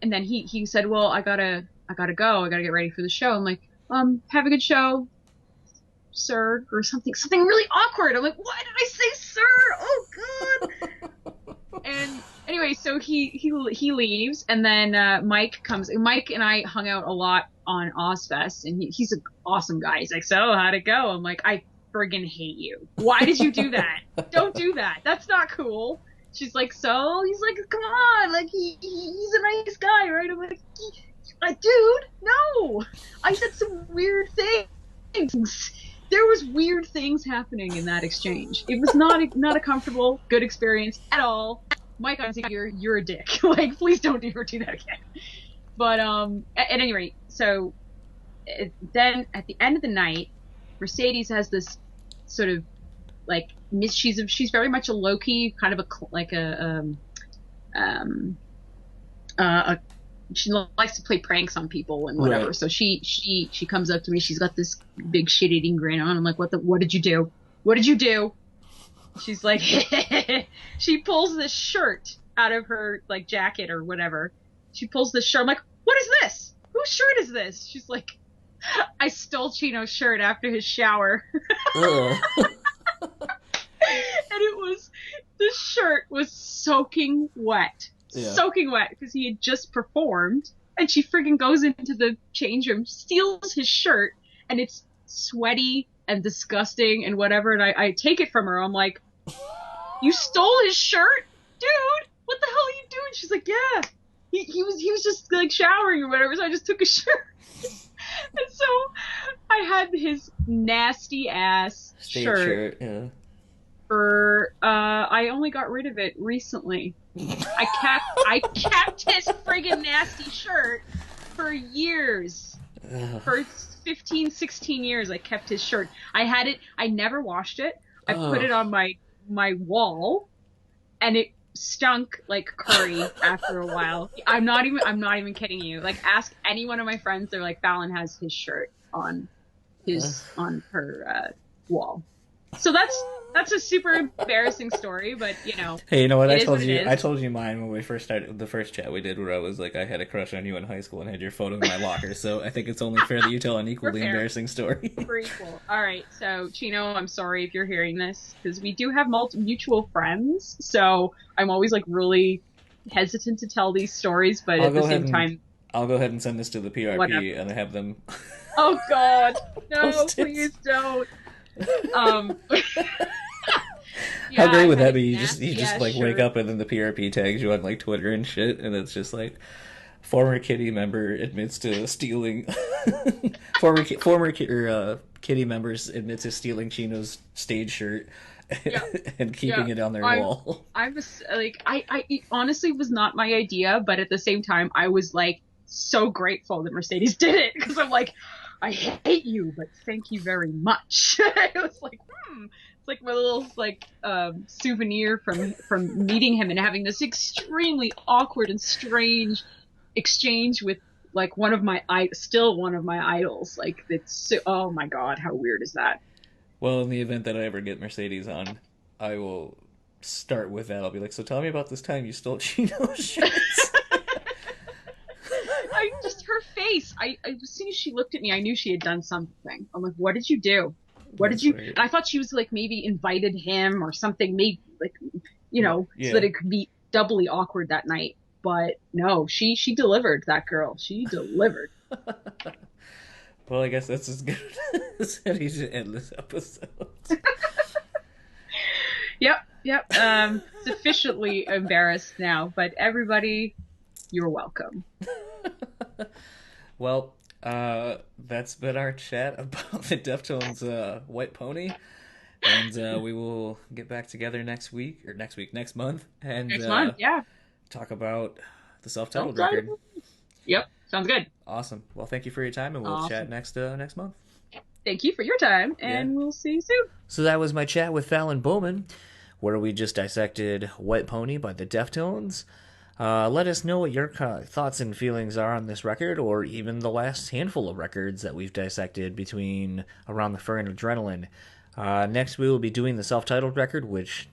then he said, well, I gotta go. I gotta get ready for the show. I'm like, have a good show, sir, or something really awkward. I'm like, why did I say sir? Oh God. And anyway, so he leaves, and then Mike comes. Mike and I hung out a lot on Ozfest, and he's an awesome guy. He's like, so how'd it go? I'm like, I friggin' hate you. Why did you do that? Don't do that. That's not cool. She's like, so? He's like, come on, like he's a nice guy, right? I'm like, dude, no. I said some weird things. There was weird things happening in that exchange. It was not a comfortable, good experience at all. Mike, I think you're a dick. Like, please don't ever do that again. But at any rate, so then at the end of the night, Mercedes has this sort of like she's very much a low key kind of she likes to play pranks on people and whatever. Right. So she comes up to me. She's got this big shit eating grin on. I'm like, what did you do? What did you do? She's like, she pulls this shirt out of her like jacket or whatever. She pulls this shirt. I'm like, what is this? Whose shirt is this? She's like, I stole Chino's shirt after his shower. And this shirt was soaking wet. Yeah. Soaking wet because he had just performed, and she freaking goes into the change room, steals his shirt, and it's sweaty and disgusting and whatever, and I take it from her. I'm like, you stole his shirt? Dude, what the hell are you doing? She's like, yeah, he was just like showering or whatever, so I just took his shirt. And so I had his nasty ass shirt. Yeah. For I only got rid of it recently. I kept his friggin' nasty shirt for years. For 15, 16 years I kept his shirt. I had it, I never washed it. I put it on my wall, and it stunk like curry after a while. I'm not even kidding you. Like, ask any one of my friends, they're like, Fallon has his shirt on her wall. So that's a super embarrassing story, but you know. Hey, you know what? I told you mine when we first started the first chat we did, where I was like, I had a crush on you in high school and had your photo in my locker. So I think it's only fair that you tell an equally embarrassing story. We're equal. All right, so Chino, I'm sorry if you're hearing this, because we do have mutual friends. So I'm always like really hesitant to tell these stories, but at the same time, I'll go ahead and send this to the PRP and have them. Oh God, no! Please don't. Yeah, how great would that be? You just like wake up and then the PRP tags you on like Twitter and shit, and it's just like former Kitty member admits to stealing former Kitty members admit to stealing Chino's stage shirt and keeping it on their wall. I was like, I honestly was not my idea, but at the same time, I was like so grateful that Mercedes did it, because I'm like, I hate you, but thank you very much. I was like, It's like my little like souvenir from meeting him and having this extremely awkward and strange exchange with like one of my idols. Like, it's oh my God, how weird is that? Well, in the event that I ever get Mercedes on, I will start with that. I'll be like, so tell me about this time you stole Chino's shirts. Her face. As soon as she looked at me, I knew she had done something. I'm like, what did you do? What did you? Right. And I thought she was like maybe invited him or something, maybe like, you know, so that it could be doubly awkward that night. But no, she delivered. That girl, she delivered. Well, I guess that's as good as any to end this episode. Yep. Sufficiently embarrassed now, but everybody, you're welcome. Well, that's been our chat about the Deftones' White Pony. And we will get back together next month. And Next month, yeah. Talk about the self-titled record. Yep, sounds good. Awesome. Well, thank you for your time, and we'll chat next month. Thank you for your time, and we'll see you soon. So that was my chat with Fallon Bowman, where we just dissected White Pony by the Deftones. Let us know what your thoughts and feelings are on this record, or even the last handful of records that we've dissected between Around the Fur and Adrenaline. Next, we will be doing the self-titled record, which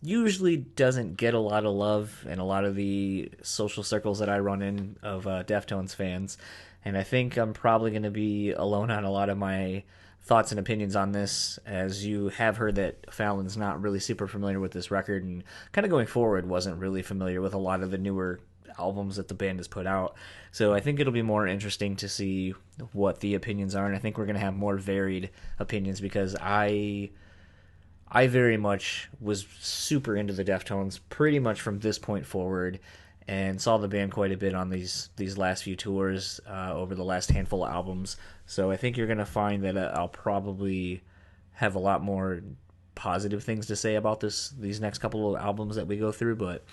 usually doesn't get a lot of love in a lot of the social circles that I run in of Deftones fans. And I think I'm probably going to be alone on a lot of my thoughts and opinions on this, as you have heard that Fallon's not really super familiar with this record, and kind of going forward wasn't really familiar with a lot of the newer albums that the band has put out. So I think it'll be more interesting to see what the opinions are, and I think we're going to have more varied opinions, because I very much was super into the Deftones pretty much from this point forward, and saw the band quite a bit on these last few tours over the last handful of albums. So I think you're going to find that I'll probably have a lot more positive things to say about these next couple of albums that we go through, but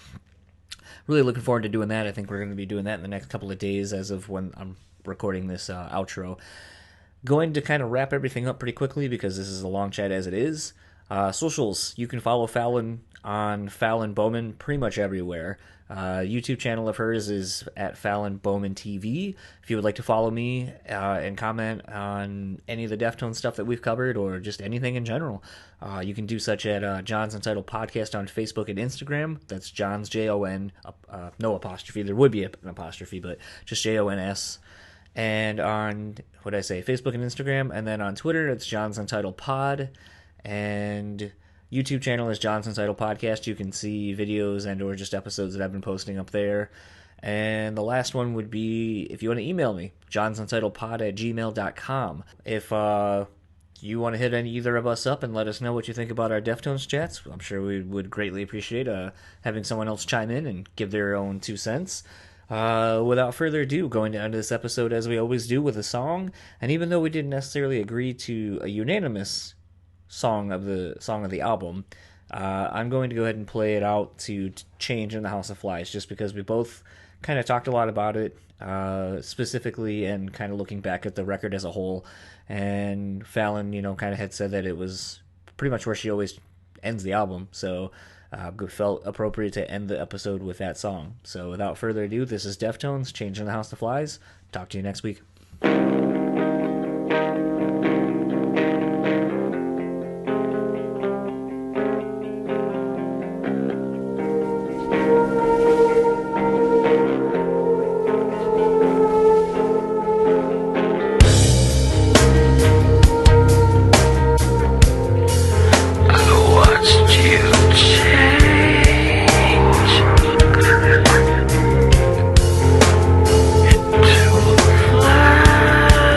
really looking forward to doing that. I think we're going to be doing that in the next couple of days as of when I'm recording this outro. Going to kind of wrap everything up pretty quickly, because this is a long chat as it is. Socials, you can follow Fallon on Fallon Bowman pretty much everywhere. YouTube channel of hers is at Fallon Bowman TV. If you would like to follow me and comment on any of the Deftones stuff that we've covered, or just anything in general, you can do such at John's Untitled Podcast on Facebook and Instagram. That's John's Jon, no apostrophe. There would be an apostrophe, but just JONS. And on Facebook and Instagram, and then on Twitter it's John's Untitled Pod, and YouTube channel is John's Untitled Podcast. You can see videos and or just episodes that I've been posting up there. And the last one would be, if you want to email me, johnsuntitledpod@gmail.com. If you want to hit either of us up and let us know what you think about our Deftones chats, I'm sure we would greatly appreciate having someone else chime in and give their own 2 cents. Without further ado, going to end this episode as we always do with a song. And even though we didn't necessarily agree to a unanimous song of the album, I'm going to go ahead and play it out to Change in the House of Flies, just because we both kind of talked a lot about it specifically, and kind of looking back at the record as a whole. And Fallon, kind of had said that it was pretty much where she always ends the album, so felt appropriate to end the episode with that song. So without further ado, this is Deftones, Change in the House of Flies. Talk to you next week. Into a fly.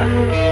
Yeah.